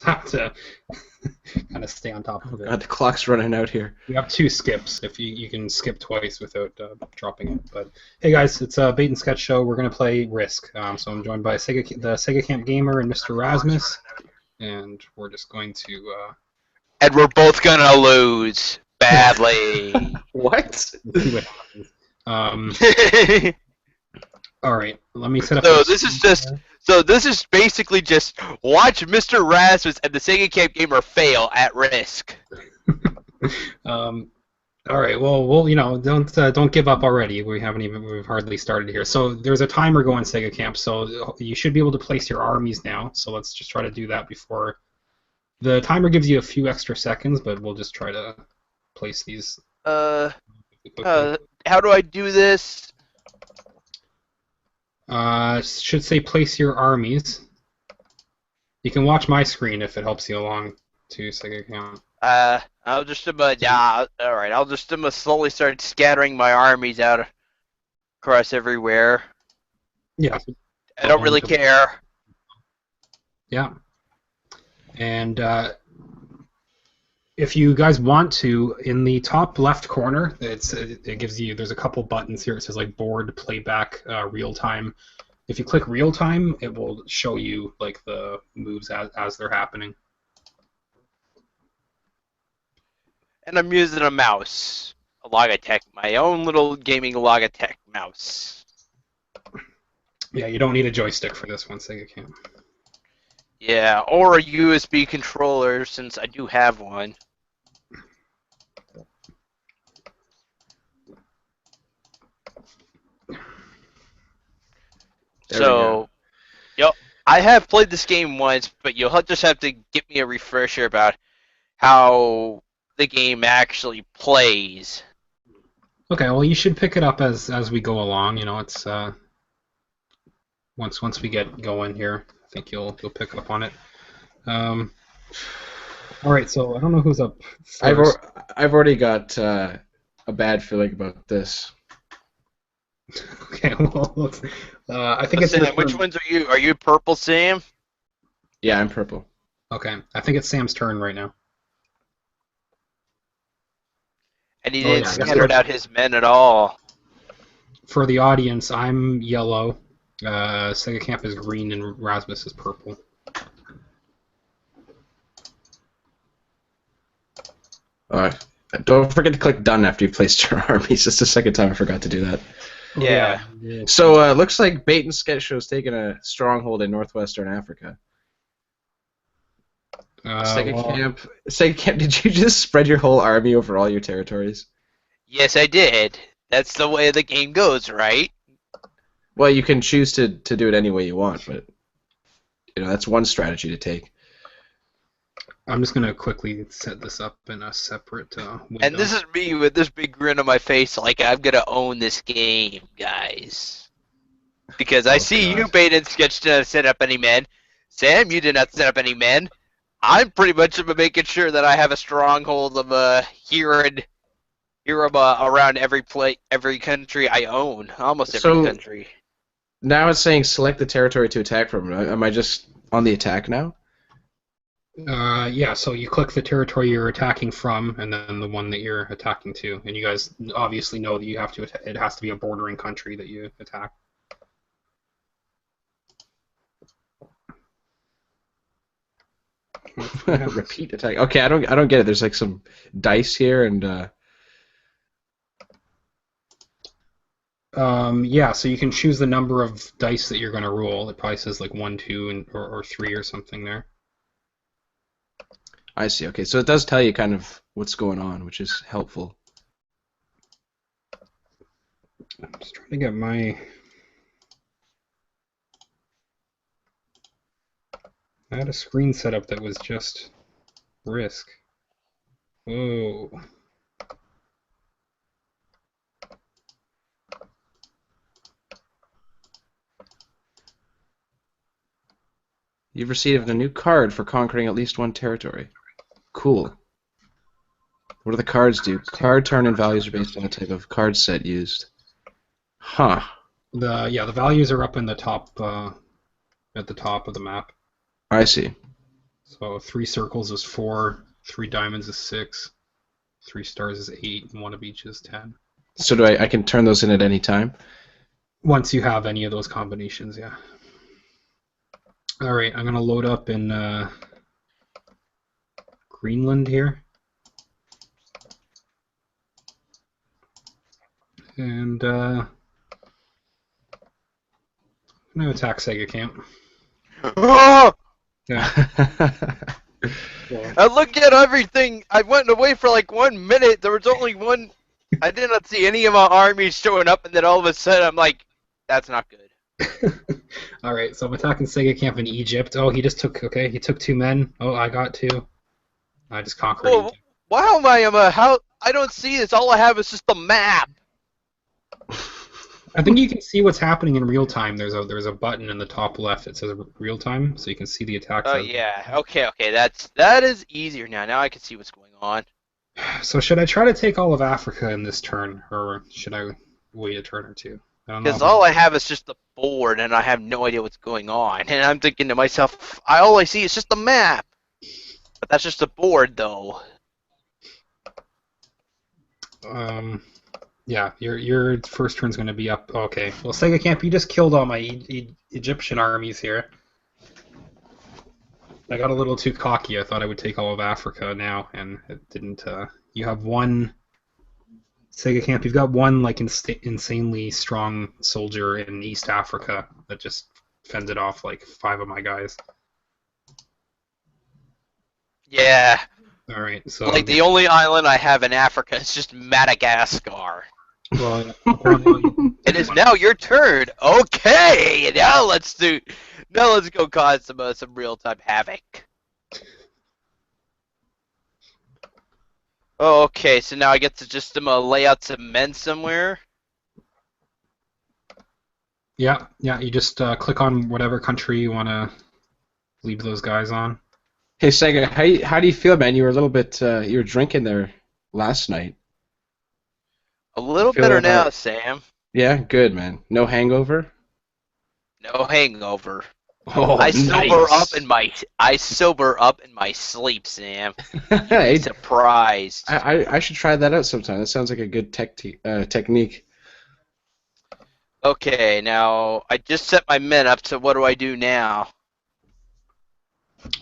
have to kind of stay on top of it. God, the clock's running out here. You have 2 skips. If you can skip twice without dropping it. But hey guys, it's a bait and sketch show. We're gonna play Risk. So I'm joined by the Sega Camp Gamer and Mr. Rasmus, and we're just going to. And we're both gonna lose badly. What? See what happens. All right, let me set up. So this is basically just watch Mr. Rasmus and the Sega Camp Gamer fail at Risk. All right, well, don't give up already. We've hardly started here. So there's a timer going Sega Camp, so you should be able to place your armies now. So let's just try to do that before. The timer gives you a few extra seconds, but we'll just try to place these. How do I do this? Should say place your armies. You can watch my screen if it helps you along to Sega Camp. I'll just alright, I'll just slowly start scattering my armies out across everywhere. Yeah. I don't really care. Yeah. And if you guys want to, in the top left corner, it gives you. There's a couple buttons here. It says like board playback, real time. If you click real time, it will show you like the moves as they're happening. And I'm using a mouse, a Logitech, my own little gaming Logitech mouse. Yeah, you don't need a joystick for this one, Sega Camp. Yeah, or a USB controller, since I do have one. So, I have played this game once, but you'll just have to give me a refresher about how the game actually plays. Okay, well, you should pick it up as we go along. It's once we get going here. I think you'll pick up on it. All right, so I don't know who's up first. I've already got a bad feeling about this. Okay, well, I think Sam, which ones are you? Are you purple, Sam? Yeah, I'm purple. Okay, I think it's Sam's turn right now. And he didn't scatter out his men at all. For the audience, I'm yellow. Sega Camp is green and Rasmus is purple. Alright. Don't forget to click done after you've placed your armies. That's the second time I forgot to do that. Yeah. So looks like Bait and Sketch Show's taking a stronghold in northwestern Africa. Sega Camp, did you just spread your whole army over all your territories? Yes, I did. That's the way the game goes, right? Well, you can choose to do it any way you want, but that's one strategy to take. I'm just gonna quickly set this up in a separate window. And this is me with this big grin on my face, like I'm gonna own this game, guys. Because I see you, Bait and Sketch, did not set up any men. Sam, you did not set up any men. I'm pretty much making sure that I have a stronghold of here around every country I own, almost every country. Now it's saying select the territory to attack from. Am I just on the attack now? Yeah, so you click the territory you're attacking from, and then the one that you're attacking to. And you guys obviously know that you have to. It has to be a bordering country that you attack. Repeat attack. Okay, I don't get it. There's like some dice here and. Yeah, so you can choose the number of dice that you're going to roll. It probably says like 1, 2, or 3 or something there. I see. Okay, so it does tell you kind of what's going on, which is helpful. I'm just trying to get my... I had a screen set up that was just Risk. Whoa. You've received a new card for conquering at least one territory. Cool. What do the cards do? Card turn and values are based on the type of card set used. Huh. The values are up in the top at the top of the map. I see. So 3 circles is 4, 3 diamonds is 6, 3 stars is 8, and one of each is 10. So I can turn those in at any time? Once you have any of those combinations, yeah. All right, I'm gonna load up in Greenland here, and I'm gonna attack Sega Camp. Oh! Yeah. Yeah. I looked at everything. I went away for like 1 minute. There was only one. I did not see any of my armies showing up, and then all of a sudden I'm like, that's not good. All right, so I'm attacking Sega Camp in Egypt. Oh, he just took. Okay, he took 2 men. Oh, I got 2. I just conquered Oh, Egypt. wow, my how I don't see this. All I have is just the map. I think you can see what's happening in real time. There's a button in the top left that says real time, so you can see the attacks. Oh yeah. Okay. That is easier now. Now I can see what's going on. So should I try to take all of Africa in this turn, or should I wait a turn or two? I don't Because know. all I have is just the board, and I have no idea what's going on. And I'm thinking to myself, all I see is just the map. But that's just the board, though. Yeah, your first turn's going to be up. Okay. Well, Sega Camp, you just killed all my Egyptian armies here. I got a little too cocky. I thought I would take all of Africa now, and it didn't. You have one Sega Camp. You've got one like insanely strong soldier in East Africa that just fended off like 5 of my guys. Yeah. All right, so Like, the only island I have in Africa is just Madagascar. well, apparently It is now your turn. Okay, now let's go cause some real time havoc. Oh, okay, so now I get to just lay out some men somewhere. yeah. You just click on whatever country you want to leave those guys on. Hey Sega, how do you feel, man? You were a little bit you were drinking there last night. A little Feel better it now, hard. Sam. Yeah, good, man. No hangover? No hangover. Oh, I nice. sober up in my sleep, Sam. You'd be Hey, surprised. I should try that out sometime. That sounds like a good technique. Okay, now I just set my men up, so what do I do now?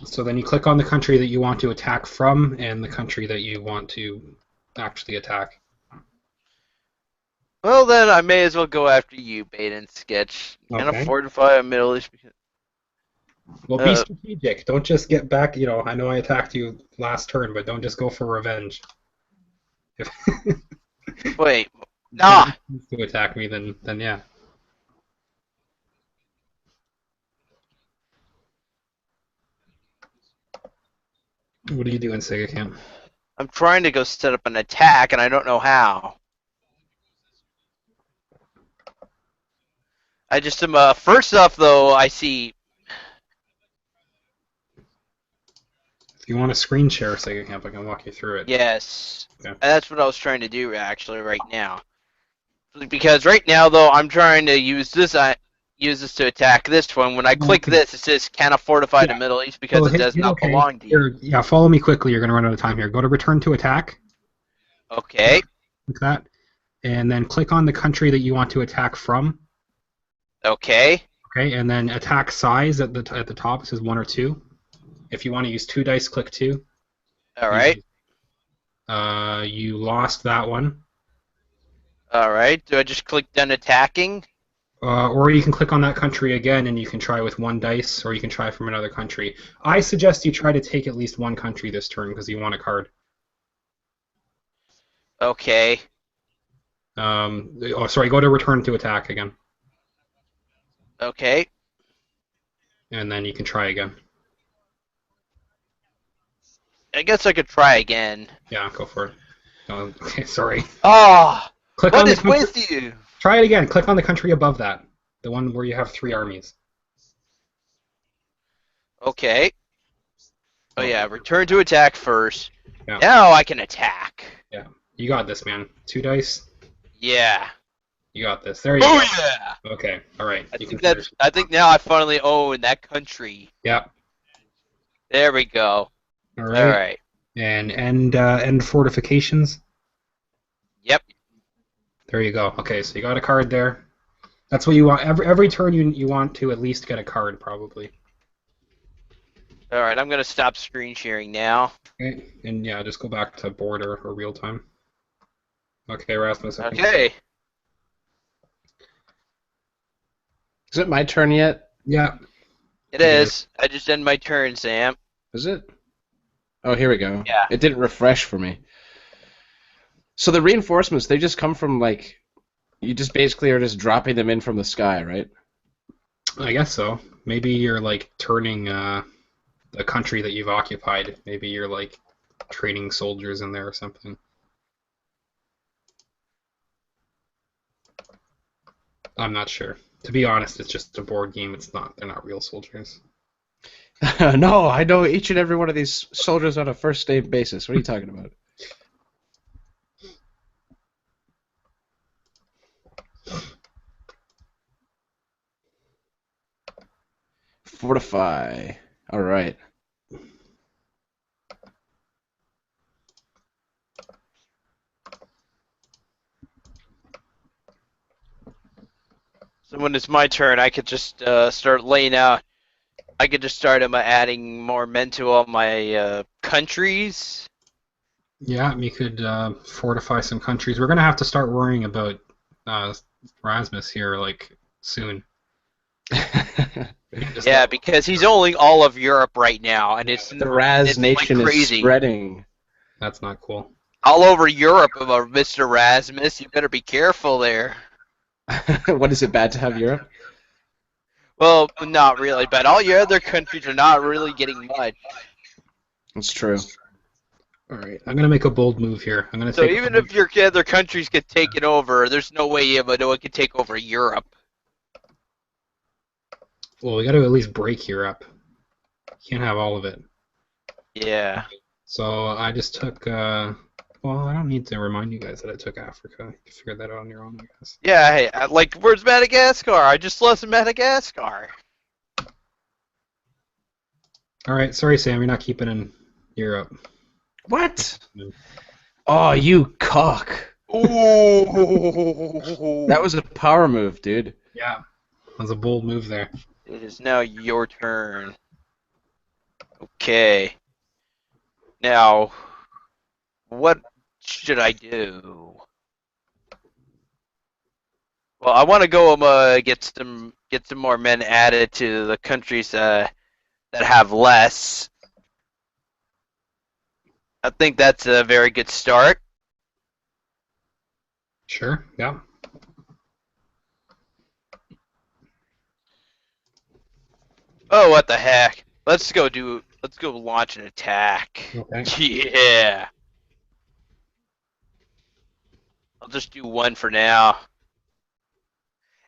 So then you click on the country that you want to attack from and the country that you want to actually attack. Well, then I may as well go after you, Bait and Sketch. Can I Okay. fortify a Middle East? Well, be strategic. Don't just get back. I know I attacked you last turn, but don't just go for revenge. If Wait, someone nah. wants to attack me, then yeah. What are you doing, Sega Camp? I'm trying to go set up an attack, and I don't know how. I just am. First off, though, I see. If you want to screen share Sega Camp, I can walk you through it. Yes, Okay. and that's what I was trying to do actually right now. Because right now, though, I'm trying to use this. I use this to attack this one. When I click Okay. this, it says "Cannot fortify the Yeah. Middle East" because So it does hit not OK. belong to you. Yeah, follow me quickly. You're going to run out of time here. Go to Return to Attack. Okay. Click that. And then click on the country that you want to attack from. Okay. Okay, and then attack size at the top. It says 1 or 2. If you want to use 2 dice, click 2. All right. You lost that one. All right. Do I just click done attacking? Or you can click on that country again and you can try with 1 dice, or you can try from another country. I suggest you try to take at least 1 country this turn because you want a card. Okay. Sorry, go to Return to Attack again. Okay. And then you can try again. I guess I could try again. Yeah, go for it. Okay, sorry. Oh, Click what on the is country. with you? Try it again. Click on the country above that. The one where you have 3 armies. Okay. Oh yeah, return to attack first. Yeah. Now I can attack. Yeah. You got this, man. 2 dice. Yeah. You got this. There you go. yeah. Okay. All right. I You think can I think now I finally own that country. Yeah. There we go. All All right. right. And end fortifications. Yep. There you go. Okay, so you got a card there. That's what you want. Every turn you want to at least get a card, probably. All right. I'm gonna stop screen sharing now. Okay. And yeah, just go back to board or real time. Okay, Rasmus, I think you're up. Okay. Is it my turn yet? Yeah, It it is. is. I just end my turn, Sam. Is it? Oh, here we go. Yeah. It didn't refresh for me. So the reinforcements, they just come from like, you just basically are just dropping them in from the sky, right? I guess so. Maybe you're like turning the country that you've occupied. Maybe you're like training soldiers in there or something. I'm not sure. To be honest, it's just a board game. It's not. They're not real soldiers. No, I know each and every one of these soldiers on a first name basis. What are you talking about? Fortify. All right. So when it's my turn, I could just start laying out. I could just start adding more men to all my countries. Yeah, you could fortify some countries. We're gonna have to start worrying about uh, Rasmus here like soon. We can just Yeah, let, because he's owning all of Europe right now, and yeah, The Raz it's like Nation is crazy. spreading. that's not cool. All over Europe, Mr. Rasmus. You better be careful there. What is it bad to have Europe? Well, not really, but all your other countries are not really getting much. It's true. All right, I'm gonna make a bold move here. I'm gonna So take. even if your other countries get taken over, there's no way anyone could take over Europe. Well, we got to at least break Europe. Can't have all of it. Yeah. So I just took. Well, I don't need to remind you guys that I took Africa. You figured that out on your own, I guess. Yeah, hey, like, where's Madagascar? I just lost Madagascar. All right, sorry, Sam. You're not keeping in Europe. What? Oh, you cock. Ooh. That was a power move, dude. Yeah, that was a bold move there. It is now your turn. Okay. Now, what should I do? Well, I want to go get some more men added to the countries that have less. I think that's a very good start. Sure. Yeah. Oh, what the heck? Let's go launch an attack. Okay. Yeah. I'll just do one for now.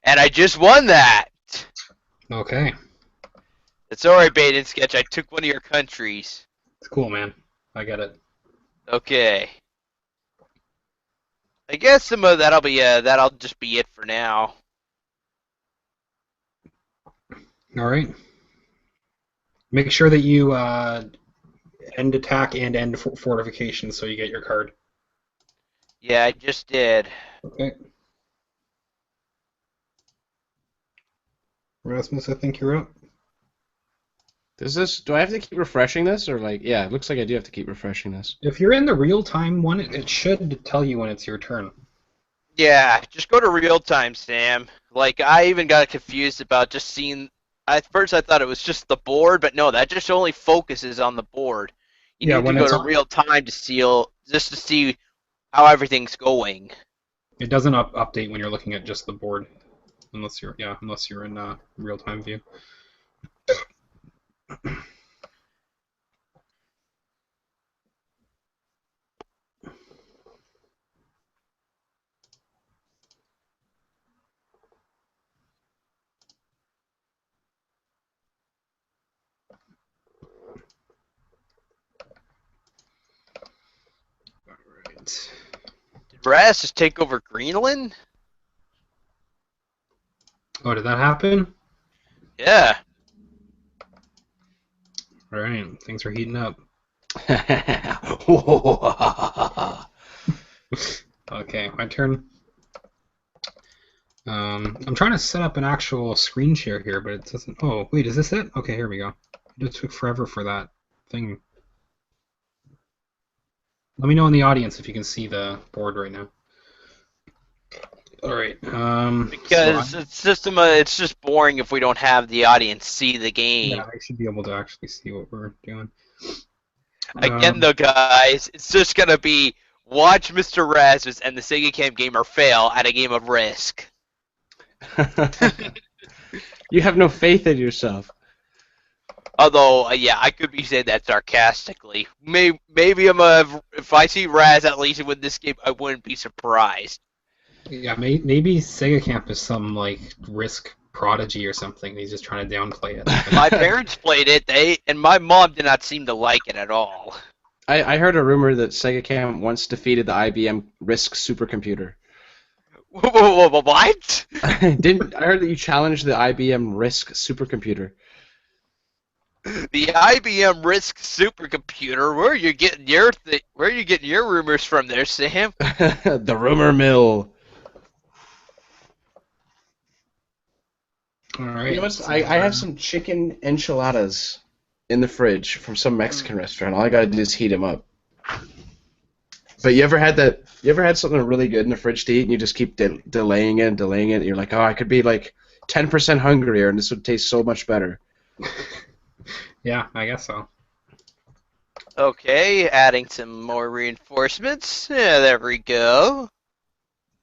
And I just won that. Okay. It's alright, bait and sketch. I took one of your countries. It's cool, man. I get it. Okay. I guess some of that'll just be it for now. All right. Make sure that you end attack and end fortification so you get your card. Yeah, I just did. Okay. Rasmus, I think you're up. Do I have to keep refreshing this, or like, yeah, it looks like I do have to keep refreshing this. If you're in the real-time one, it should tell you when it's your turn. Yeah, just go to real time, Sam. Like, I even got confused about just seeing. At first, I thought it was just the board, but no, that just only focuses on the board. You Yeah, need to when go it's to on, real time to see how everything's going. it doesn't update when you're looking at just the board, unless you're in real-time view. All right. Did Raz just take over Greenland? Oh, did that happen? Yeah. All right, things are heating up. Okay, my turn. I'm trying to set up an actual screen share here, but it doesn't. Oh, wait, is this it? Okay, here we go. It took forever for that thing. Let me know in the audience if you can see the board right now. All right. Because it's just boring if we don't have the audience see the game. Yeah, I should be able to actually see what we're doing. Again, though, guys, it's just gonna be watch Mr. Rasmus and the Sega Cam gamer fail at a game of Risk. You have no faith in yourself. Although, yeah, I could be saying that sarcastically. Maybe if I see Raz at least win this game, I wouldn't be surprised. Yeah, maybe Sega Camp is some like Risk prodigy or something. He's just trying to downplay it. My parents played it, and my mom did not seem to like it at all. I heard a rumor that Sega Cam once defeated the IBM RISC supercomputer. What? I heard that you challenged the IBM RISC supercomputer. The IBM Risk supercomputer. Where are you getting your rumors from there, Sam? The rumor mill. All right. You know what? I have some chicken enchiladas in the fridge from some Mexican restaurant. All I gotta do is heat them up. But you ever had that? You ever had something really good in the fridge to eat, and you just keep delaying it and delaying it? And you're like, oh, I could be like 10% hungrier, and this would taste so much better. Yeah, I guess so. Okay, adding some more reinforcements. Yeah, there we go.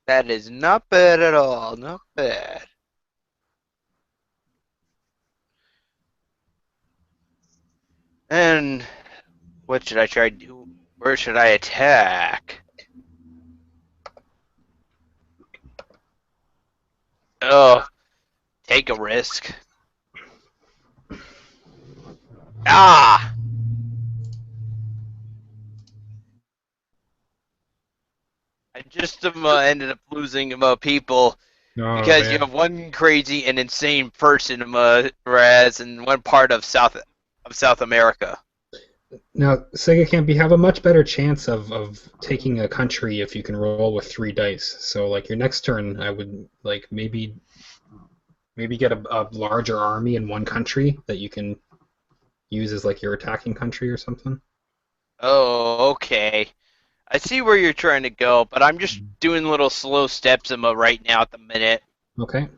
That is not bad at all. Not bad. And what should I try to do? Where should I attack? Oh, take a risk. Ah! I just ended up losing people Oh, because you man. have one crazy and insane person, Raz, in one part of South America. Now, Sega Camp, you have a much better chance of taking a country if you can roll with 3 dice. So, like, your next turn, I would, like, maybe get a larger army in one country that you can use as, like, your attacking country or something. Oh, okay. I see where you're trying to go, but I'm just doing little slow steps right now at the minute. Okay.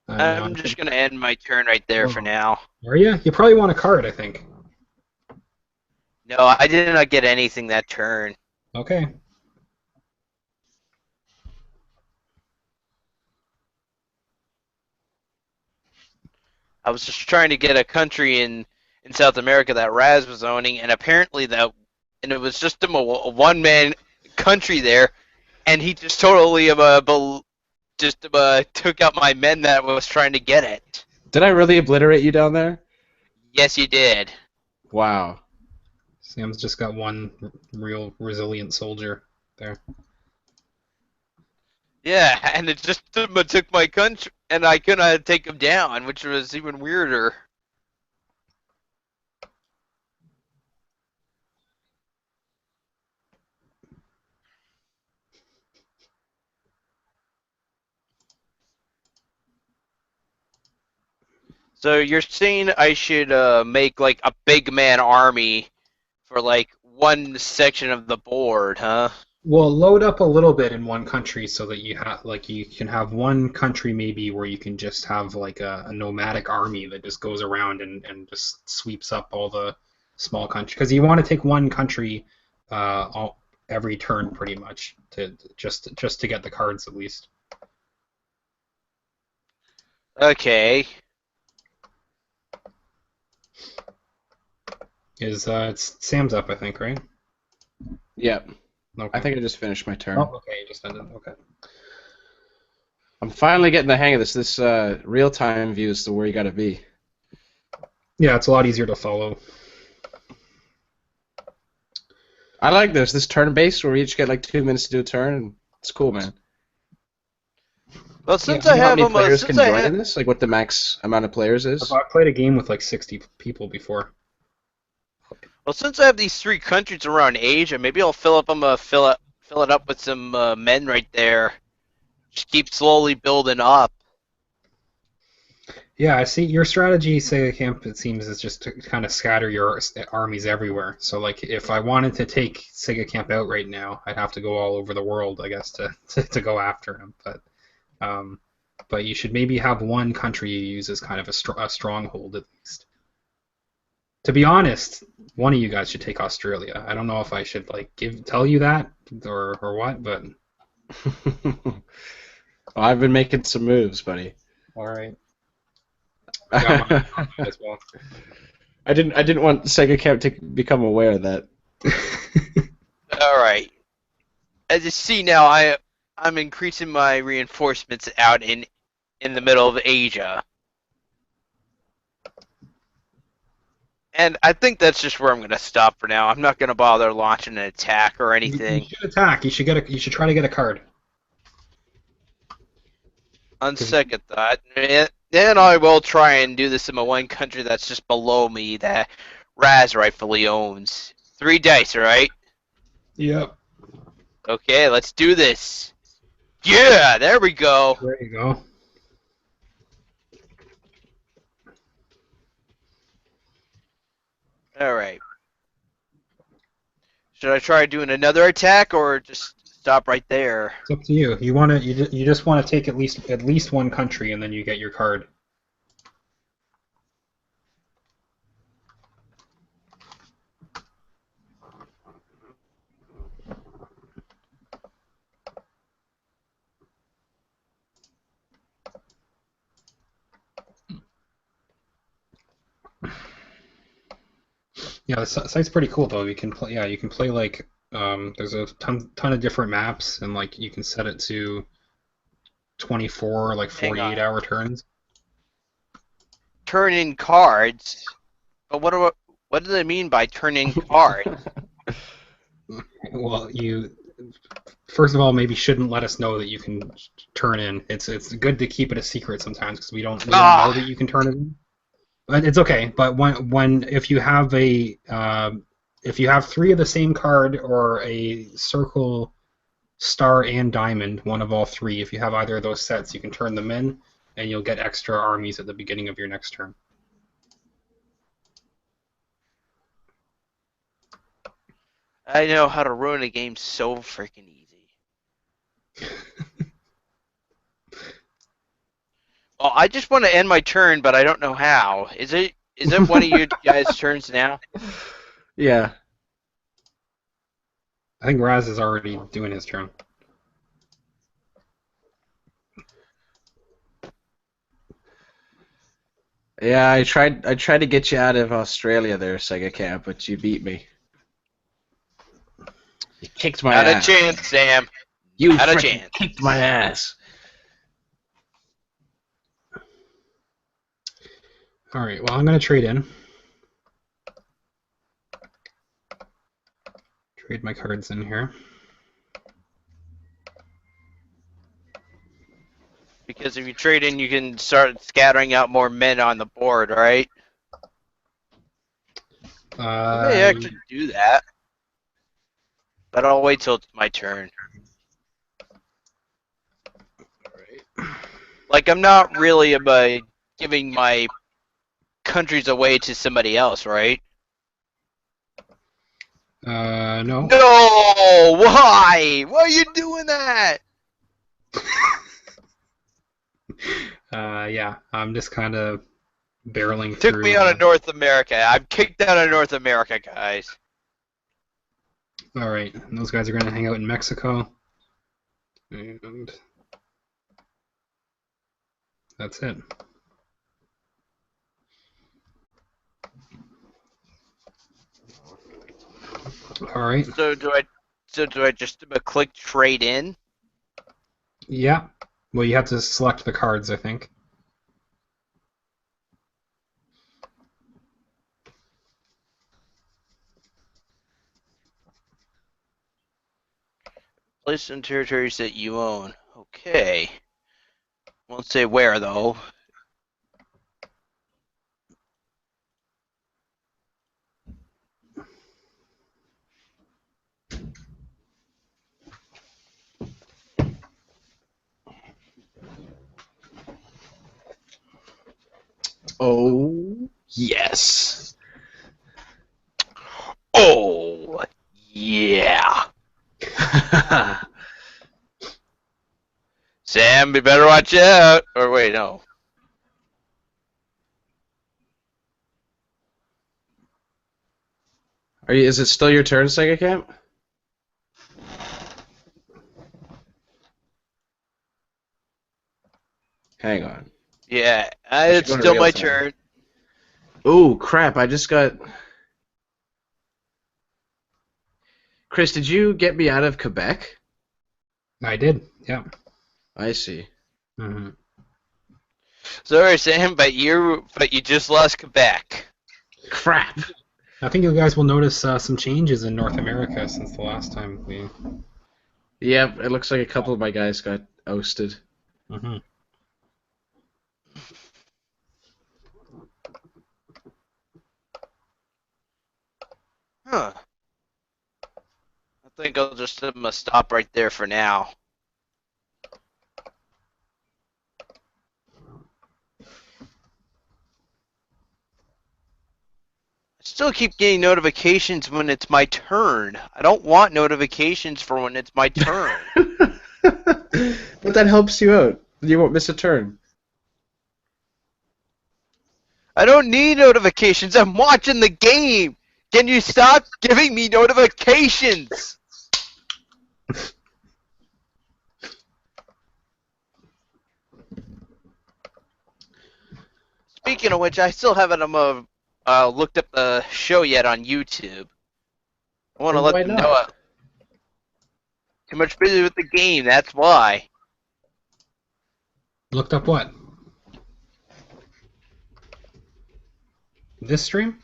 I'm just going to end my turn right there for now. Are you? You probably want a card, I think. No, I did not get anything that turn. Okay. I was just trying to get a country in South America that Raz was owning, and apparently and it was just a one-man country there, and he just totally took out my men that was trying to get it. Did I really obliterate you down there? Yes, you did. Wow. Sam's just got one real resilient soldier there. Yeah, and it just took my country, and I couldn't take him down, which was even weirder. So you're saying I should make like a big man army for like one section of the board, huh? Well, load up a little bit in one country so that you can have one country maybe where you can just have like a nomadic army that just goes around and just sweeps up all the small countries. Because you want to take one country every turn pretty much to just to get the cards at least. Okay. It's Sam's up, I think, right? Yep. Okay. I think I just finished my turn. Oh, okay, you just ended. Okay. I'm finally getting the hang of this. This real-time view is the where you gotta be. Yeah, it's a lot easier to follow. I like this turn-based where we each get like 2 minutes to do a turn. And it's cool, man. Well, Yeah, since Do I you know how have many them, players since can I join have, in this? Like what the max amount of players is? I played a game with like 60 people before. well, since I have these three countries around Asia, maybe I'll fill it up with some men right there. Just keep slowly building up. Yeah, I see your strategy, Sega Camp, it seems, is just to kind of scatter your armies everywhere. So, like, if I wanted to take Sega Camp out right now, I'd have to go all over the world, I guess, to go after him. Um, but you should maybe have one country you use as kind of a stronghold at least. To be honest, one of you guys should take Australia. I don't know if I should like tell you that or what, but Well, I've been making some moves, buddy. all right. I got mine on I that as well. didn't want Sega Camp to become aware of that. All right. As you see now, I'm increasing my reinforcements out in the middle of Asia, and I think that's just where I'm gonna stop for now. I'm not gonna bother launching an attack or You anything. should attack. You should try to get a card. On 'Cause second thought, then I will try and do this in my one country that's just below me that Raz rightfully owns. 3 dice, right? Yep. Okay, let's do this. Yeah, there we go. There you go. All right. Should I try doing another attack or just stop right there? It's up to you. You just want to take at least one country and then you get your card. Yeah, the site's pretty cool though. You can play like there's a ton of different maps and like you can set it to 24 like Hang 48 on. hour turns. Turn in cards. But what do they mean by turn in cards? Well, you first of all maybe shouldn't let us know that you can turn in. It's good to keep it a secret sometimes because we don't know that Ah, you can turn it in. But it's okay. But when if you have three of the same card or a circle, star, and diamond, one of all three, if you have either of those sets, you can turn them in, and you'll get extra armies at the beginning of your next turn. I know how to ruin a game so freaking easy. Well, I just want to end my turn, but I don't know how. Is it one of you guys' turns now? Yeah. I think Raz is already doing his turn. Yeah, I tried to get you out of Australia there, Sega Camp, but you beat me. You kicked my Not a ass. chance, Sam. You Not a freaking chance. kicked my ass. All right. Well, I'm gonna trade in. Trade my cards in here. Because if you trade in, you can start scattering out more men on the board, right? I may Uh, actually do that, but I'll wait till it's my turn. Like, I'm not really about giving my countries away to somebody else, right? no. No! Why? Why are you doing that? Yeah, I'm just kind of barreling Took me through. out of North America. I'm kicked out of North America, guys. All right, and those guys are going to hang out in Mexico, and that's it. All right. So do I just click trade in? Yeah. Well, you have to select the cards, I think. Place in territories that you own. Okay. Won't say where though. Oh, yes. Oh, yeah. Sam, you better watch out. Or wait, no. Is it still your turn, Sega Camp? Hang on. Yeah, I should it's go to still real my time. turn. Oh, crap. I just got... Chris, did you get me out of Quebec? I did. Yeah. I see. Mm-hmm. Sorry, Sam, but you just lost Quebec. Crap. I think you guys will notice some changes in North America since the last time we. Yeah, it looks like a couple of my guys got ousted. Mm-hmm. Huh. I think I'll just stop right there for now. I still keep getting notifications when it's my turn. I don't want notifications for when it's my turn. But that helps you out. You won't miss a turn. I don't need notifications. I'm watching the game. Can you stop giving me notifications? Speaking of which, I still haven't looked up the show yet on YouTube. I want to Well, let why them know not? I'm too much busy with the game. That's why. Looked up what? This stream?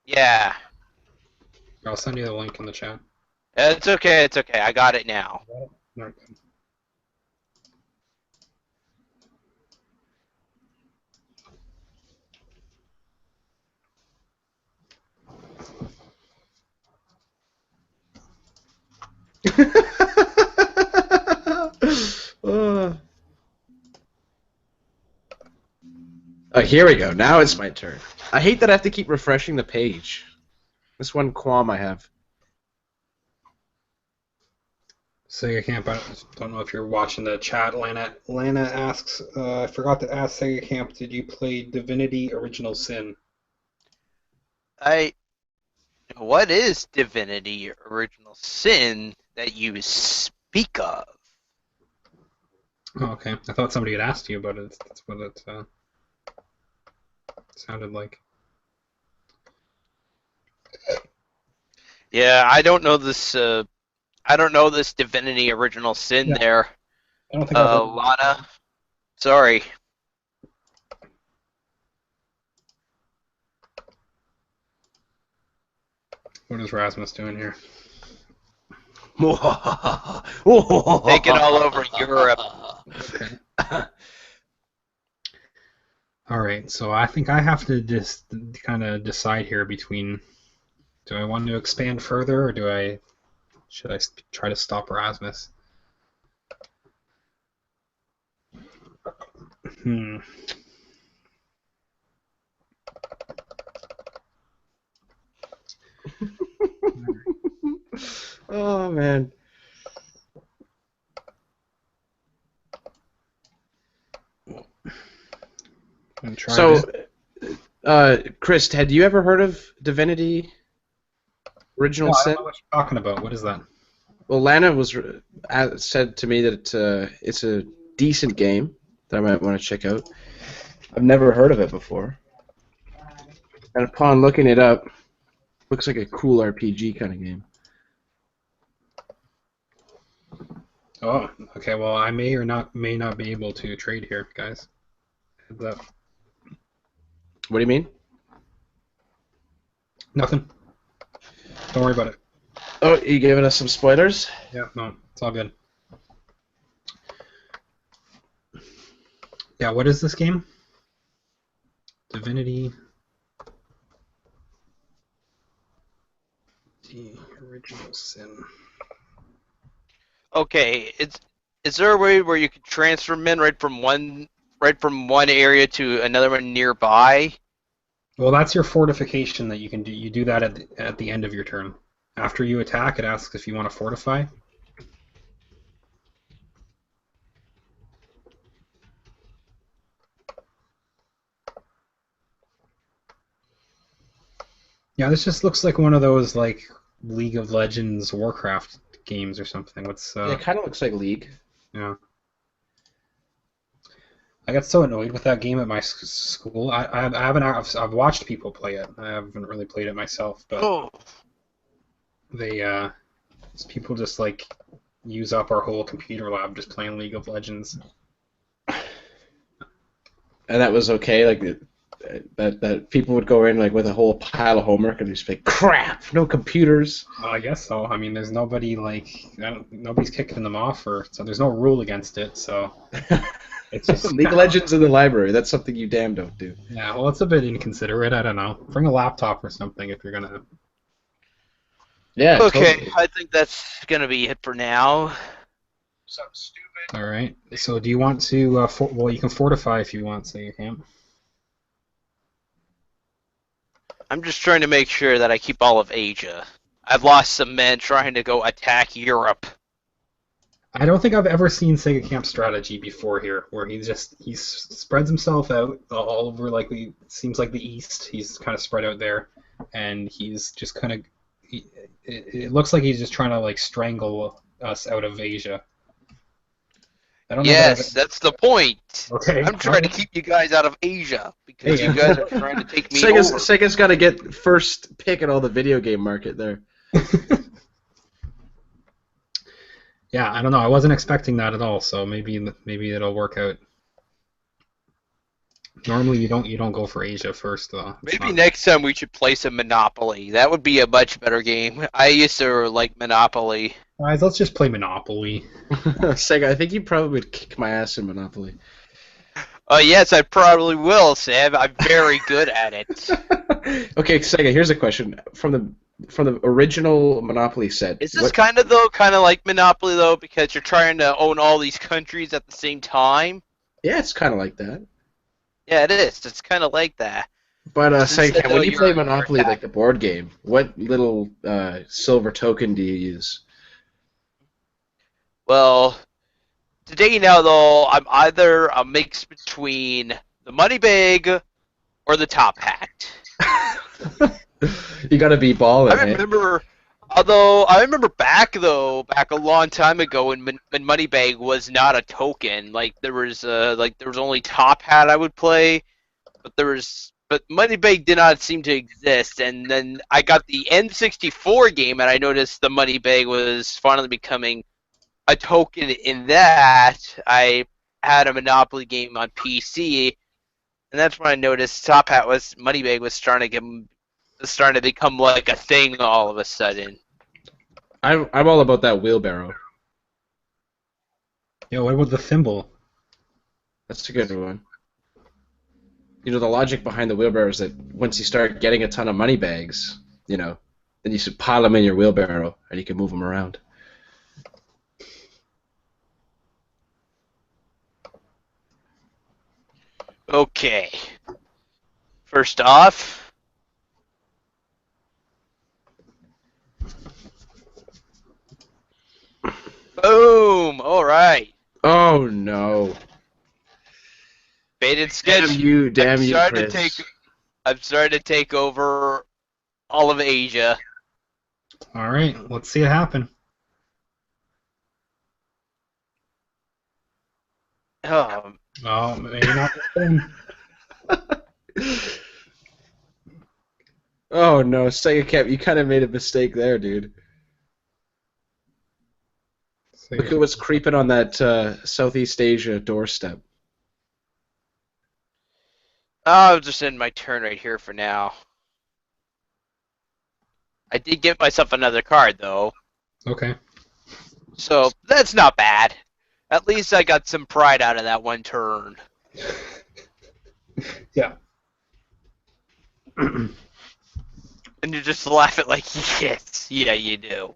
Yeah. I'll send you the link in the chat. It's okay. It's okay. I got it now. Okay. Oh. Oh, here we go. Now it's my turn. I hate that I have to keep refreshing the page. That's one qualm I have. Sega Camp, I don't know if you're watching the chat. Lana asks, I forgot to ask Sega Camp, did you play Divinity Original Sin? What is Divinity Original Sin that you speak of? Oh, okay. I thought somebody had asked you about it. That's what it sounded like. Yeah, I don't know this. I don't know this Divinity Original Sin Yeah, there, I don't think I've heard. Lana. Sorry. What is Rasmus doing here? Taking all over Europe. Okay. All right, so I think I have to just kind of decide here between, do I want to expand further or should I try to stop Rasmus? Hmm. Oh, man. I'm trying So, to. Chris, had you ever heard of Divinity No, Original I don't Sin? know what you're talking about. What is that? Well, Lana said to me that it's a decent game that I might want to check out. I've never heard of it before. And upon looking it up, looks like a cool RPG kind of game. Oh, okay. Well, I may not be able to trade here, guys. Heads up. What do you mean? Nothing. Don't worry about it. Oh, you giving us some spoilers? Yeah, no, it's all good. Yeah, what is this game? Divinity. The Original Sin. Okay, is there a way where you could transfer men right from one area to another one nearby? Well, that's your fortification that you can do. You do that at the end of your turn. After you attack, it asks if you want to fortify. Yeah, this just looks like one of those like League of Legends Warcraft games or something. What's Yeah, it kind of looks like League. yeah. I got so annoyed with that game at my school. I haven't I've watched people play it. I haven't really played it myself, but Oh, they people just like use up our whole computer lab just playing League of Legends. And that was okay. Like that people would go in like with a whole pile of homework and just be like, crap, no computers. I guess so. I mean, there's nobody like nobody's kicking them off, or so there's no rule against it. So it's just League of Legends in the library. That's something you damn don't do. yeah. Well, it's a bit inconsiderate. I don't know. Bring a laptop or something if you're gonna. Yeah, okay. totally. I think that's gonna be it for now. Something stupid. All right. So do you want to? Well, you can fortify if you want, so you can. I'm just trying to make sure that I keep all of Asia. I've lost some men trying to go attack Europe. I don't think I've ever seen Sega Camp strategy before here, where he spreads himself out all over like the seems like the east. He's kind of spread out there, and he's just kind of. It looks like he's just trying to like strangle us out of Asia. I don't know that Yes, that's the point. Okay. I'm trying to keep you guys out of Asia because Hey, you guys are trying to take me Sega's, over. Sega's got to get first pick at all the video game market there. Yeah, I don't know. I wasn't expecting that at all, so maybe it'll work out. Normally you don't go for Asia first though. It's Maybe not. next time we should play some Monopoly. That would be a much better game. I used to like Monopoly. Guys, let's just play Monopoly. Sega, I think you probably would kick my ass in Monopoly. Yes, I probably will, Sam. I'm very good at it. Okay, Sega, here's a question. From the original Monopoly set, Is this kind of like Monopoly though, because you're trying to own all these countries at the same time? Yeah, it's kind of like that. Yeah, it is. It's kind of like that. But Instead, Sega, though, when you play you're Monopoly like the board game, what little silver token do you use? well, today now though, I'm either a mix between the money bag or the top hat. You gotta be balling, I eh? remember, back a long time ago when Moneybag was not a token. Like there was only Top Hat I would play, but Moneybag did not seem to exist. And then I got the N64 game, and I noticed the Moneybag was finally becoming a token. In that, I had a Monopoly game on PC, and that's when I noticed Moneybag was starting to become like a thing all of a sudden. I'm all about that wheelbarrow. Yeah, what about the thimble? That's a good one. You know, the logic behind the wheelbarrow is that once you start getting a ton of money bags, then you should pile them in your wheelbarrow and you can move them around. Okay. First off, boom! All right. Oh no! Baited sketch. Damn you, starting to Chris! I'm starting to take over all of Asia. All right, let's see it happen. Oh, Oh, maybe not this time. Oh no, Sega Cap, you kind of made a mistake there, dude. Look at what's creeping on that Southeast Asia doorstep. I'll just end my turn right here for now. I did get myself another card though, Okay. so that's not bad. At least I got some pride out of that one turn. Yeah. And you just laugh at like, yes, yeah, you do.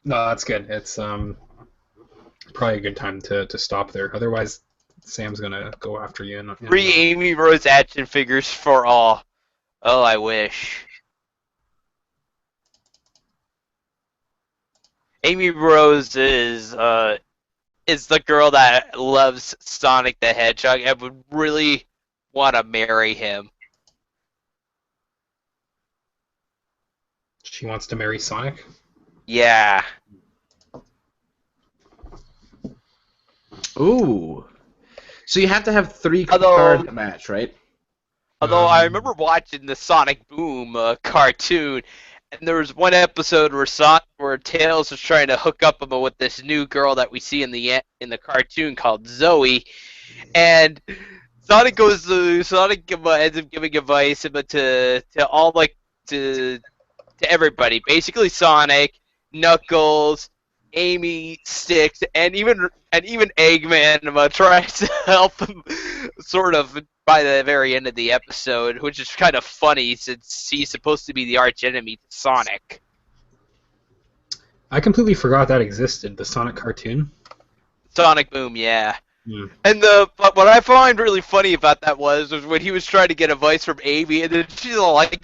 No, that's good. It's probably a good time to stop there. Otherwise, Sam's gonna go after you. Free Amy Rose action figures for all. Oh, I wish. Amy Rose is the girl that loves Sonic the Hedgehog and would really want to marry him. She wants to marry Sonic. Yeah. Ooh. So you have to have three Although, cards to match, right? although I remember watching the Sonic Boom cartoon, and there was one episode where Tails was trying to hook up him with this new girl that we see in the cartoon called Zoe, and Sonic ends up giving advice but to all to everybody, basically Sonic, Knuckles, Amy, Sticks, and even Eggman tries to help him sort of by the very end of the episode, which is kind of funny since he's supposed to be the arch enemy to Sonic. I completely forgot that existed. The Sonic cartoon. Sonic Boom, yeah. Hmm. And but what I find really funny about that was when he was trying to get advice from Amy, and then she's all like,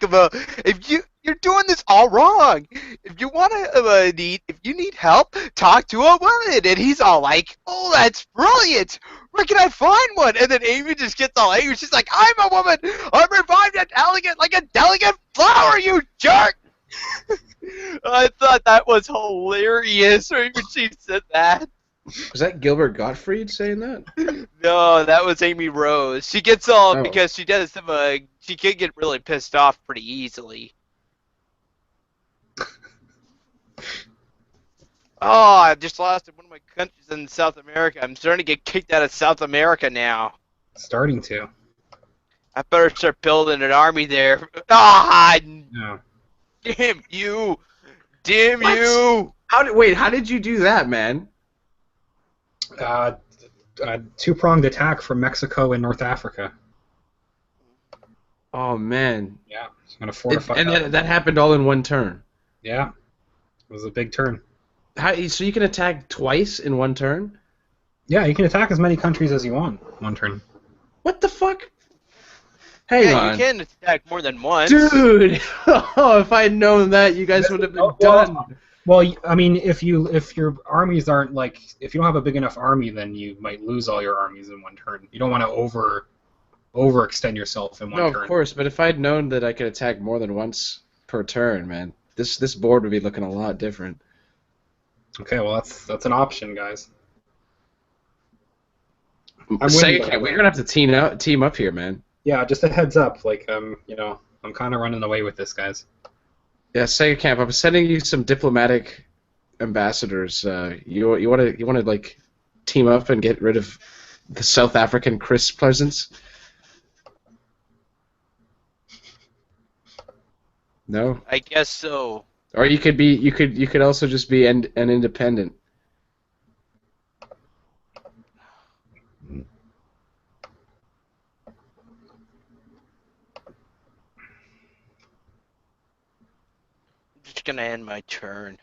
"If you're doing this all wrong. If you want to if you need help, talk to a woman." And he's all like, "Oh, that's brilliant. Where can I find one?" And then Amy just gets all angry. She's like, "I'm a woman. I'm revived and elegant like a delicate flower, you jerk." I thought that was hilarious when she said that. Was that Gilbert Gottfried saying that? No, that was Amy Rose. She gets all Oh. because she does some. She can get really pissed off pretty easily. Oh, I just lost in one of my countries in South America. I'm starting to get kicked out of South America now. Starting to. I better start building an army there. Ah, Yeah. damn you! Damn What? you! How did you do that, man? Two-pronged attack from Mexico and North Africa. Oh man. Yeah. It's gonna fortify. And that happened all in one turn. Yeah. It was a big turn. So you can attack twice in one turn? Yeah, you can attack as many countries as you want one turn. What the fuck? Hang Yeah, on. you can attack more than once. Dude! Oh, if I had known that, you guys would have been done. Well, I mean, if your armies aren't if you don't have a big enough army, then you might lose all your armies in one turn. You don't want to overextend yourself in one No, turn. of course, but if I'd known that I could attack more than once per turn, man, this board would be looking a lot different. Okay, well that's an option, guys. We're gonna have to team up here, man. Yeah, just a heads up. I'm kind of running away with this, guys. Yeah, Sega Camp. I'm sending you some diplomatic ambassadors. You want to like team up and get rid of the South African Chris Pleasance? No. I guess so. Or you could also just be an independent. I'm just gonna end my turn.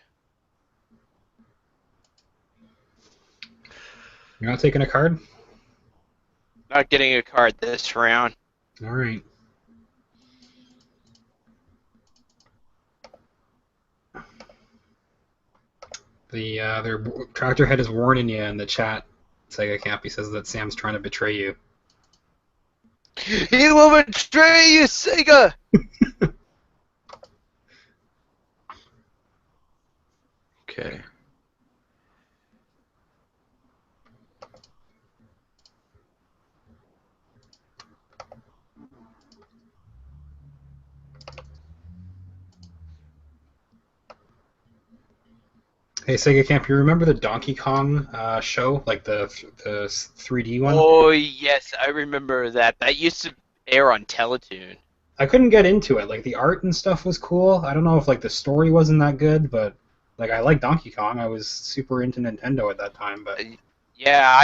You're not taking a card? Not getting a card this round. All right. Their tractor head is warning you in the chat. Sega Camp. He says that Sam's trying to betray you. He will betray you, Sega! Okay. Hey, Sega Camp, you remember the Donkey Kong show, like the 3D one? Oh, yes, I remember that. That used to air on Teletoon. I couldn't get into it. Like the art and stuff was cool. I don't know if like the story wasn't that good, but like I like Donkey Kong. I was super into Nintendo at that time, but Yeah,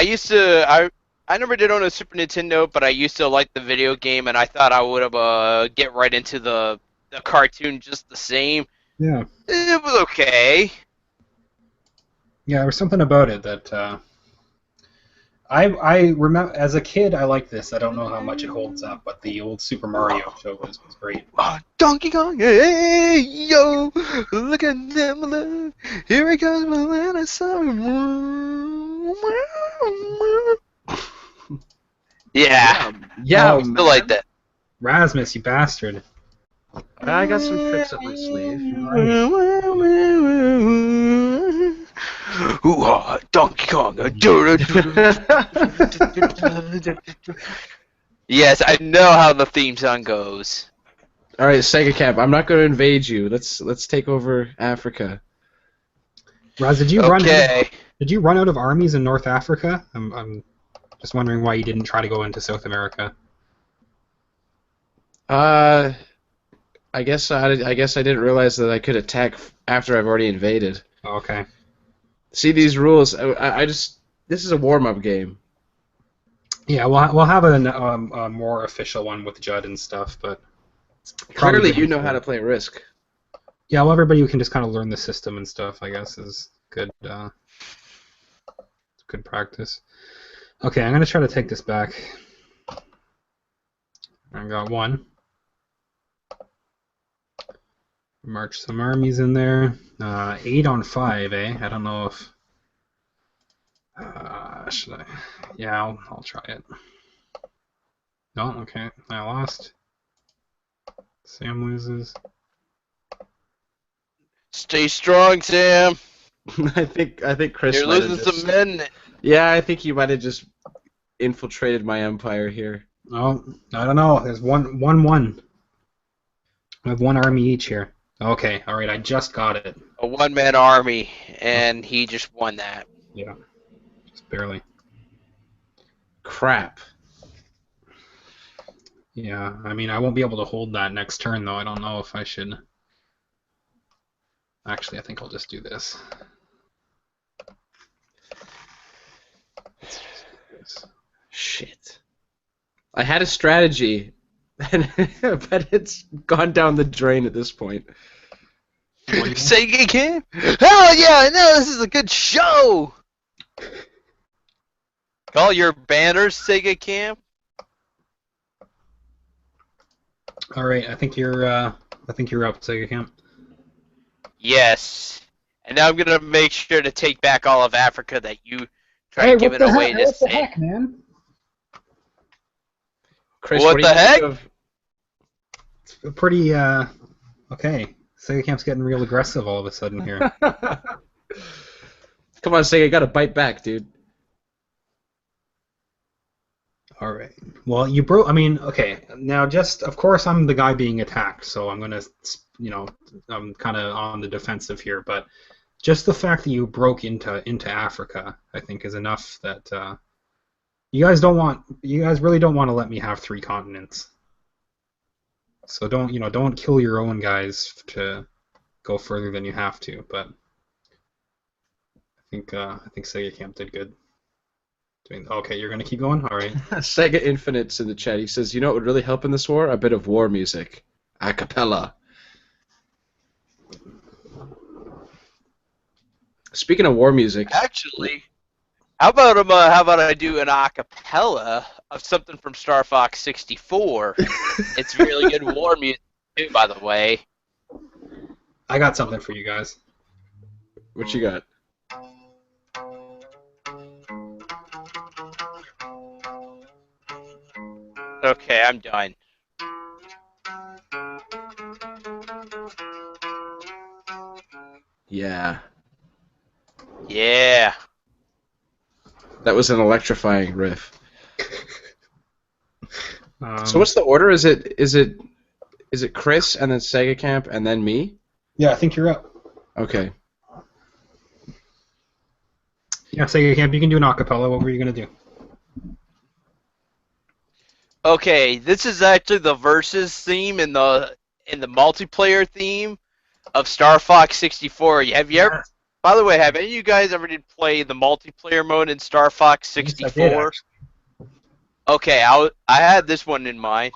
I never did own a Super Nintendo, but I used to like the video game, and I thought I would have get right into the cartoon just the same. Yeah. It was okay. Yeah, there was something about it that I remember as a kid. I liked this. I don't know how much it holds up, but the old Super Mario show was great. Donkey Kong, hey yo, look at them, here he comes, Milana Summer. Yeah, Yeah, Oh, still like that. Rasmus, you bastard! I got some tricks up my sleeve. Ooh, Donkey Kong. Yes, I know how the theme song goes. All right, Sega Camp. I'm not going to invade you. Let's take over Africa. Raz, did you Okay. did you run out of armies in North Africa? I'm just wondering why you didn't try to go into South America. I guess I didn't realize that I could attack after I've already invaded. Oh, okay. See these rules? I just this is a warm-up game. Yeah, we'll have a more official one with Judd and stuff, but it's probably Clearly, good you know how for- to play Risk. Yeah, well, everybody who can just kind of learn the system and stuff, I guess, is good. Good practice. Okay, I'm gonna try to take this back. I got one. March some armies in there. 8 on 5, eh? I don't know if. Should I? Yeah, I'll try it. No, okay. I lost. Sam loses. Stay strong, Sam. I think Chris You're might have losing just. some men. Yeah, I think he might have just infiltrated my empire here. Oh, I don't know. There's one. We have one army each here. Okay, all right. I just got it. A one-man army, and he just won that. Yeah, just barely. Crap. Yeah, I mean, I won't be able to hold that next turn, though. I don't know if I should. Actually, I think I'll just do this. Shit. I had a strategy, but it's gone down the drain at this point. Sega Kim? Hell yeah, I know this is a good show! Call your banners Sega Camp. All right, I think you're up, Sega Camp. Yes. And now I'm gonna make sure to take back all of Africa that you tried giving away to What the Sam. heck, man? Chris, What do the you think heck? of- It's pretty okay. Sega Camp's getting real aggressive all of a sudden here. Come on, Sega, gotta bite back, dude. All right. Well, you broke. I mean, okay. Now, just of course, I'm the guy being attacked, so I'm gonna, I'm kind of on the defensive here. But just the fact that you broke into Africa, I think, is enough that you guys really don't want to let me have 3 continents. So don't kill your own guys to go further than you have to. But I think Sega Camp did good. Okay, you're gonna keep going. All right. Sega Infinite's in the chat. He says, "You know what would really help in this war? A bit of war music, a cappella." Speaking of war music, Actually, how about I do an acapella of something from Star Fox 64? It's really good war music too, by the way. I got something for you guys. what you got? Okay, I'm done. Yeah, Yeah. that was an electrifying riff. So Um, what's the order? Is it Chris and then Sega Camp and then me? Yeah, I think you're up. Okay. Yeah, Sega Camp, you can do an acapella. What were you gonna do? Okay, this is actually the versus theme in the multiplayer theme of Star Fox 64. Have you ever? By the way, have any of you guys ever did play the multiplayer mode in Star Fox Yes, I did 64? actually. Okay, I had this one in mind.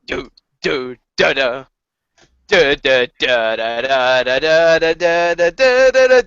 Do do da da. Da da da da da da da da da da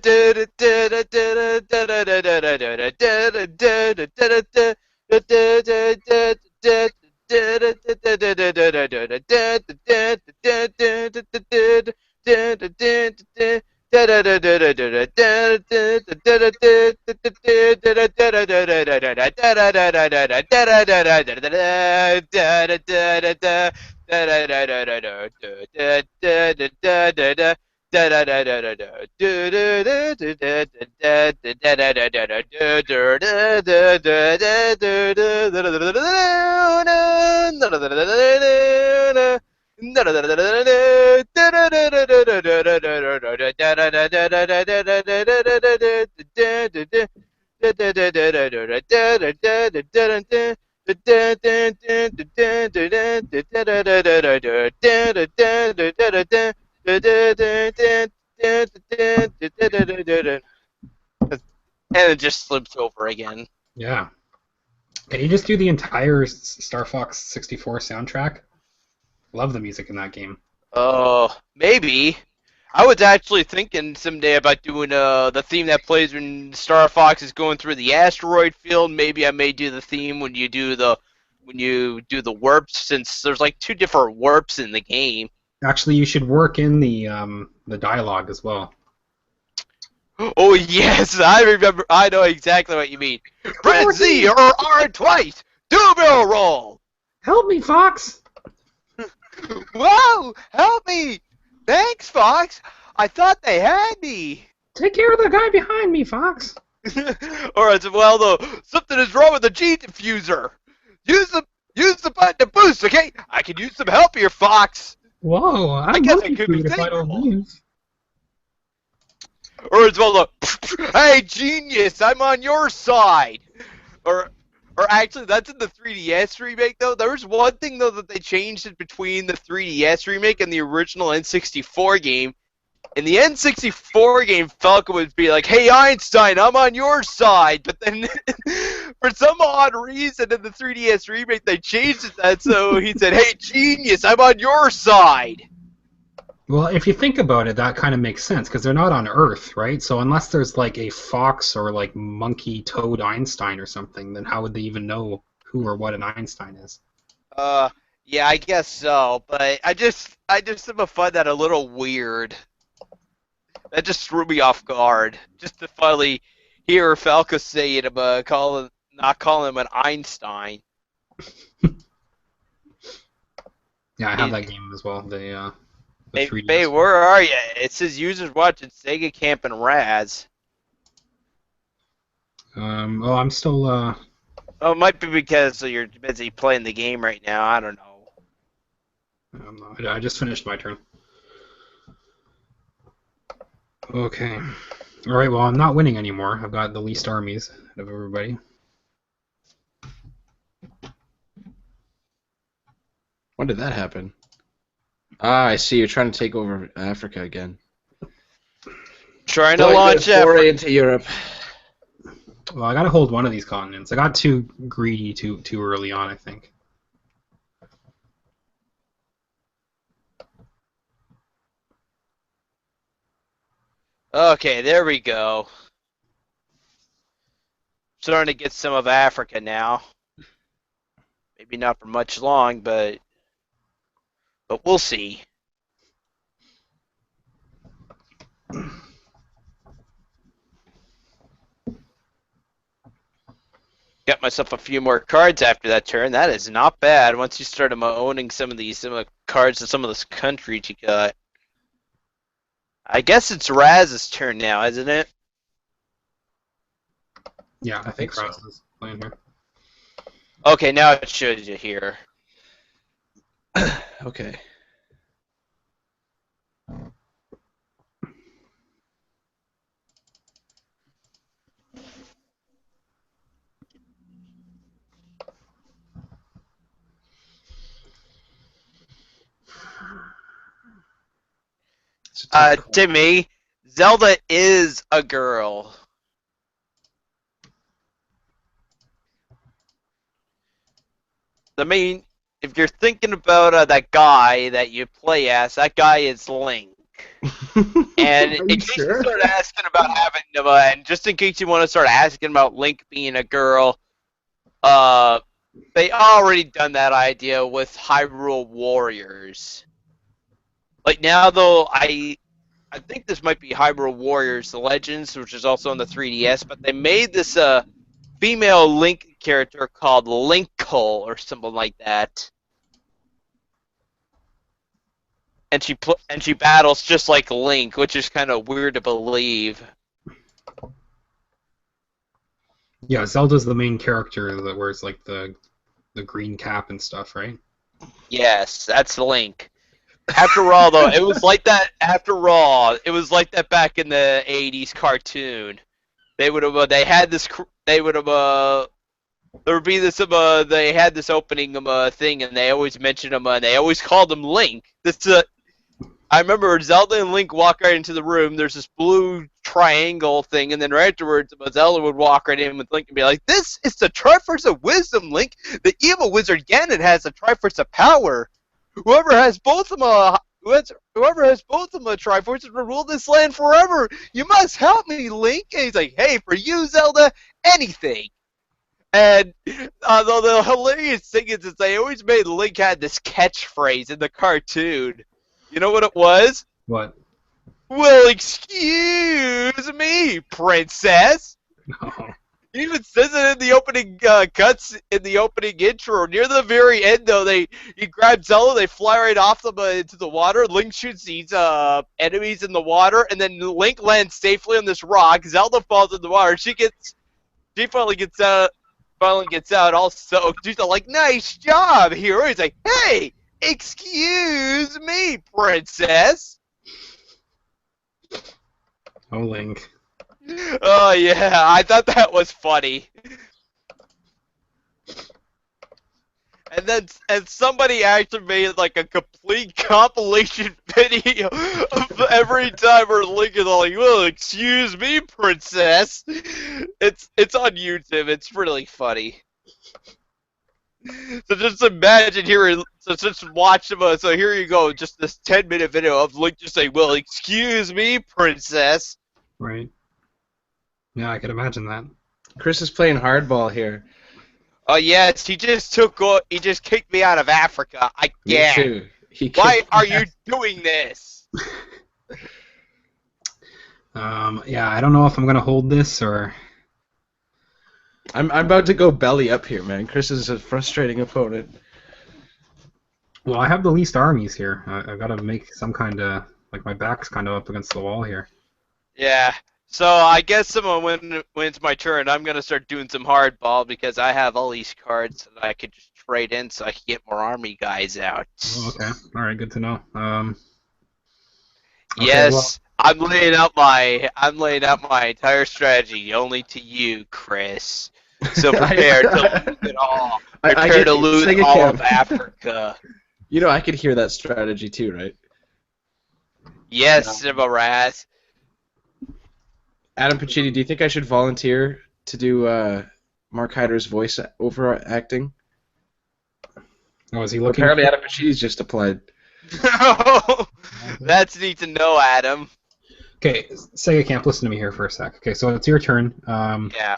da and it just slips over again. Yeah. Can you just do the entire Star Fox 64 soundtrack? Love the music in that game. Oh, maybe. I was actually thinking someday about doing the theme that plays when Star Fox is going through the asteroid field. Maybe I may do the theme when you do the warps, since there's like two different warps in the game. Actually, you should work in the dialogue as well. Oh yes, I remember. I know exactly what you mean. Press Z or R twice. Do barrel roll. Help me, Fox! Whoa! Help me! Thanks, Fox. I thought they had me. Take care of the guy behind me, Fox. Or as well, though, something is wrong with the G diffuser. Use the use the button to boost. Okay, I can use some help here, Fox. Whoa, I I'm guess I monkey could be food if I don't thankful. leave. Or as well, though, hey, genius, I'm on your side. Or actually, that's in the 3DS remake, though. There was one thing, though, that they changed it between the 3DS remake and the original N64 game. In the N64 game, Falco would be like, hey, Einstein, I'm on your side. But then, for some odd reason, in the 3DS remake, they changed it that so he said, hey, genius, I'm on your side. Well, if you think about it, that kind of makes sense because they're not on Earth, right? So unless there's like a fox or like monkey toad Einstein or something, then how would they even know who or what an Einstein is? Uh, yeah, I guess so. But I just find that a little weird. That just threw me off guard. Just to finally hear Falco say it about not calling him an Einstein. Yeah, I have It, that game as well. The hey, 3DS Faye, one. where are you? It says users watching Sega Camp and Raz. Oh, I'm still. Oh, it might be because you're busy playing the game right now. I don't know. I'm not, I just finished my turn. Okay. All right. Well, I'm not winning anymore. I've got the least armies out of everybody. When did that happen? Ah, I see. You're trying to take over Africa again. Trying to Going launch foray effort. into Europe. Well, I got to hold one of these continents. I got too greedy too early on, I think. Okay, there we go. Starting to get some of Africa now. Maybe not for much long, but we'll see. Got myself a few more cards after that turn. That is not bad. Once you start owning some of the cards of some of this countries you got. I guess it's Raz's turn now, isn't it? Yeah, I think think so. Ross is playing here. Okay, now it shows you here. Okay. It's a tough call. Timmy, Zelda is a girl. I mean, if you're thinking about that guy that you play as, that guy is Link. And Are in you case you sure? start asking about having, and just in case you want to start asking about Link being a girl, uh, they already done that idea with Hyrule Warriors. Like now, though, I think this might be Hyrule Warriors: The Legends, which is also on the 3DS, but they made this female Link character called Linkle or something like that, and she battles just like Link, which is kind of weird to believe. Yeah, Zelda's the main character that wears like the green cap and stuff, right? Yes, that's Link. After all, though, it was like that. After all, it was like that back in the '80s cartoon. They would have. They had this. They would have. There would be this. They had this opening thing, and they always mentioned him. And they always called him Link. This. I remember Zelda and Link walk right into the room. There's this blue triangle thing, and then right afterwards, Zelda would walk right in with Link and be like, "This is the Triforce of Wisdom, Link. The evil wizard Ganon has the Triforce of Power. Whoever has both of them, whoever has both of them, Triforces will rule this land forever. You must help me, Link." And he's like, "Hey, for you, Zelda, anything." And the hilarious thing is they always made Link had this catchphrase in the cartoon. You know what it was? What? "Well, excuse me, princess." No. He even says it in the opening cuts in the opening intro. Near the very end, though, he grabs Zelda, they fly right off them into the water. Link shoots these enemies in the water, and then Link lands safely on this rock. Zelda falls in the water. She finally gets out. Finally gets out all soaked. She's all like, "Nice job, hero." He's like, "Hey, excuse me, princess." Oh, Link. Oh yeah, I thought that was funny. And somebody actually made like a complete compilation video of every time her Link is all like, "Well, excuse me, princess." It's on YouTube. It's really funny. So just imagine hearing, so just watch them. So here you go, just this 10-minute video of Link just saying, "Well, excuse me, princess." Right. Yeah, I can imagine that. Chris is playing hardball here. Oh yes, he just kicked me out of Africa. I Me can't. too. Why are you doing this? Yeah, I don't know if I'm gonna hold this or. I'm about to go belly up here, man. Chris is a frustrating opponent. Well, I have the least armies here. I've got to make some kind of like my back's kind of up against the wall here. Yeah. So I guess when it's my turn, I'm gonna start doing some hardball because I have all these cards that I could just trade in, so I can get more army guys out. Oh, okay. All right. Good to know. Okay. Yes, I'm laying out my entire strategy only to you, Chris. So prepare to lose it all. Prepare to lose all of Africa. You know, I could hear that strategy too, right? Yes, Cimaraz. Adam Pacini, do you think I should volunteer to do Mark Hyder's voice over acting? Oh, is he looking? Apparently, Adam Pacini's just applied. That's neat to know, Adam. Okay, Sega Camp, listen to me here for a sec. Okay, so it's your turn. Yeah.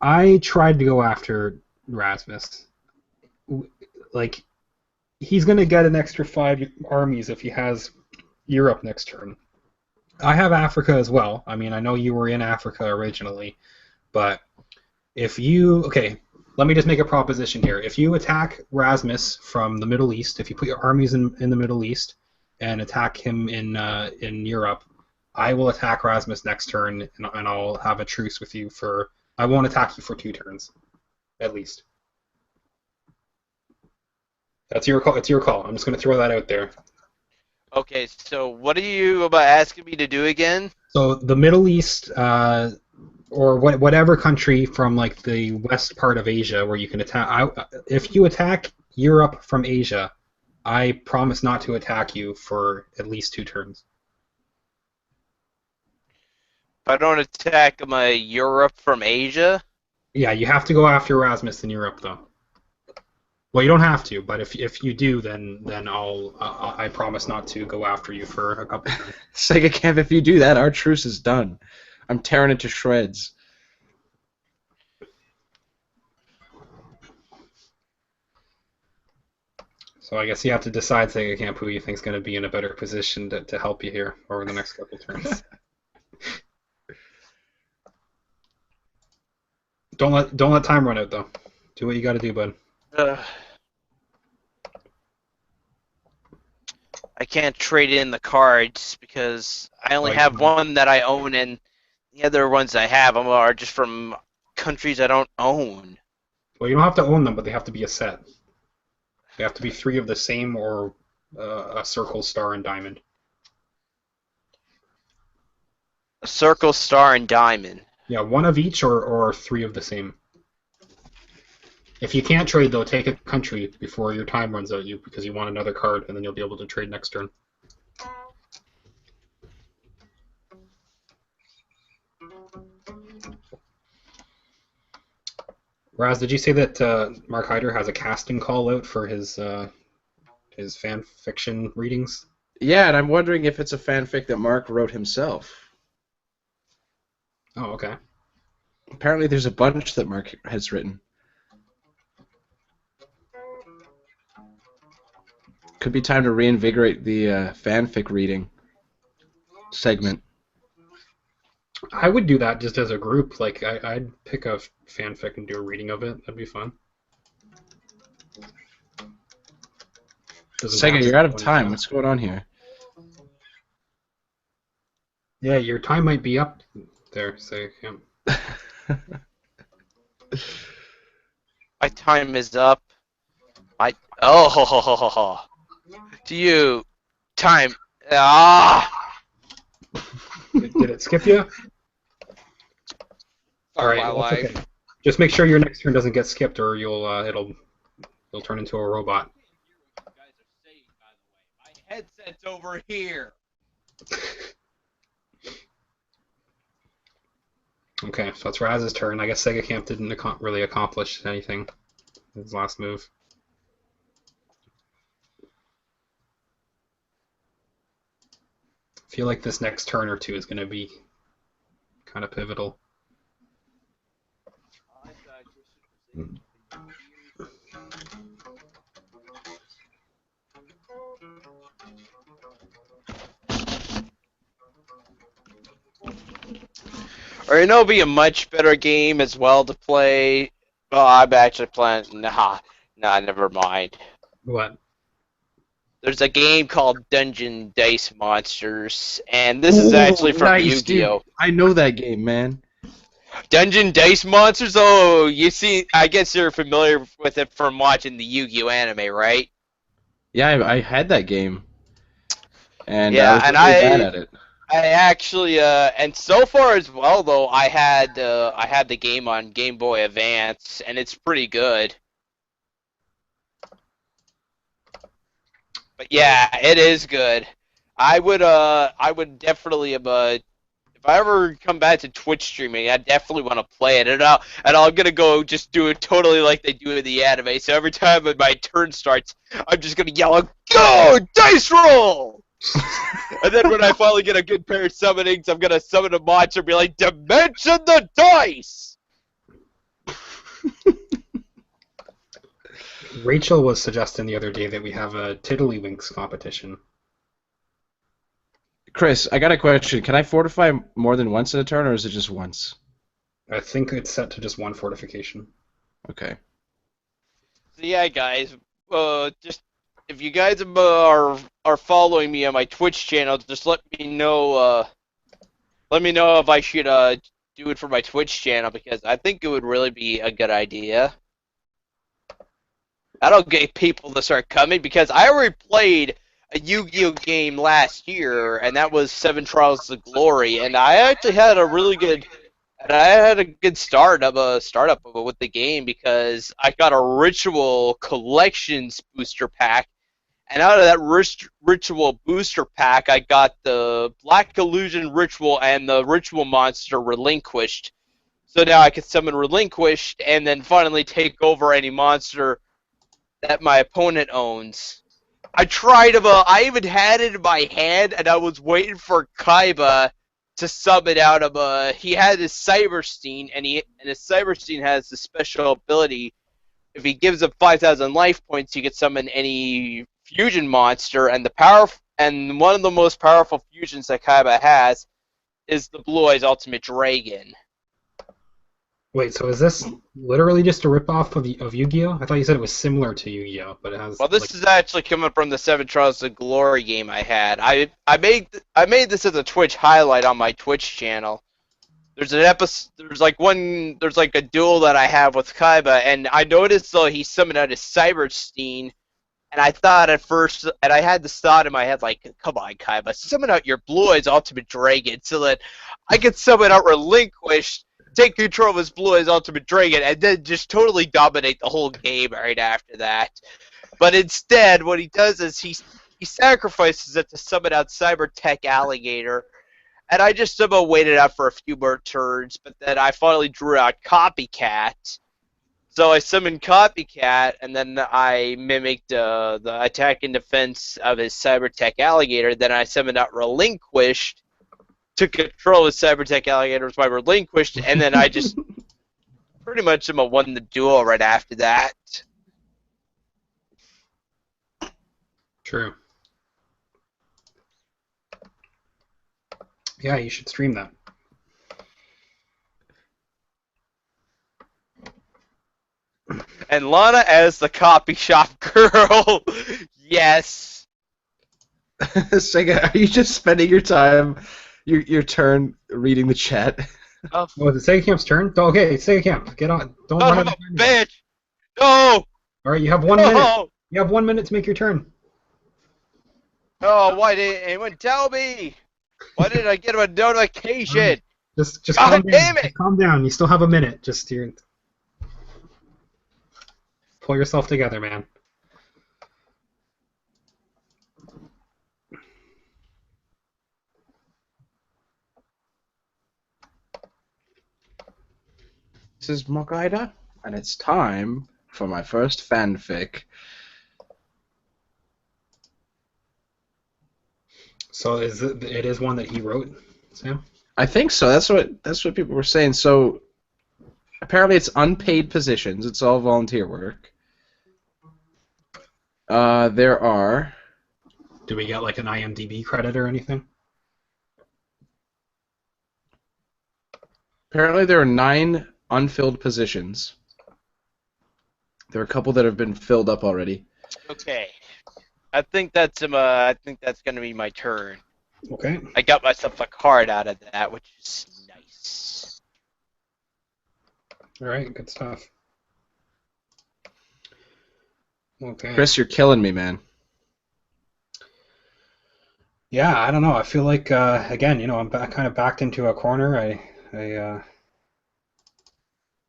I tried to go after Rasmus. Like, he's going to get an extra 5 armies if he has Europe next turn. I have Africa as well. I mean, I know you were in Africa originally, but if you... Okay, let me just make a proposition here. If you attack Rasmus from the Middle East, if you put your armies in the Middle East and attack him in Europe, I will attack Rasmus next turn, and I'll have a truce with you for... I won't attack you for 2 turns, at least. That's your call. It's your call. I'm just going to throw that out there. Okay, so what are you asking me to do again? So the Middle East, or whatever country from like the west part of Asia where you can attack. If you attack Europe from Asia, I promise not to attack you for at least 2 turns. If I don't attack my Europe from Asia, Yeah, you have to go after Erasmus in Europe, though. Well, you don't have to, but if you do, then I promise not to go after you for a couple turns. Sega Camp, if you do that, our truce is done. I'm tearing it to shreds. So I guess you have to decide, Sega Camp, who you think's going to be in a better position to help you here over the next couple turns. Don't let time run out though. Do what you got to do, bud. uh, I can't trade in the cards because I only Like, have one that I own, and the other ones I have are just from countries I don't own. well, you don't have to own them, but they have to be a set. They have to be three of the same or a circle, star, and diamond. A circle, star, and diamond. Yeah, one of each or three of the same. If you can't trade, though, take a country before your time runs out, because you want another card, and then you'll be able to trade next turn. Raz, did you say that Mark Hyder has a casting call out for his fan fiction readings? Yeah, and I'm wondering if it's a fanfic that Mark wrote himself. Oh, okay. Apparently there's a bunch that Mark has written. Could be time to reinvigorate the fanfic reading segment. I would do that just as a group. Like, I'd pick a fanfic and do a reading of it. That'd be fun. Sega, you're out of time. What's going on here? Yeah, your time might be up there, Sega Camp. My time is up. To you, time. Did it skip you? All right, well, that's okay. Just make sure your next turn doesn't get skipped, or it'll turn into a robot. My headset's over here. Okay, so it's Raz's turn. I guess Sega Camp didn't really accomplish anything in his last move. I feel like this next turn or two is going to be kind of pivotal. Or it'll be a much better game as well to play. Oh, I'm actually playing. Nah, never mind. What? There's a game called Dungeon Dice Monsters, and this is actually from nice, Yu-Gi-Oh! Dude. I know that game, man. Dungeon Dice Monsters? Oh, you see, I guess you're familiar with it from watching the Yu-Gi-Oh! Anime, right? Yeah, I had that game. And yeah, I was and really bad at it. I actually, and so far as well though, I had the game on Game Boy Advance, and it's pretty good. But yeah, it is good. I would definitely, if I ever come back to Twitch streaming, I definitely want to play it, and I'm gonna go just do it totally like they do in the anime. So every time my turn starts, I'm just gonna yell, "Go dice roll!" And then when I finally get a good pair of summonings, I'm gonna summon a monster and be like, "Dimension the dice!" Rachel was suggesting the other day that we have a Tiddlywinks competition. Chris, I got a question. Can I fortify more than once in a turn, or is it just once? I think it's set to just one fortification. Okay. So yeah, guys, just if you guys are following me on my Twitch channel, just let me know. Let me know if I should do it for my Twitch channel, because I think it would really be a good idea. That'll get people to start coming, because I already played a Yu-Gi-Oh game last year, and that was Seven Trials of Glory, and I actually had a really good. And I had a good startup with the game, because I got a Ritual Collections booster pack, And out of that ritual booster pack, I got the Black Illusion Ritual and the Ritual Monster Relinquished. So now I can summon Relinquished and then finally take over any monster that my opponent owns. I tried him. I even had it in my hand, and I was waiting for Kaiba to summon out of he had his Cyberstein, and his Cyberstein has the special ability. If he gives up 5,000 life points, he can summon any fusion monster, and one of the most powerful fusions that Kaiba has is the Blue Eyes Ultimate Dragon. Wait, so is this literally just a ripoff of Yu-Gi-Oh? I thought you said it was similar to Yu-Gi-Oh, but it has. Well, this is actually coming from the Seven Trials of Glory game I had. I made this as a Twitch highlight on my Twitch channel. There's an episode. There's like a duel that I have with Kaiba, and I noticed though he summoned out his Cyberstein, and I thought at first, and I had this thought in my head like, come on, Kaiba, summon out your Blue Eyes Ultimate Dragon so that I can summon out Relinquished, take control of his Blue Eyes Ultimate Dragon, and then just totally dominate the whole game right after that. But instead, what he does is he sacrifices it to summon out Cybertech Alligator, and I just somehow waited out for a few more turns, but then I finally drew out Copycat. So I summoned Copycat, and then I mimicked the attack and defense of his Cybertech Alligator. Then I summoned out Relinquished, took control of Cybertech Alligator with my Relinquished, and then I just pretty much won the duel right after that. True. Yeah, you should stream that. And Lana as the copy shop girl. Yes. Sega, are you just spending your time, your turn reading the chat? Oh, is it Sega Camp's turn? Okay, Sega Camp, get on. Don't run out of time. Bitch! No! All right, you have 1 minute. You have 1 minute to make your turn. Oh, why didn't anyone tell me? Why didn't I get a notification? Just God calm down. damn it! Just calm down. You still have a minute. Just pull yourself together, man. This is Mokaida, and it's time for my first fanfic. So it is one that he wrote, Sam? I think so. That's what people were saying. So apparently it's unpaid positions. It's all volunteer work. There are. Do we get like an IMDb credit or anything? Apparently there are 9 unfilled positions. There are a couple that have been filled up already. Okay. I think that's gonna be my turn. Okay. I got myself a card out of that, which is nice. All right, good stuff. Okay. Chris, you're killing me, man. Yeah, I don't know. I feel like again, I'm kind of backed into a corner. I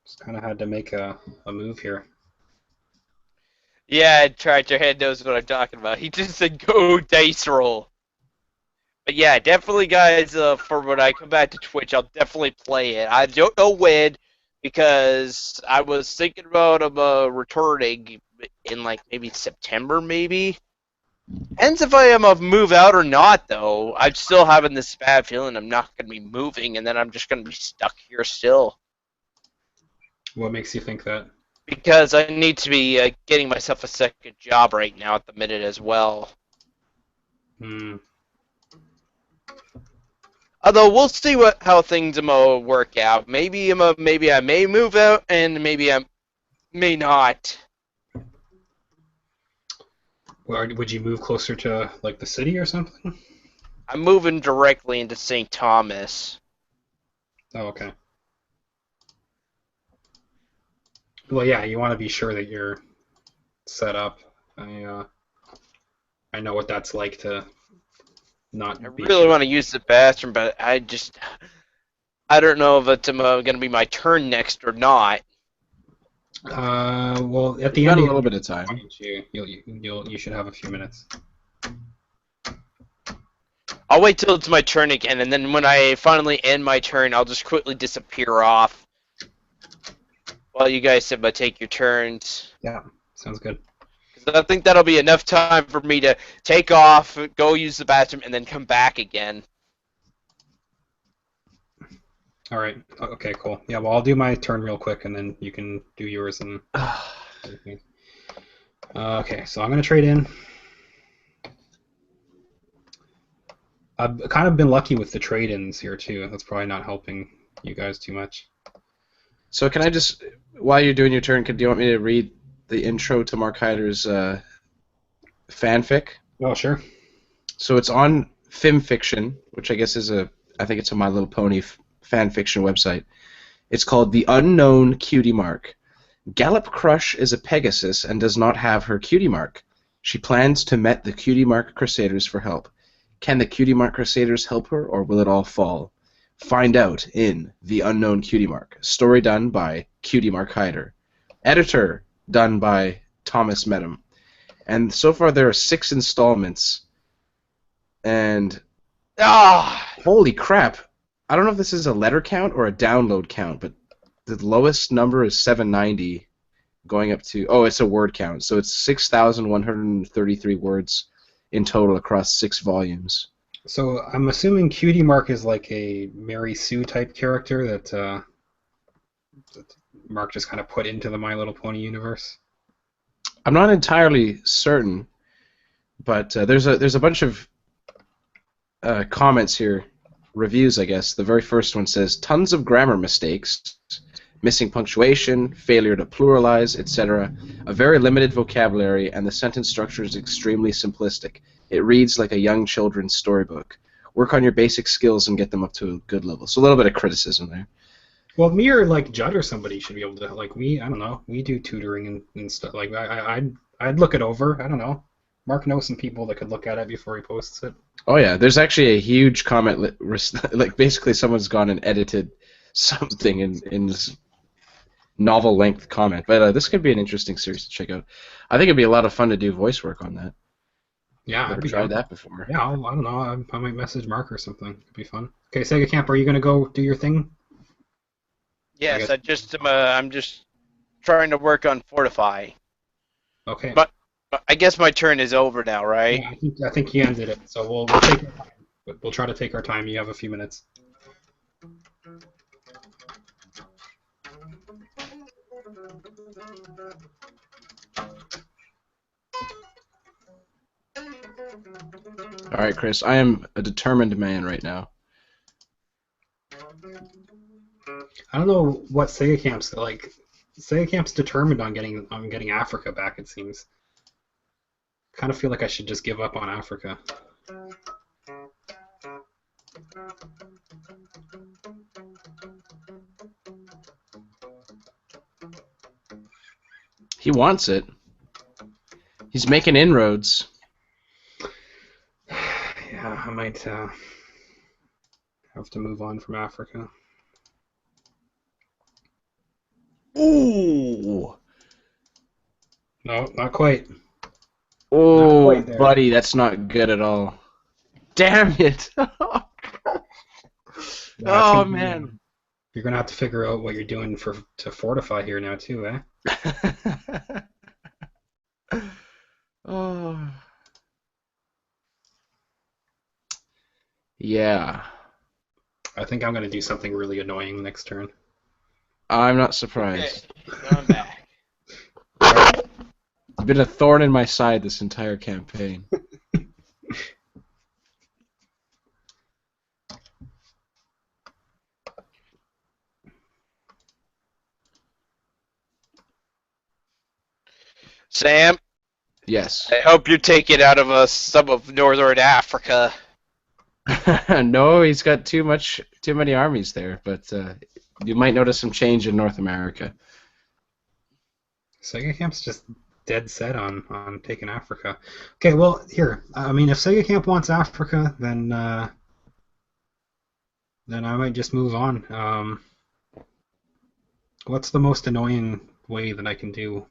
just kind of had to make a move here. Yeah, Tractor Head knows what I'm talking about. He just said go dice roll. But yeah, definitely, guys. For when I come back to Twitch, I'll definitely play it. I don't know when, because I was thinking about returning in like maybe September, maybe. Depends if I am a move out or not, though. I'm still having this bad feeling I'm not going to be moving, and then I'm just going to be stuck here still. What makes you think that? Because I need to be getting myself a second job right now at the minute as well. Hmm. Although we'll see how things work out. Maybe I may move out, and maybe I may not. Well, would you move closer to like the city or something? I'm moving directly into St. Thomas. Oh, okay. Well, yeah, you want to be sure that you're set up. I know what that's like to not I be really sure. want to use the bathroom, but I don't know if it's going to be my turn next or not. Well, at You've the got end a of your little bit turn, of time. why don't you should have a few minutes. I'll wait till it's my turn again, and then when I finally end my turn, I'll just quickly disappear off while you guys take your turns. Yeah, sounds good. Because I think that'll be enough time for me to take off, go use the bathroom, and then come back again. All right. Okay, cool. Yeah, well, I'll do my turn real quick, and then you can do yours. And okay, so I'm gonna trade in. I've kind of been lucky with the trade-ins here too. That's probably not helping you guys too much. So can I just, while you're doing your turn, do you want me to read the intro to Mark Hyder's fanfic? Oh, sure. So it's on FimFiction, which I guess is I think it's a My Little Pony fan fiction website. It's called The Unknown Cutie Mark. Gallop Crush is a Pegasus and does not have her Cutie Mark. She plans to met the Cutie Mark Crusaders for help. Can the Cutie Mark Crusaders help her, or will it all fall? Find out in The Unknown Cutie Mark. Story done by Cutie Mark Hyder. Editor done by Thomas Medham. And so far there are 6 installments. And holy crap. I don't know if this is a letter count or a download count, but the lowest number is 790 going up to, oh, it's a word count. So it's 6,133 words in total across 6 volumes. So I'm assuming Cutie Mark is like a Mary Sue type character that Mark just kind of put into the My Little Pony universe. I'm not entirely certain, but there's a bunch of comments here, reviews, I guess. The very first one says, tons of grammar mistakes, missing punctuation, failure to pluralize, etc. A very limited vocabulary, and the sentence structure is extremely simplistic. It reads like a young children's storybook. Work on your basic skills and get them up to a good level. So a little bit of criticism there. Well, me or like Judd or somebody should be able to like I don't know. We do tutoring and stuff. Like I'd look it over. I don't know. Mark knows some people that could look at it before he posts it. Oh yeah, there's actually a huge comment, like basically someone's gone and edited something in this novel-length comment. But this could be an interesting series to check out. I think it'd be a lot of fun to do voice work on that. Yeah, Never tried that before. Yeah, I don't know. I might message Mark or something. It'd be fun. Okay, Sega Camp, are you gonna go do your thing? Yes, I'm just trying to work on Fortify. Okay. But I guess my turn is over now, right? Yeah, I think he ended it. So we'll take our time. We'll try to take our time. You have a few minutes. All right, Chris, I am a determined man right now. I don't know what Sega Camp's like. Sega Camp's determined on getting Africa back. It seems. Kind of feel like I should just give up on Africa. He wants it. He's making inroads. Yeah, I might have to move on from Africa. Ooh. No, not quite. Oh, Not quite buddy, that's not good at all. Damn it. Oh, man. You're going to have to figure out what you're doing to fortify here now, too, eh? Oh. Yeah. I think I'm going to do something really annoying next turn. I'm not surprised. Okay, I'm back. You've been a thorn in my side this entire campaign. Sam, Yes. I hope you take it out of some of Northern Africa. No, he's got too many armies there, but you might notice some change in North America. Sega Camp's just dead set on taking Africa. Okay, well, here. I mean, if Sega Camp wants Africa, then I might just move on. What's the most annoying way that I can do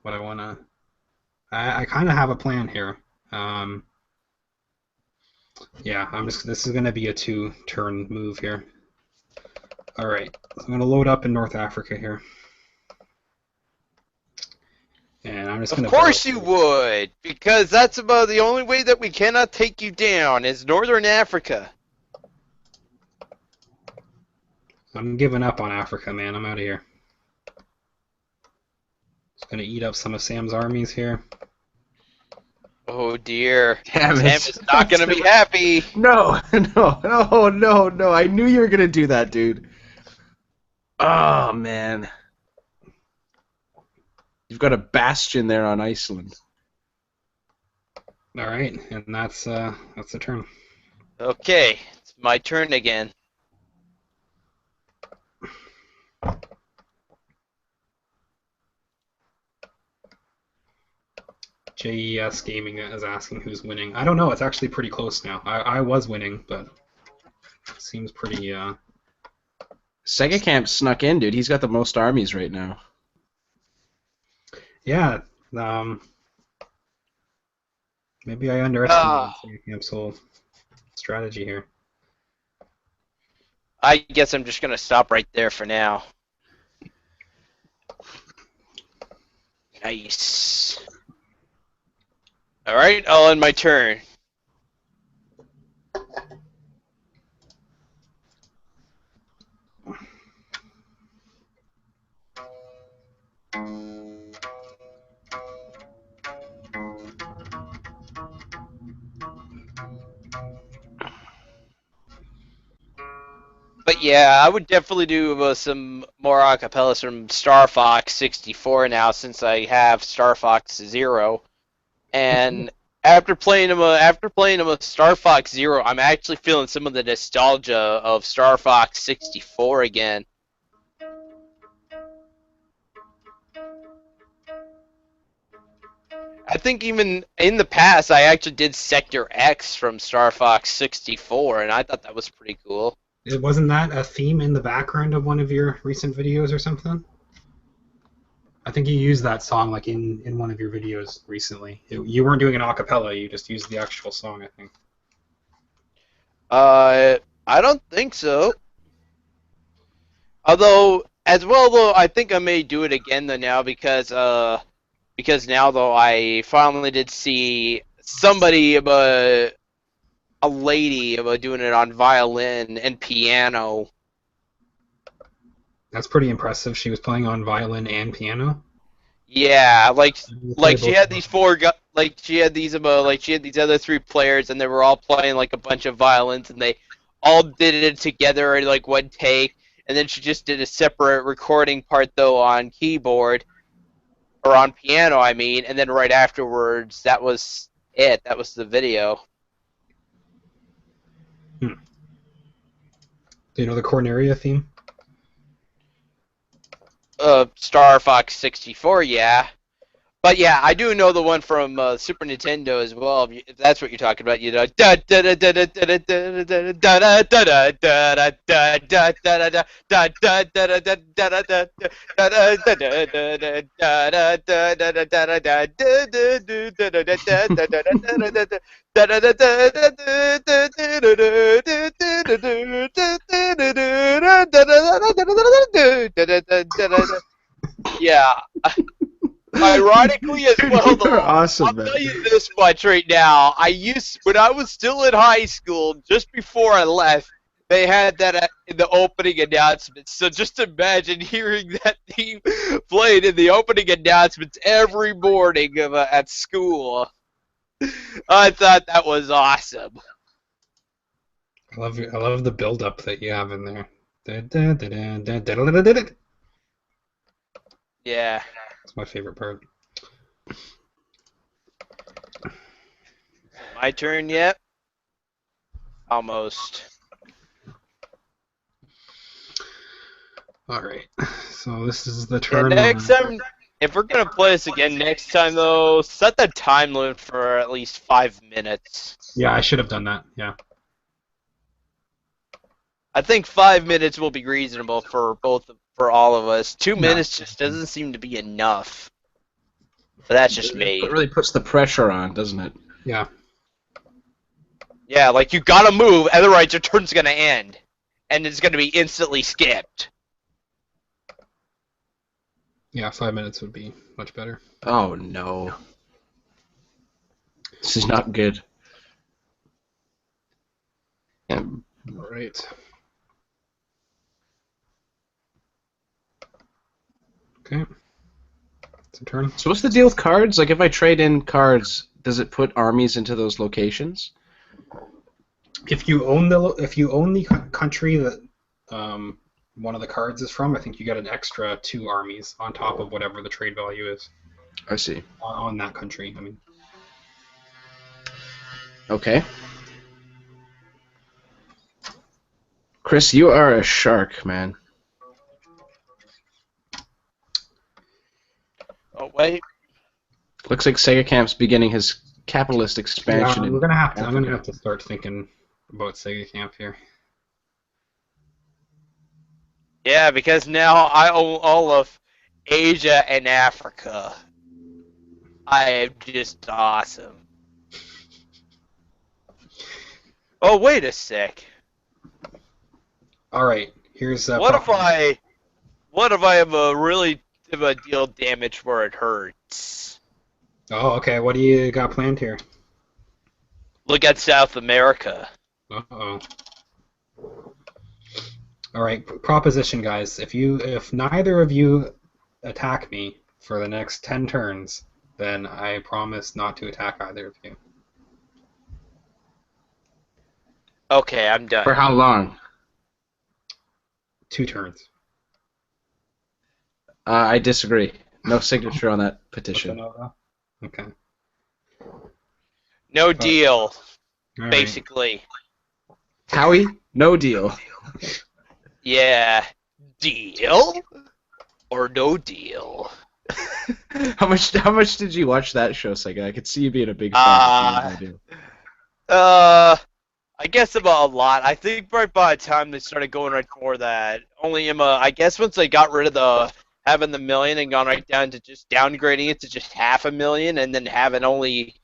what I wanna. I kind of have a plan here. Um, yeah, I'm just. This is gonna be a two-turn move here. All right, so I'm gonna load up in North Africa here, and I'm just Of gonna build. course you would, because that's about the only way that we cannot take you down is Northern Africa. I'm giving up on Africa, man. I'm out of here. Just gonna eat up some of Sam's armies here. Oh dear. Damn Sam it. is not gonna be happy. No, no. I knew you were gonna do that, dude. Oh man. You've got a bastion there on Iceland. All right, and that's the turn. Okay, it's my turn again. JES Gaming is asking who's winning. I don't know. It's actually pretty close now. I was winning, but it seems pretty. Sega Camp snuck in, dude. He's got the most armies right now. Yeah. Maybe I underestimated Sega Camp's whole strategy here. I guess I'm just gonna stop right there for now. Nice. Alright, I'll end my turn. But yeah, I would definitely do some more acapellas from Star Fox 64 now, since I have Star Fox Zero. And after playing them with Star Fox Zero, I'm actually feeling some of the nostalgia of Star Fox 64 again. I think even in the past, I actually did Sector X from Star Fox 64, and I thought that was pretty cool. It wasn't that a theme in the background of one of your recent videos or something? I think you used that song like in one of your videos recently. You weren't doing an a cappella, you just used the actual song, I think. I don't think so. Although, as well though, I think I may do it again though now because now though I finally did see somebody a lady doing it on violin and piano. That's pretty impressive. She was playing on violin and piano. Yeah, You play like she both had of these those. like she had these other three players, and they were all playing like a bunch of violins, and they all did it together in like one take. And then she just did a separate recording part though on keyboard or on piano, I mean. And then right afterwards, that was it. That was the video. Hmm. Do you know the Corneria theme? Star Fox 64, yeah. But yeah, I do know the one from Super Nintendo as well. If that's what you're talking about, you know. Yeah. Ironically as Dude, well, you are though, I'll awesome, man. tell you this much right now. When I was still in high school, just before I left, they had that in the opening announcements. So just imagine hearing that theme played in the opening announcements every morning at school. I thought that was awesome. I love the build up that you have in there. That's Yeah. my favorite part. My turn yet? Almost. All right. So this is the Yeah, turn. next time, if we're gonna play this again next time, though, set the time limit for at least 5 minutes. Yeah, I should have done that. Yeah. I think 5 minutes will be reasonable for both for all of us. 2 Yeah. minutes just doesn't seem to be enough. But that's just me. It really puts the pressure on, doesn't it? Yeah. Yeah, like you gotta move, otherwise your turn's gonna end. And it's gonna be instantly skipped. Yeah, 5 minutes would be much better. Oh no. This is not good. All right. Okay. It's a turn. So what's the deal with cards? Like, if I trade in cards, does it put armies into those locations? If you own the country that one of the cards is from, I think you get an extra 2 armies on top of whatever the trade value is I see. on that country. I mean, Okay. Chris, you are a shark, man. Oh, wait. Looks like Sega Camp's beginning his capitalist yeah, expansion in I'm gonna have Africa. to start thinking about Sega Camp here. Yeah, because now I own all of Asia and Africa. I am just awesome. Oh, wait a sec. All right, here's What if I am a really deal damage where it hurts? Oh, okay. What do you got planned here? Look at South America. Uh-oh. All right, proposition, guys. If neither of you attack me for the next 10 turns, then I promise not to attack either of you. Okay, I'm done. For how long? 2 turns. I disagree. No signature on that petition. Okay. No deal, All right. basically. Howie, no deal. Yeah. Deal? Or no deal? How much did you watch that show, Sega? I could see you being a big fan. If you I guess about a lot. I think right by the time they started going right for that, only I guess once they got rid of the having the million and gone right down to just downgrading it to just 500,000, and then only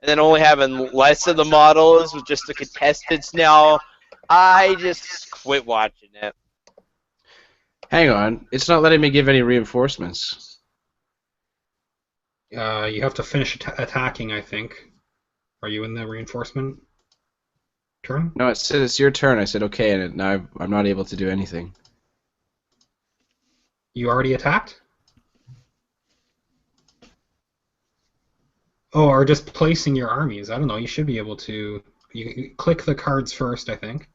having less of the models with just the contestants now, I just quit watching it. Hang on, it's not letting me give any reinforcements. You have to finish attacking, I think. Are you in the reinforcement turn? No, it said it's your turn. I said okay, and now I'm not able to do anything. You already attacked? Oh, or just placing your armies. I don't know. You should be able to. You click the cards first, I think.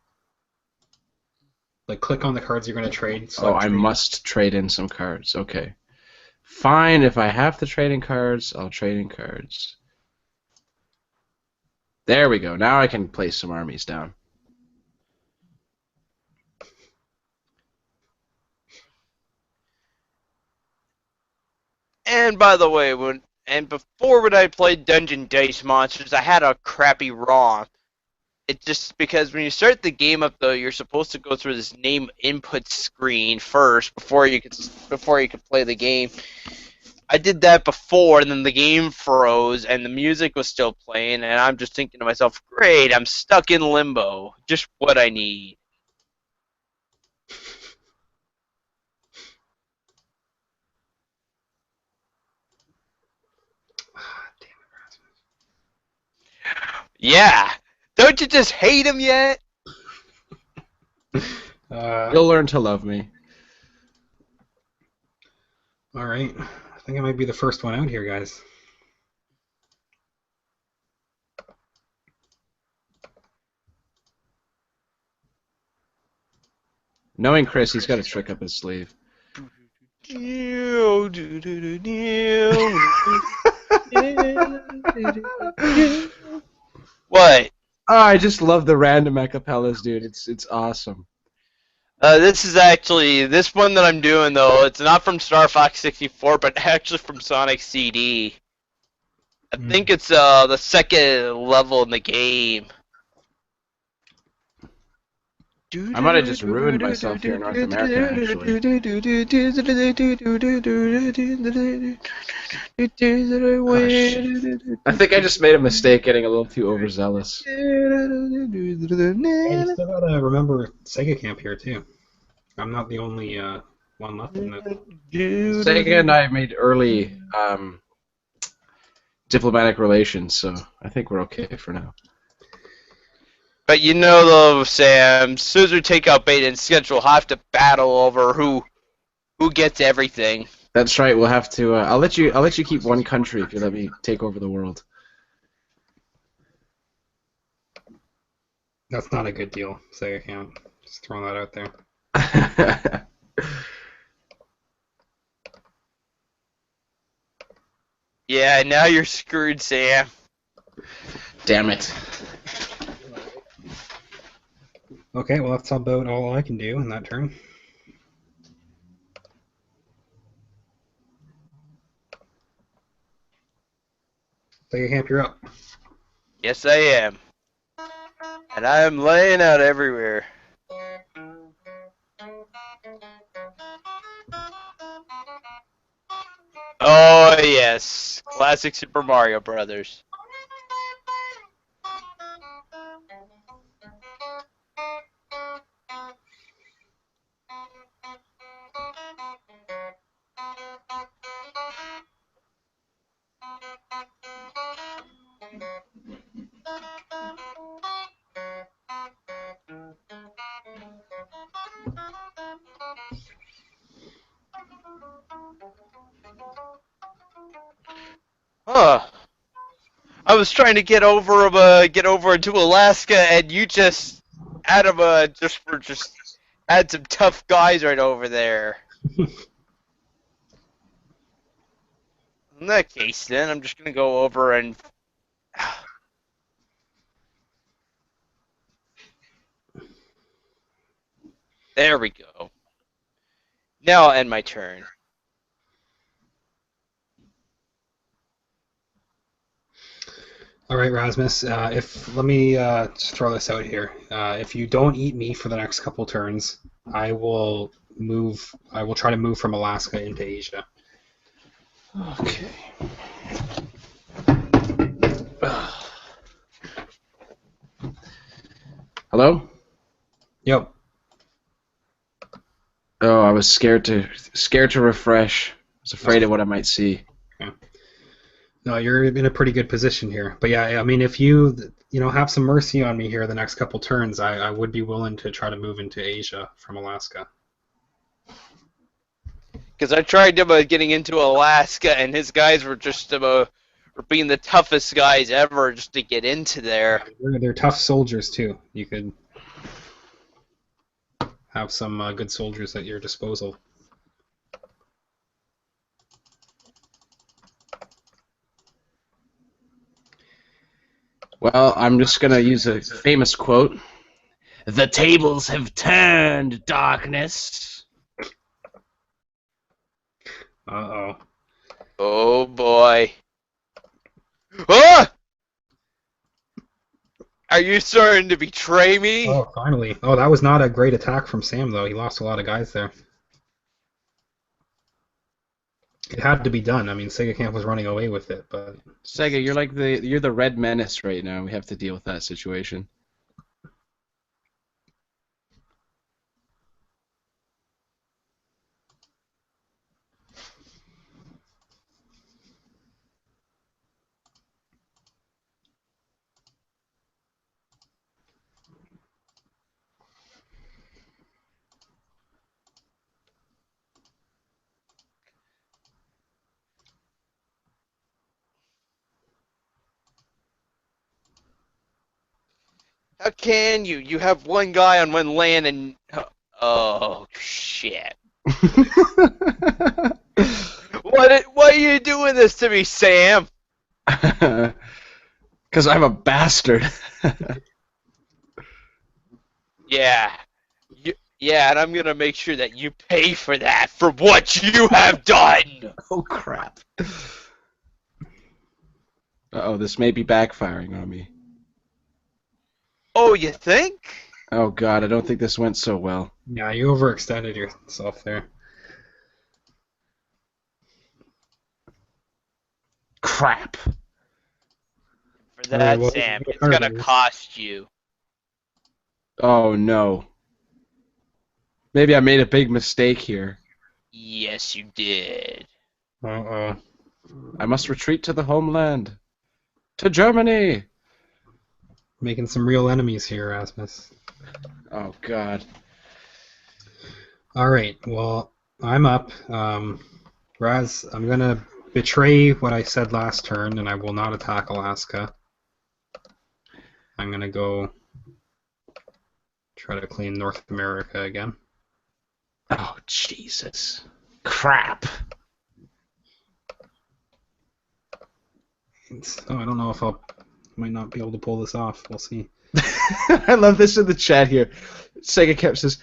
Like, click on the cards you're going to trade. Oh, I trade. must trade in some cards. Okay. Fine, if I have to trade in cards, I'll trade in cards. There we go. Now I can place some armies down. And by the way, before when I played Dungeon Dice Monsters, I had a crappy ROM. It's just because when you start the game up, though, you're supposed to go through this name input screen first before you can play the game. I did that before, and then the game froze, and the music was still playing, and I'm just thinking to myself, great, I'm stuck in limbo. Just what I need. Yeah! Don't you just hate him yet? You'll learn to love me. All right. I think I might be the first one out here, guys. Knowing Chris, he's got a trick up his sleeve. What? Oh, I just love the random acapellas, dude. It's awesome. This is actually, this one that I'm doing, though, it's not from Star Fox 64, but actually from Sonic CD. I think it's the second level in the game. I might have just ruined myself here in North America, actually. Oh, shit. I think I just made a mistake getting a little too overzealous. Hey, you still gotta remember Sega Camp here too. I'm not the only one left in this. Sega and I made early diplomatic relations, so I think we're okay for now. But you know though, Sam, Scissor Takeout Bait and Sketch will have to battle over who gets everything. That's right. We'll have to. I'll let you keep one country if you let me take over the world. That's not a good deal, Sega Camp. Just throwing that out there. Yeah, now you're screwed, Sam. Damn it. Okay, well that's about all I can do in that turn. Sega Camp, you're up. Yes, I am. And I'm laying out everywhere. Oh, yes. Classic Super Mario Brothers. Huh. I was trying to get over into Alaska, and you just had some tough guys right over there. In that case, then I'm just gonna go over and. There we go. Now I'll end my turn. All right, Rasmus. Let me just throw this out here. If you don't eat me for the next couple turns, I will move. I will try to move from Alaska into Asia. Okay. Hello? Yep. Oh, I was scared to refresh. I was afraid of what I might see. Okay. No, you're in a pretty good position here. But yeah, I mean, if you have some mercy on me here the next couple turns, I would be willing to try to move into Asia from Alaska. Because I tried getting into Alaska, and his guys were just being the toughest guys ever just to get into there. They're tough soldiers too. You could have some good soldiers at your disposal. Well, I'm just going to use a famous quote. The tables have turned, darkness. Uh-oh. Oh boy. Ah! Are you starting to betray me? Oh, finally. Oh, that was not a great attack from Sam, though. He lost a lot of guys there. It had to be done. I mean, Sega Camp was running away with it, but Sega, you're the red menace right now. We have to deal with that situation. How can you? You have one guy on one land and... Oh, shit. Why are you doing this to me, Sam? Because I'm a bastard. Yeah. Yeah, and I'm gonna make sure that you pay for that, for what you have done! Oh, crap. Uh-oh, this may be backfiring on me. Oh, you think? Oh God, I don't think this went so well. Yeah, you overextended yourself there. Crap. For All right, that, well, Sam, what it's card gonna is this? cost you. Oh no. Maybe I made a big mistake here. Yes, you did. Uh-oh. I must retreat to the homeland. To Germany. Making some real enemies here, Rasmus. Oh God. All right, well, I'm up. Raz, I'm gonna betray what I said last turn, and I will not attack Alaska. I'm gonna go try to claim North America again. Oh Jesus. Crap. Oh, I don't know if I'll might not be able to pull this off. We'll see. I love this in the chat here. Sega Cap says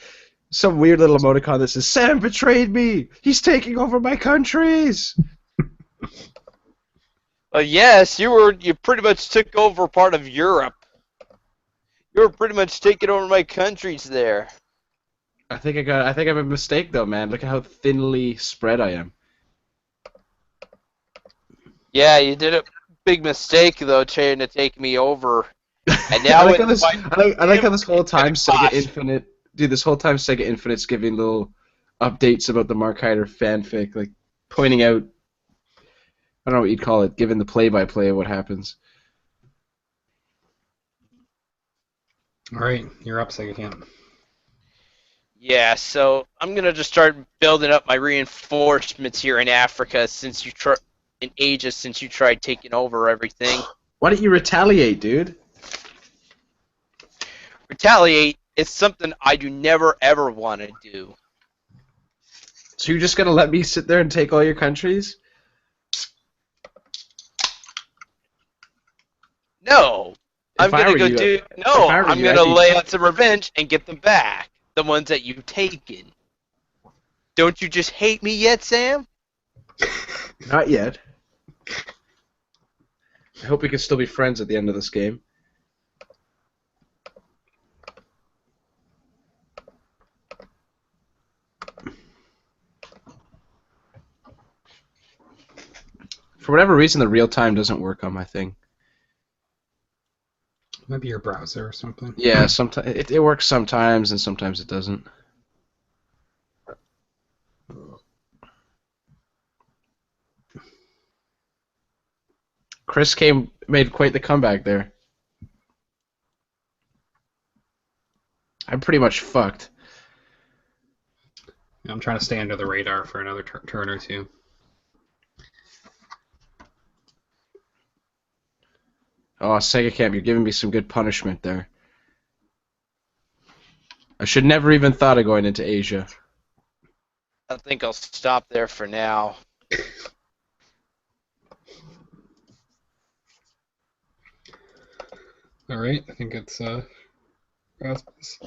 some weird little emoticon that says Sam betrayed me. He's taking over my countries. Yes, you pretty much took over part of Europe. You were pretty much taking over my countries there. I think I made a mistake though, man. Look at how thinly spread I am. Yeah, you did a big mistake though, trying to take me over. And I now like it's how this. like I like how this whole it's gonna time Sega cost. Infinite, dude. This whole time Sega Infinite's giving little updates about the Mark Hyder fanfic, like pointing out. I don't know what you'd call it, giving the play-by-play of what happens. All right, you're up, Sega Camp. Yeah, so I'm gonna just start building up my reinforcements here in Africa in Asia since you tried taking over everything. Why don't you retaliate, dude? Retaliate is something I do never ever want to do. So you're just gonna let me sit there and take all your countries? No, I'm If I gonna were go you, do. if No, I were I'm you, gonna I'd be lay out some revenge and get them back. The ones that you've taken. Don't you just hate me yet, Sam? not yet. I hope we can still be friends at the end of this game. For whatever reason, the real time doesn't work on my thing. Might be your browser or something. Yeah, sometimes it works sometimes, and sometimes it doesn't. Chris made quite the comeback there. I'm pretty much fucked. I'm trying to stay under the radar for another turn or two. Oh, Sega Camp, you're giving me some good punishment there. I should never even thought of going into Asia. I think I'll stop there for now. All right, I think it's Rasmus.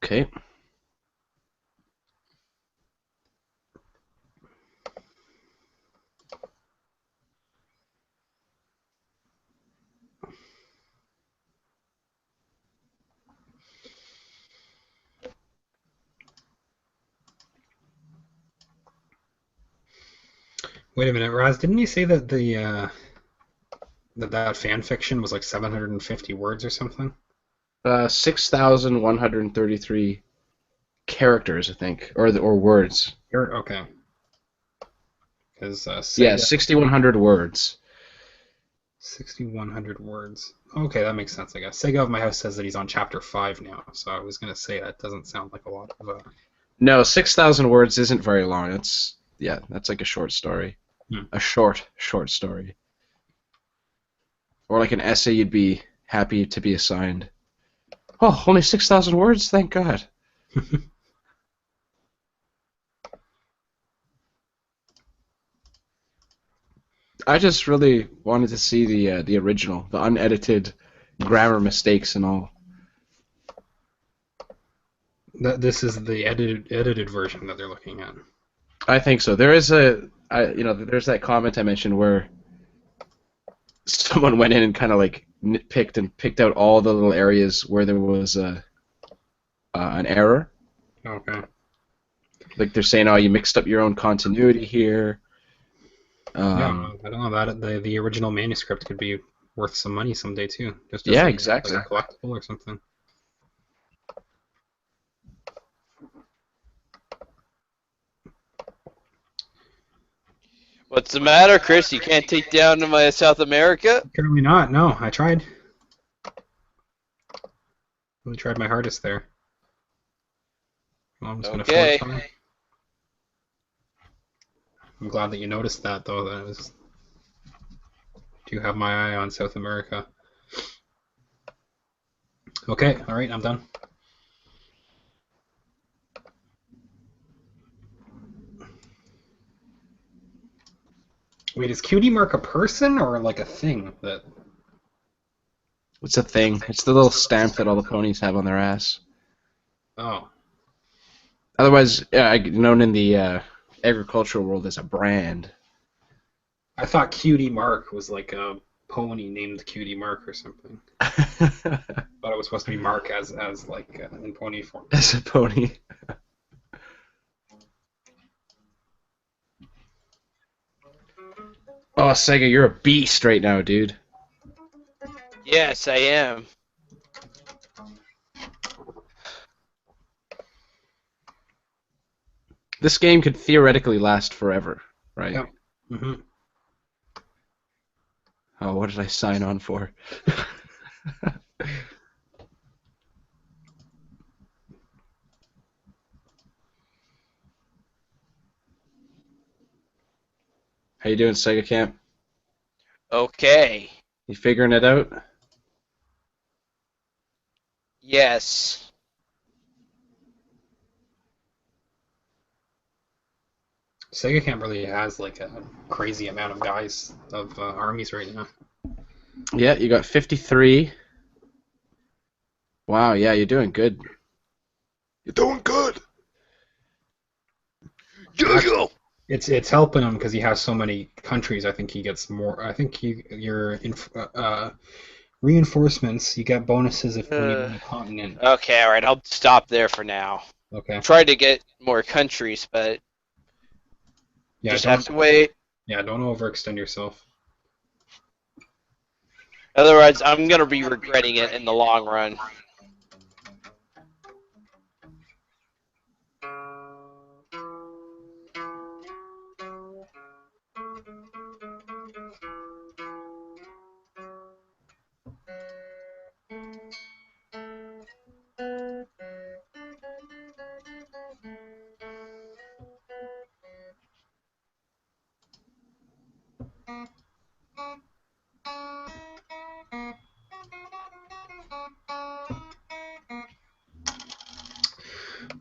Okay. Wait a minute, Raz. Didn't you say that that fan fiction was like 750 words or something? 6,133 characters, I think, or words. Okay. Because Yeah, Sega 6,100 words. 6,100 words. Okay, that makes sense, I guess. Sega of my house says that he's on chapter 5 now, so I was gonna say that doesn't sound like a lot of. No, 6,000 words isn't very long. That's like a short story. A short story. Or like an essay you'd be happy to be assigned. Oh, only 6,000 words? Thank God. I just really wanted to see the original, the unedited grammar mistakes and all. This is the edited version that they're looking at. I think so. There's that comment I mentioned where someone went in and kind of like nitpicked and picked out all the little areas where there was an error. Okay. Like they're saying, oh, you mixed up your own continuity here. Yeah, Um, I don't know that the original manuscript could be worth some money someday too, just as yeah, like exactly. a collectible or something. What's the matter, Chris? You can't take down my South America? Currently not. No, I tried. I tried my hardest there. Well, I'm just gonna Okay. fortify. I'm glad that you noticed that, though. That I do have my eye on South America. Okay, all right, I'm done. Wait, is Cutie Mark a person or like a thing that? It's a thing. It's the little stamp that all the ponies have on their ass. Oh, Otherwise, yeah, known in the agricultural world as a brand. I thought Cutie Mark was like a pony named Cutie Mark or something. Thought it was supposed to be Mark as like in pony form. As a pony. Oh, Sega, you're a beast right now, dude. Yes, I am. This game could theoretically last forever, right? Yep. hmm Oh, what did I sign on for? How you doing, Sega Camp? Okay. You figuring it out? Yes. Sega Camp really has like a crazy amount of guys of armies right now. Yeah, you got 53. Wow, yeah, you're doing good. You're doing good. Yo-yo! It's helping him because he has so many countries. I think he gets more. I think your reinforcements. You get bonuses if when you Uh, win a continent. okay, alright, I'll stop there for now. Okay. Try to get more countries, but Yeah. just have to wait. Don't overextend yourself. Otherwise, I'm gonna be regretting it in the long run.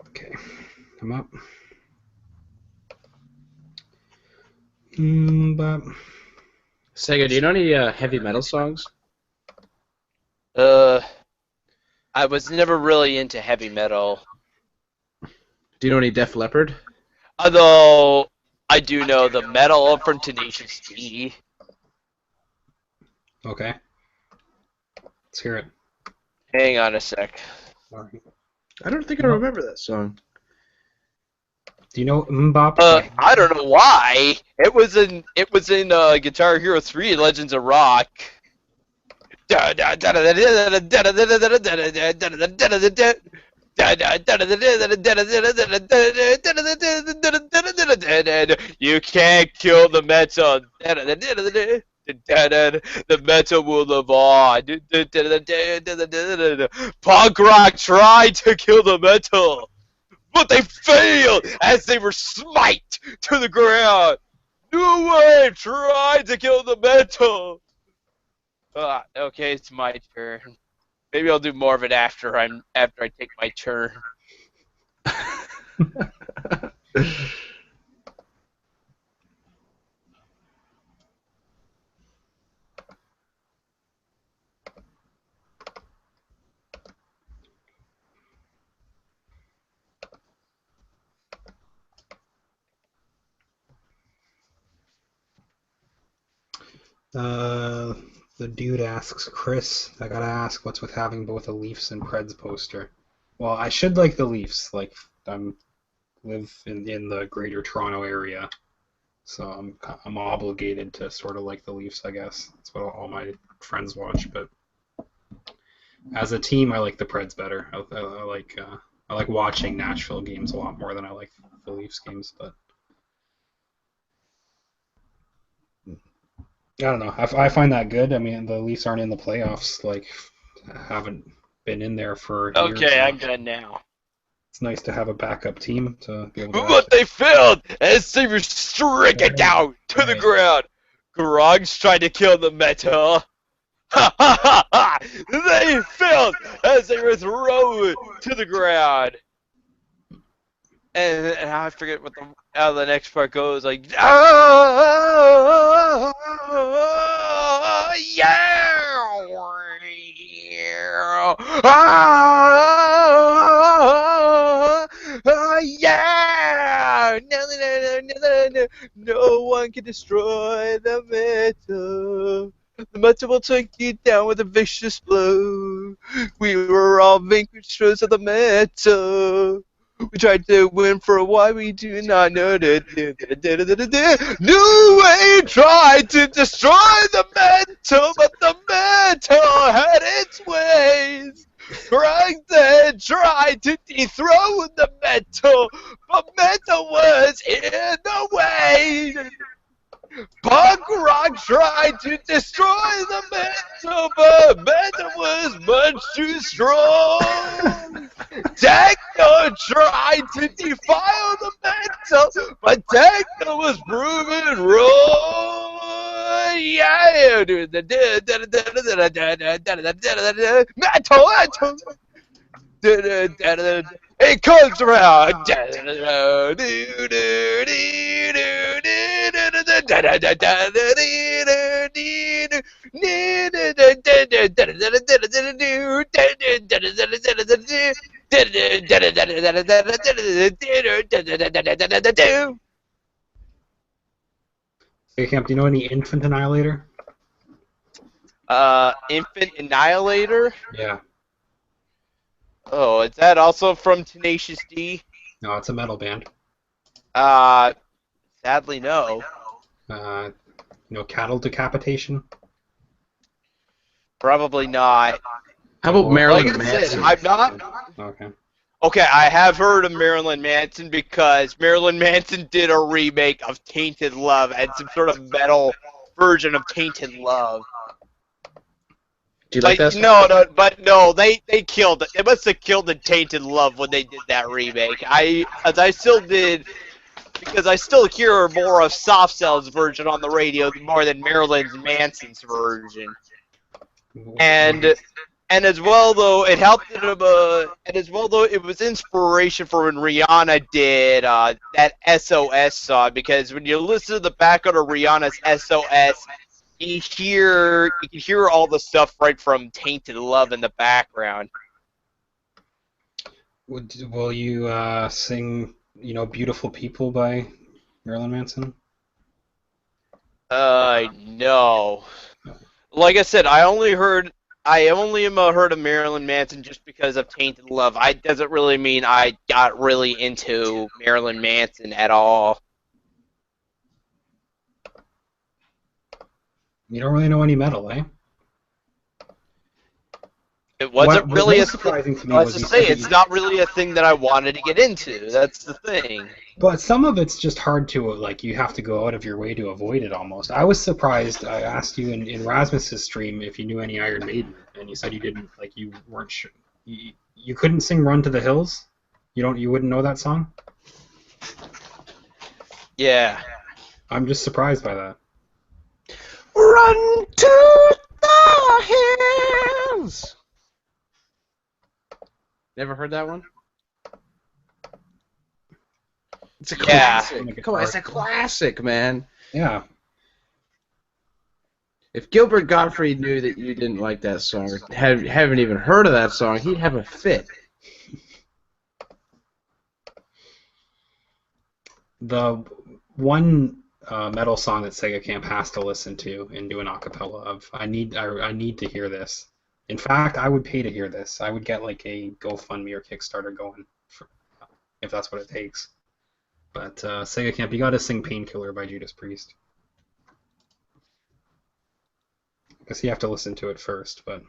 Okay. Come up. But Sega, do you know any heavy metal songs? Uh, I was never really into heavy metal. Do you know any Def Leppard? Although, I do know the metal from Tenacious D. okay. Let's hear it. Hang on a sec. All right. I don't think I Well, remember that song. do you know Mbop by? I don't know why. It was in Guitar Hero 3 Legends of Rock. You can't kill the metal. The metal will live on. Punk rock tried to kill the metal, but they failed as they were smite to the ground. New Wave tried to kill the metal. Okay, it's my turn. Maybe I'll do more of it after I take my turn. Uh, the dude asks, Chris, I gotta ask, what's with having both a Leafs and Preds poster? Well, I should like the Leafs. Like, I'm live in the Greater Toronto area, so I'm obligated to sort of like the Leafs, I guess. That's what all my friends watch. But as a team, I like the Preds better. I like watching Nashville games a lot more than I like the Leafs games. But I don't know. I find that good. I mean, the Leafs aren't in the playoffs. Like, haven't been in there for years, Okay, and I'm done now. it's nice to have a backup team to be able to But actually. they failed as they were stricken Right, down to the right. ground. Grogs tried to kill the Meta. Ha ha ha ha! They failed as they were thrown to the ground. And I forget what how the next part goes. Like, oh, yeah, yeah. No, no, no, no, no, no. No one can destroy the metal. The metal will take you down with a vicious blow. We were all vanquished of the metal. We tried to win for a while, we do not know. New Way tried to destroy the metal, but the metal had its ways. Greg then tried to dethrone the metal, but metal was in the way. Punk Rock tried to destroy the metal, but metal was much too strong. Techno tried to defile the metal, but Techno was proven wrong. Yeah, metal, it comes around. Hey, Camp, do you know any Infant Annihilator? Infant Annihilator. Yeah. Oh, is that also from Tenacious D? No, it's a metal band. Uh, Sadly, no. Uh, Cattle Decapitation? Probably not. How about Or Like Marilyn I said, Manson? I'm not. okay. Okay, I have heard of Marilyn Manson because Marilyn Manson did a remake of Tainted Love and some sort of metal version of Tainted Love. Do you like that song? No, they killed it. They must have killed the Tainted Love when they did that remake. I still did, because I still hear more of Soft Cell's version on the radio more than Marilyn Manson's version. And as well though it helped them, and as well though it was inspiration for when Rihanna did that SOS song, because when you listen to the background of Rihanna's SOS, you can hear all the stuff right from Tainted Love in the background. Will you sing, Beautiful People by Marilyn Manson? No. Like I said, I only am heard of Marilyn Manson just because of Tainted Love. I doesn't really mean I got really into Marilyn Manson at all. You don't really know any metal, eh? It wasn't What really a was thing. surprising to me Let's was you just say said that it's not really a thing that I wanted to get into. That's the thing. but some of it's just hard to, like, you have to go out of your way to avoid it almost. I was surprised. I asked you in Rasmus's stream if you knew any Iron Maiden, and you said you didn't. Like, you weren't sure. You couldn't sing "Run to the Hills." You wouldn't know that song. Yeah. I'm just surprised by that. Run to the hills. Never heard that one? It's a Yeah. classic. Come on, it's a classic, man. Yeah. If Gilbert Gottfried knew that you didn't like that song, or haven't even heard of that song, he'd have a fit. The one metal song that Sega Camp has to listen to and do an acapella of. I need to hear this. In fact, I would pay to hear this. I would get like a GoFundMe or Kickstarter going for, if that's what it takes. But Sega Camp, you got to sing "Painkiller" by Judas Priest. I guess you have to listen to it first, but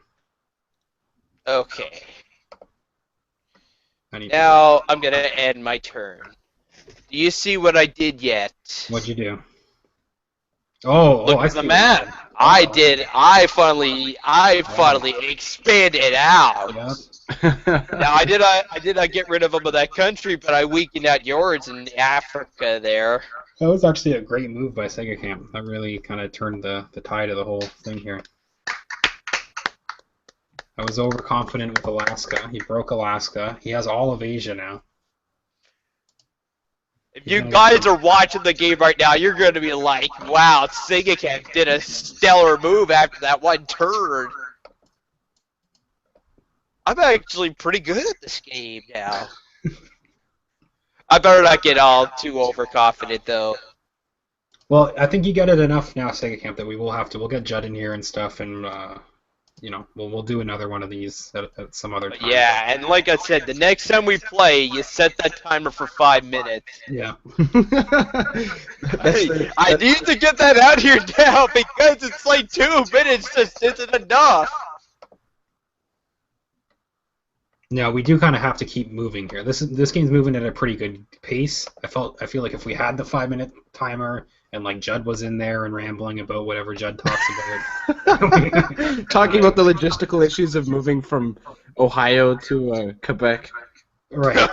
Okay. I need to hear it. Now I'm gonna end my turn. Do you see what I did yet? What'd you do? Oh, Look I at the see what you map. did. I Oh, did. I wow. finally expanded out. Yeah. Now I did not get rid of them of that country, but I weakened out yours in Africa there. That was actually a great move by Sega Camp. That really kind of turned the tide of the whole thing here. I was overconfident with Alaska. He broke Alaska. He has all of Asia now. If He's you not guys even... are watching the game right now, you're going to be like, wow, Sega Cat did a stellar move after that one turn. I'm actually pretty good at this game now. I better not get all too overconfident, though. Well, I think you get it enough now, Sega Camp, that we'll get Judd in here and stuff, and we'll do another one of these at some other But time. yeah, and like I said, the next time we play, you set that timer for 5 minutes. Yeah. Hey, I need to get that out here now because it's like 2 minutes just isn't enough. No, we do kind of have to keep moving here. This game's moving at a pretty good pace. I feel like if we had the 5 minute timer and like Judd was in there and rambling about whatever Judd talks about, Talking about the logistical issues of moving from Ohio to Quebec. right?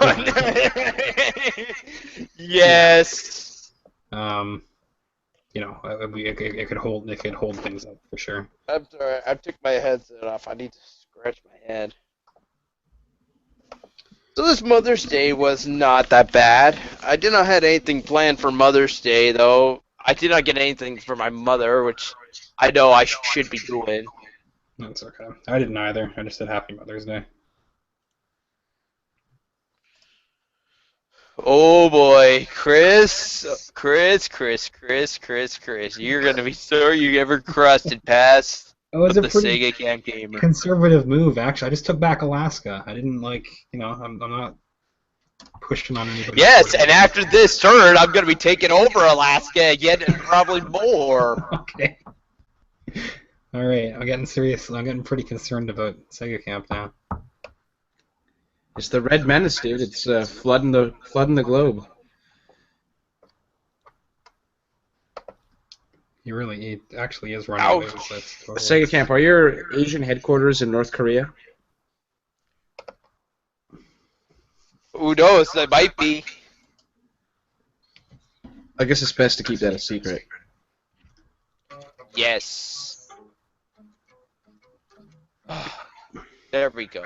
Yes. It could hold things up for sure. I'm sorry. I took my headset off. I need to scratch my head. So this Mother's Day was not that bad. I did not have anything planned for Mother's Day, though. I did not get anything for my mother, which I know I should be doing. That's okay. I didn't either. I just said Happy Mother's Day. Oh boy, Chris, you're gonna be sorry you ever crossed it past It was with a the pretty Sega Camp Gamer. conservative move, actually. I just took back Alaska. I didn't I'm not pushing on anybody. Yes, and after this turn, I'm gonna be taking over Alaska again and probably more. Okay. All right, I'm getting serious. I'm getting pretty concerned about Sega Camp now. It's the Red Menace, dude. It's flooding the globe. He actually is running away with this. Totally. Sega Camp, are your Asian headquarters in North Korea? Who knows? That might be. I guess it's best to keep that a secret. Yes. There we go.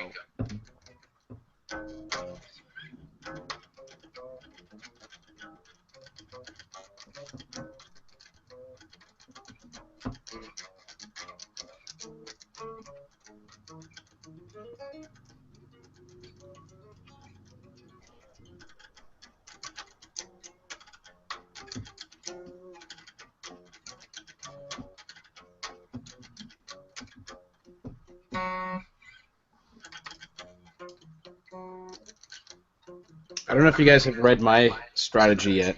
I don't know if you guys have read my strategy yet.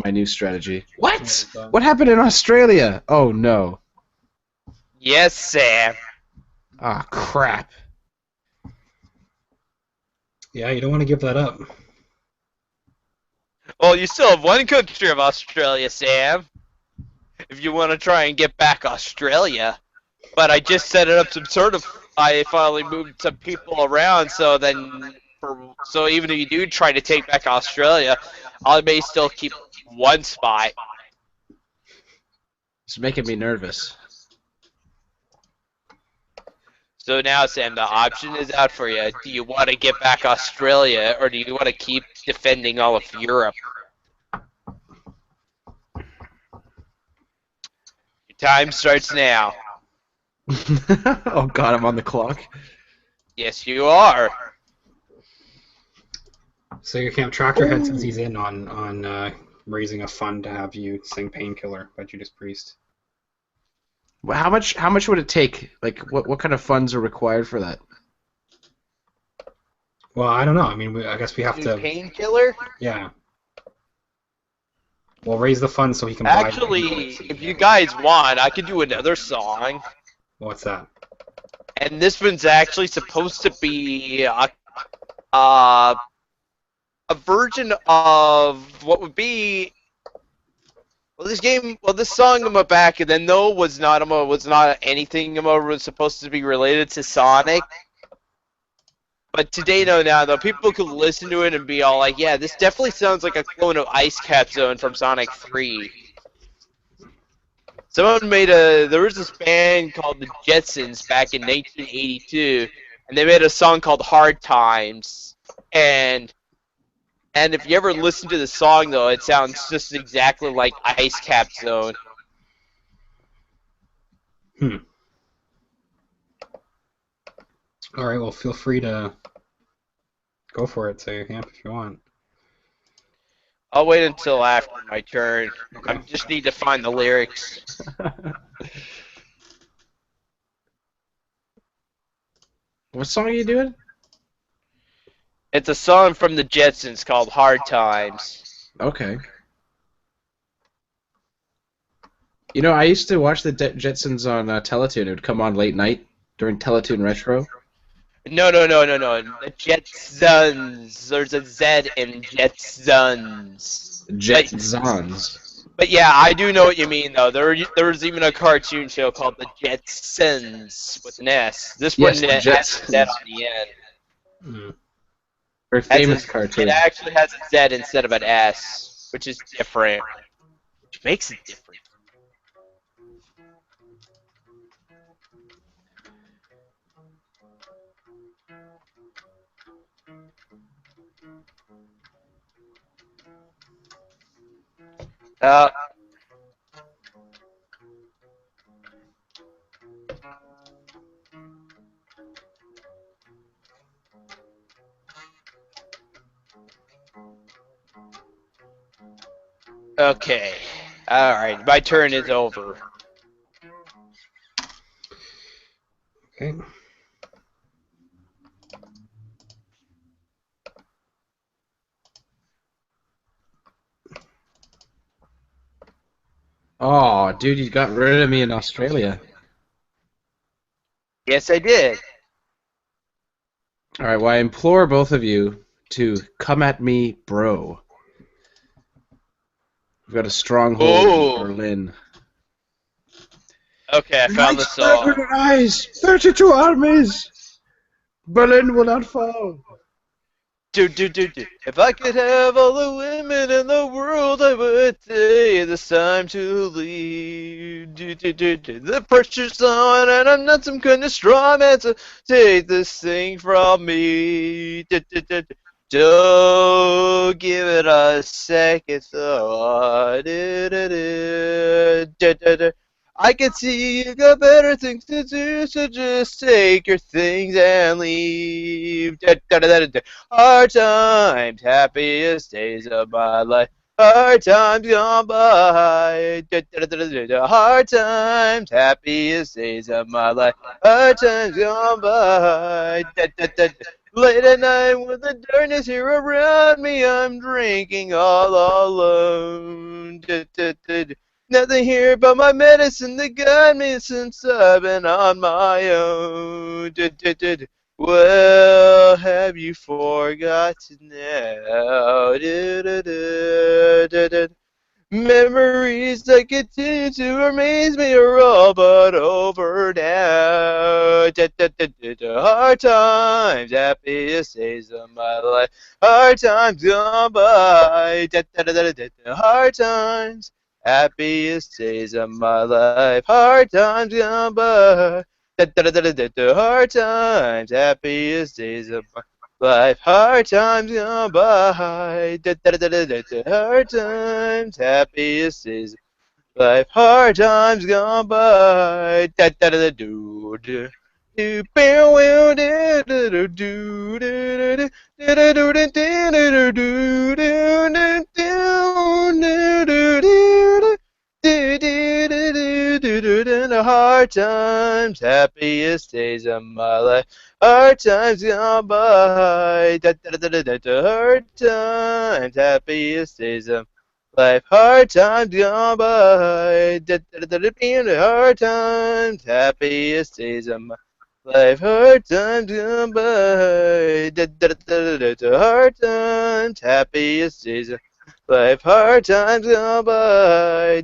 My new strategy. What? What happened in Australia? Oh no. Yes, Sam. Ah, crap. Yeah, you don't want to give that up. Well, you still have one country of Australia, Sam. If you want to try and get back Australia. But I just set it up some sort of. I finally moved some people around, so then. So even if you do try to take back Australia, I may still keep one spot. It's making me nervous. So now, Sam, the option is out for you. Do you want to get back Australia, or do you want to keep defending all of Europe? Your time starts now. Oh god, I'm on the clock. Yes, you are. Sega Camp Tractor Head says he's in on raising a fund to have you sing "Painkiller" by Judas Priest. Well, how much would it take? Like, what kind of funds are required for that? Well, I don't know. I mean, I guess we have to. Painkiller? Yeah. We'll raise the funds so he can buy the Actually, painkillers. if you guys want, I could do another song. What's that? And this one's actually supposed to be uh, a version of what would be this song I'm back, and then no was not anything was supposed to be related to Sonic. But today, no, now though, people could listen to it and be all like, "Yeah, this definitely sounds like a clone of Ice Cap Zone from Sonic 3." There was this band called the Jetsons back in 1982, and they made a song called "Hard Times," and if you ever listen to the song, though, it sounds just exactly like Ice Cap Zone. All right. Well, feel free to go for it, say Hamp, if you want. I'll wait until after my turn. Okay. I just need to find the lyrics. What song are you doing? It's a song from the Jetsons called "Hard Times." Okay. You know, I used to watch the Jetsons on Teletoon. It would come on late night during Teletoon Retro. No. The Jetsons. There's a Z in Jetsons. Jetsons. But yeah, I do know what you mean, though. There was even a cartoon show called the Jetsons with an S. This Yes, one has a Z on the end. Mm. Very famous cartoon. It actually has a Z instead of an S, which is different. Which makes it different. Uh, okay. Alright, my turn is over. Okay. Oh, dude, you got rid of me in Australia. Yes, I did. All right, well, I implore both of you to come at me, bro. We've got a stronghold in Berlin. Okay, I found the song. Eyes, 32 armies. Berlin will not fall. If I could have all the women in the world, I would say it's time to leave. The pressure's on, and I'm not some kind of straw man, so take this thing from me. Don't give it a second thought. I can see you got better things to do, so just take your things and leave. Hard times, happiest days of my life. Hard times gone by. Hard times, happiest days of my life. Hard times gone by. Late at night with the darkness here around me, I'm drinking all alone. Nothing here but my medicine that got me since I've been on my own. Well, have you forgotten now? Memories that continue to amaze me are all but over now. Hard times, happiest days of my life. Hard times gone by. Hard times, happiest days of my life. Hard times gone by. Hard times, happiest days of my life. Hard times gone by. Hard times, happiest days of life. Hard times gone by. hard times, happiest days of my life. Hard times gone by. Hard times, happiest days of life. Hard times gone by. Hard times, happiest days of my life. Hard times gone by. Hard times, happiest days of life. Hard times gone by.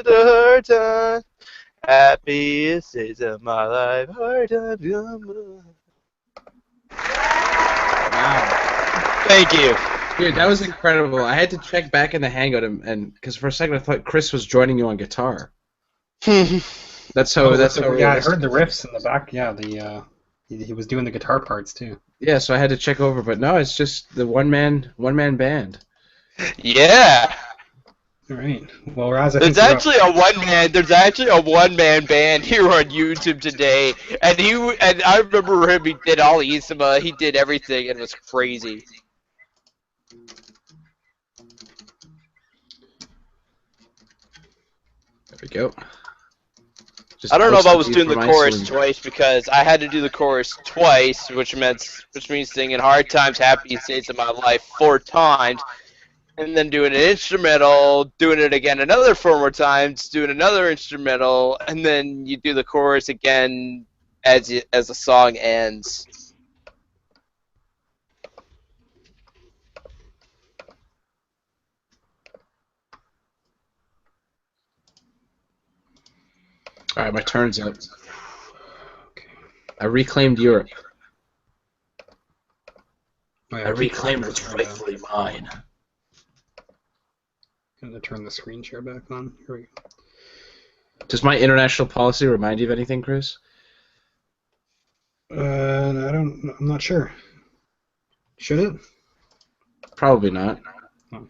Hard time, happiest days of my life. Hard times gone by. Wow. Thank you. Dude, that was incredible. I had to check back in the Hangout and because for a second I thought Chris was joining you on guitar. That's how Oh, that's how yeah, I realistic. heard the riffs in the back. Yeah, he was doing the guitar parts too. Yeah, so I had to check over, but no, it's just the one man band. Yeah. All right. Well, Raz, I think There's you're up. actually a one man. There's actually a one man band here on YouTube today, and I remember him. He did all Isama. He did everything, and it was crazy. There we go. Just I don't know if I was OCD doing the from chorus Iceland. twice because I had to do the chorus twice, which means singing "Hard Times, Happy Days of My Life" 4 times, and then doing an instrumental, doing it again another 4 more times, doing another instrumental, and then you do the chorus again as the song ends. All right, my turn's up. Okay. I reclaimed Europe. Oh, yeah, I reclaimed I'm what's rightfully mine. gonna turn the screen share back on. Here we go. Does my international policy remind you of anything, Chris? I'm not sure. Should it? Probably not. Oh.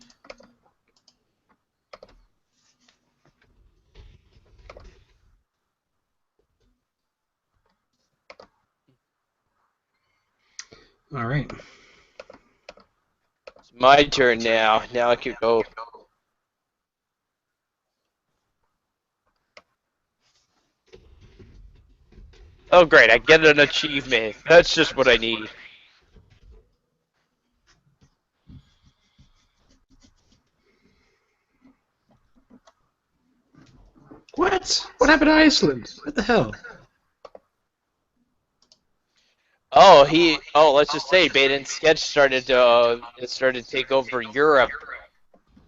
All right. It's my turn now. Now I can go. Oh, great. I get an achievement. That's just what I need. What? What happened to Iceland? What the hell? Let's just say Baden's sketch started to take over Europe.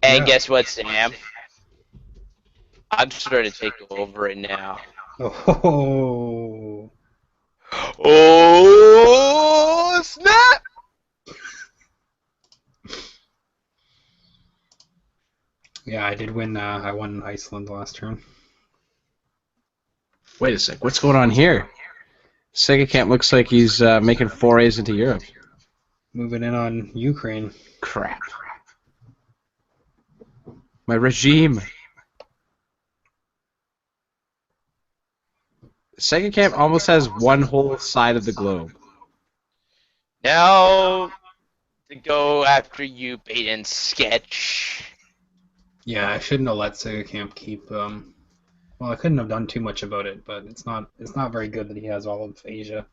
And Yeah. guess what, Sam? I'm starting to take over it now. Oh. Oh, snap! Yeah, I did win. I won Iceland last turn. Wait a sec. What's going on here? Sega Camp looks like he's making forays into Europe. Moving in on Ukraine. Crap. My regime. Sega Camp almost has one whole side of the globe. Now to go after you, Baden's sketch. Yeah, I shouldn't have let Sega Camp keep. Well, I couldn't have done too much about it, but it's not very good that he has all of Asia.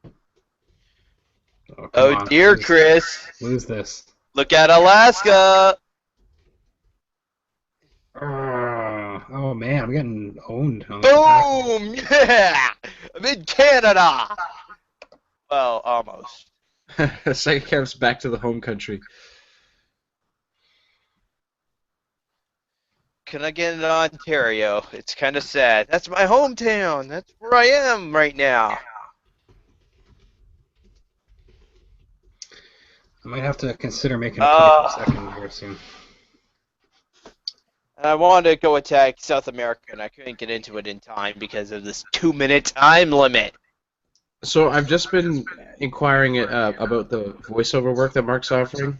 Oh, come Oh on. dear, Chris. Lose this. Look at Alaska. Oh man, I'm getting owned. On this attack. Boom! Yeah! I'm in Canada. Well, almost. Sega Camp's back to the home country. Can I get into Ontario? It's kind of sad. That's my hometown. That's where I am right now. I might have to consider making a 22nd here soon. And I wanted to go attack South America, and I couldn't get into it in time because of this 2-minute time limit. So I've just been inquiring about the voiceover work that Mark's offering.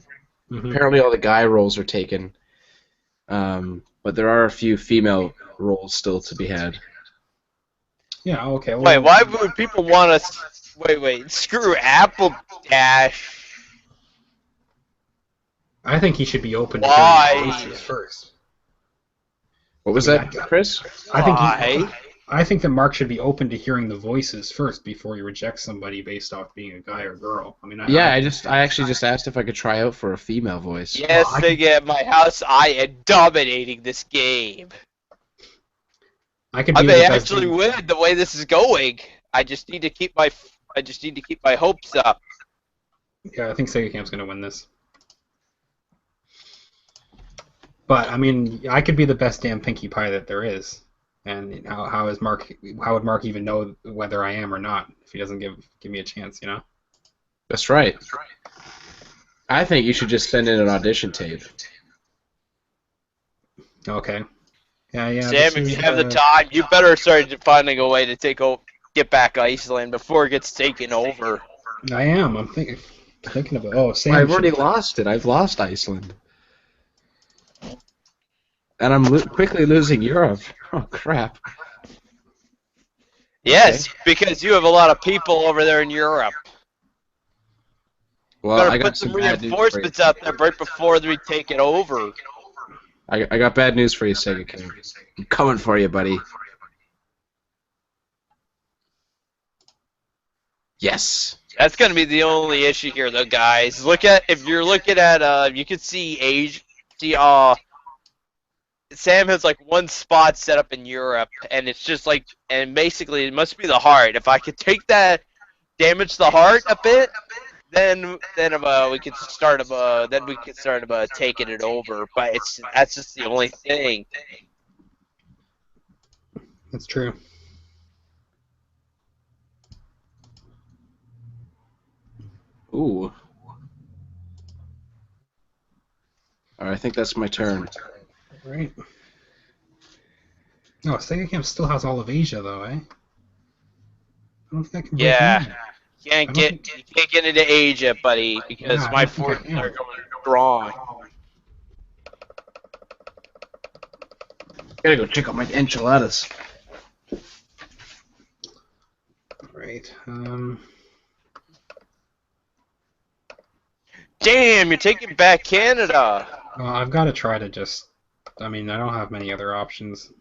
Hmm. Apparently, all the guy roles are taken, but there are a few female roles still to be had. Yeah. Okay. Wait, Well, why would people want us? Wait, screw Apple Dash. I think he should be open to hearing the Why? voices first. What I was mean, that, Chris? I think Why? I think that Mark should be open to hearing the voices first before he rejects somebody based off being a guy or girl. I mean, Yeah, I actually just asked if I could try out for a female voice. well, Yes, they get my house. I am dominating this game. I could I be the may best. actually win the way this is going. I just need to keep my hopes up. Yeah, I think Sega Camp's gonna win this. But I mean, I could be the best damn Pinkie Pie that there is. And how is Mark? How would Mark even know whether I am or not if he doesn't give me a chance? You know. That's right. I think you should just send in an audition tape. Okay. Yeah, yeah. Sam, This if you is. have the time, you better start finding a way to get back Iceland before it gets taken over. I am. I'm thinking about. Oh, Sam I've should. already lost it. I've lost Iceland. And I'm quickly losing Europe. Oh, crap. Yes, because you have a lot of people over there in Europe. Well, Better I got put some bad news for you. reinforcements out there right before we take it over. I got bad news for you, Sega King. I'm coming for you, buddy. Yes. That's going to be the only issue here, though, guys. If you're looking at you can see Sam has like one spot set up in Europe, and it's just like, and basically it must be the heart. If I could take that, damage the heart a bit, then we could start taking it over. But that's just the only thing. That's true. Ooh. Alright, I think that's my turn. Right. No, Sega Camp still has all of Asia, though, eh? I don't think I can break Yeah, in. you can't get into Asia, buddy, because Yeah, I my don't think I forces can. are going strong. Gotta go check out my enchiladas. Right. Damn, you're taking back Canada. Well, I've got to try to just. I mean, I don't have many other options.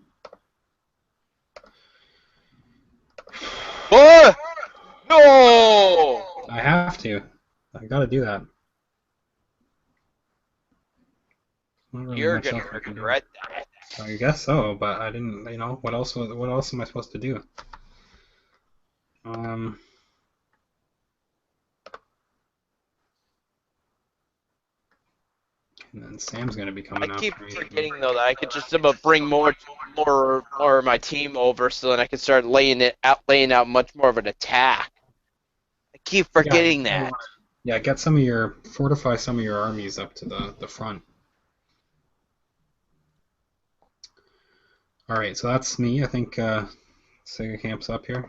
What? No! I have to. I got to do that. Not really You're much gonna else I can do. regret that. I guess so, but I didn't. You know, what else? What else am I supposed to do? Um. And then Sam's gonna be I coming keep after me. forgetting though that I could just about bring more of my team over, so then I can start laying out much more of an attack. I keep forgetting that. Yeah, fortify some of your armies up to the front. All right, so that's me. I think Sega Camp's up here.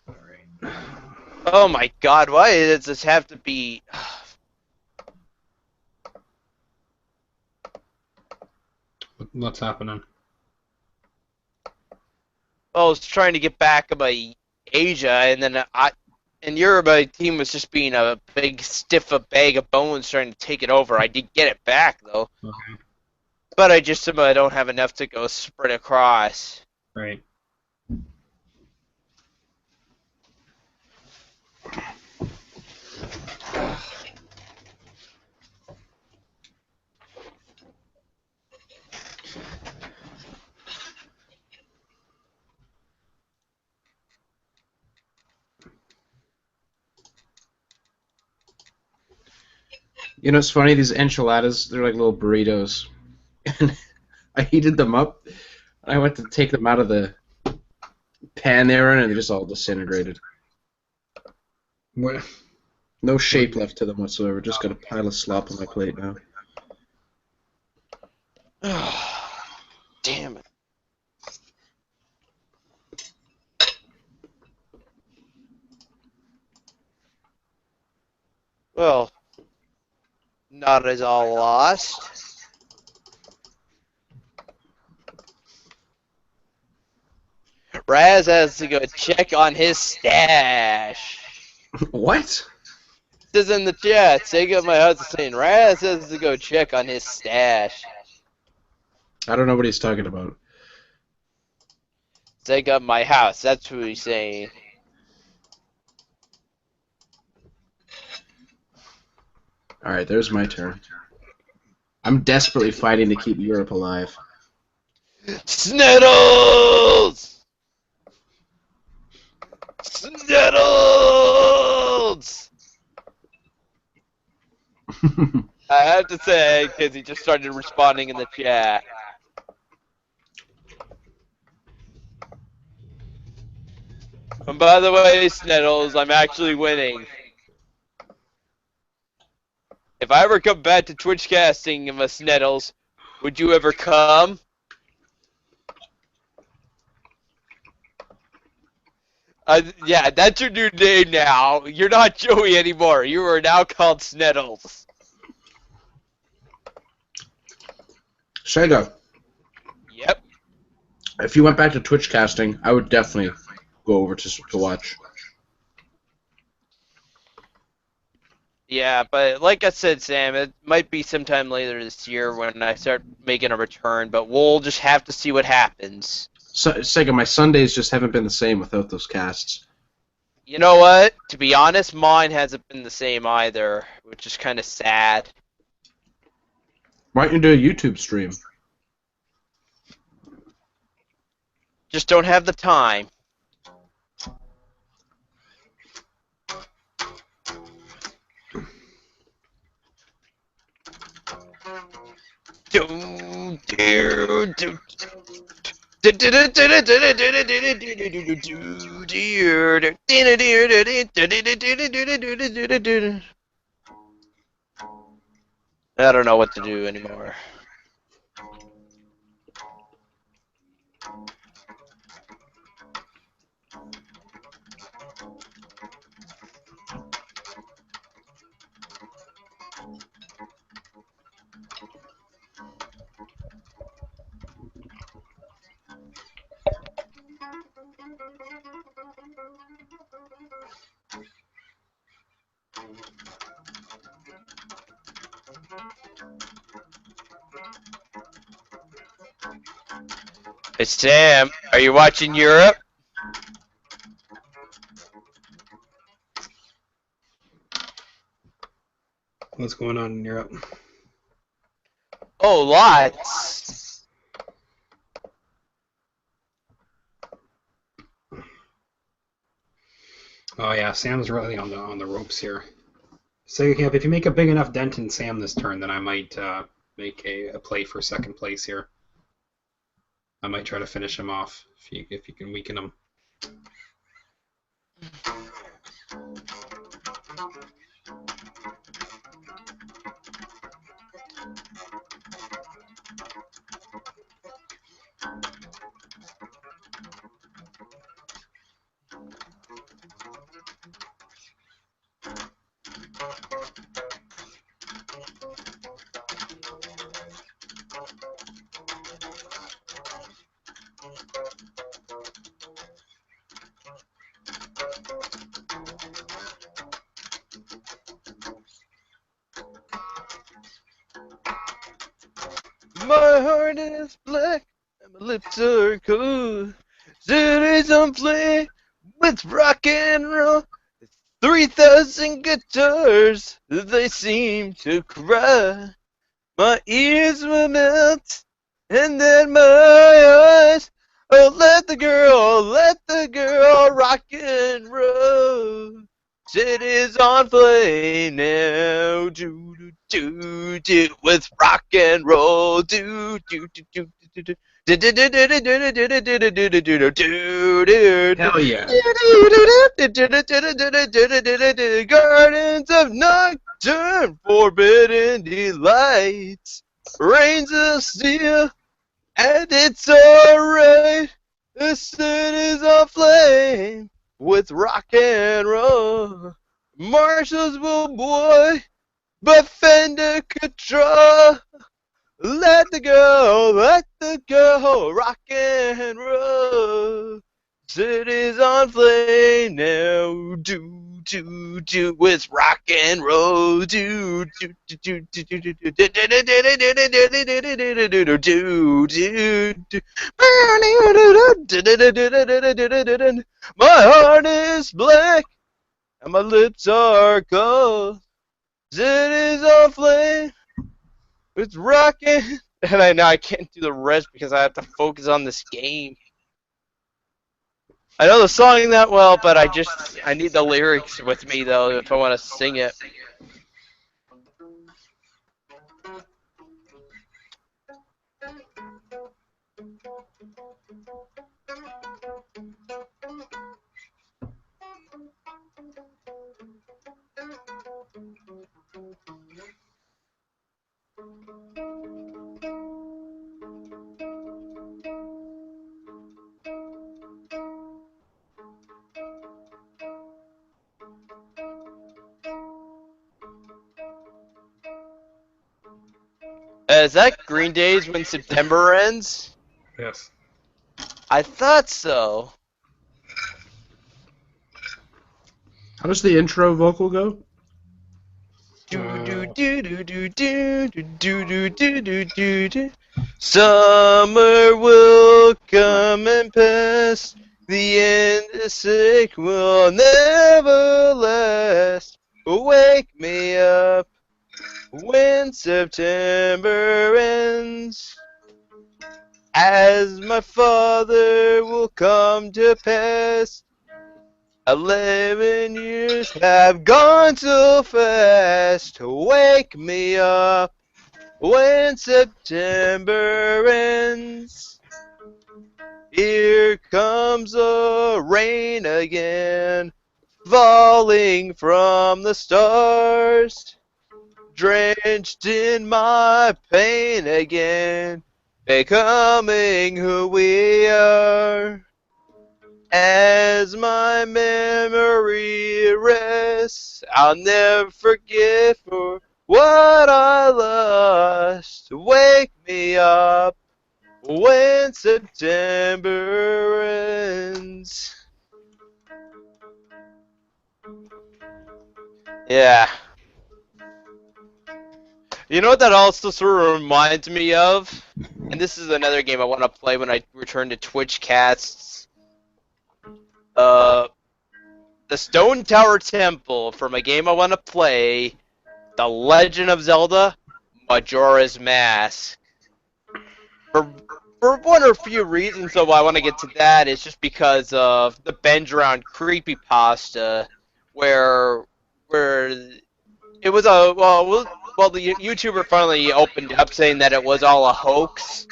All right. Oh my God! Why does this have to be? What's happening? I was trying to get back my Asia, and then in Europe, my team was just being a big stiff a bag of bones trying to take it over. I did get it back though, Okay. but I don't have enough to go sprint across. Right. You know, it's funny, these enchiladas, they're like little burritos. I heated them up. I went to take them out of the pan they were in, and they just all disintegrated. What? No shape left to them whatsoever. Just got a pile of slop on my plate now. Damn it. Well, not as all lost. Raz has to go check on his stash. What? This is in the chat. Sega, my husband, saying Raz has to go check on his stash. I don't know what he's talking about. Sega, my house. That's what he's saying. Alright, there's my turn. I'm desperately fighting to keep Europe alive. Sniddles! Sniddles! I have to say, because he just started responding in the chat. And by the way, Sniddles, I'm actually winning. If I ever come back to Twitch casting, Sniddles, would you ever come? Yeah, that's your new name now. You're not Joey anymore. You are now called Sniddles. Sega, Yep. if you went back to Twitch casting, I would definitely go over to watch. Yeah, but like I said, Sam, it might be sometime later this year when I start making a return, but we'll just have to see what happens. So, Sega, my Sundays just haven't been the same without those casts. You know what? To be honest, mine hasn't been the same either, which is kind of sad. Why don't you do a YouTube stream? Just don't have the time. I don't know what to do anymore. Hey Sam, are you watching Europe? What's going on in Europe? Oh, lots. Oh yeah, Sam's really on the ropes here. Sega Camp, if you make a big enough dent in Sam this turn, then I might make a play for second place here. I might try to finish him off if you can weaken him. My heart is black and my lips are cold. Cities on play with rock and roll. 3,000 guitars, they seem to cry. My ears will melt, and then my eyes. Oh, let the girl rock and roll. City's on play now, do with rock and roll, do. Hell yeah. Gardens of nocturne, forbidden delights, reigns of steel, and it's alright. The city's on flame with rock and roll. Marshals will boy, but Fender control. Let the girl rock and roll. City's on flame now, do with rock and roll, do. My heart is black and my lips are cold. City's on flame. It's rocking, and I can't do the rest because I have to focus on this game. I know the song that well, but I need the lyrics with me though if I want to sing it. Is that Green Day's When September Ends? Yes. I thought so. How does the intro vocal go? Summer will come and pass. The end is sick will never last. Wake me up when September ends. As my father will come to pass. 11 years have gone so fast. Wake me up when September ends. Here comes the rain again, falling from the stars, drenched in my pain again, becoming who we are. As my memory rests, I'll never forget for what I lost. Wake me up when September ends. Yeah. You know what that also sort of reminds me of? And this is another game I want to play when I return to Twitch casts. The Stone Tower Temple from a game I want to play, The Legend of Zelda Majora's Mask. For one or a few reasons, though, why I want to get to that is just because of the bend around creepypasta, where it was a well the YouTuber finally opened up saying that it was all a hoax,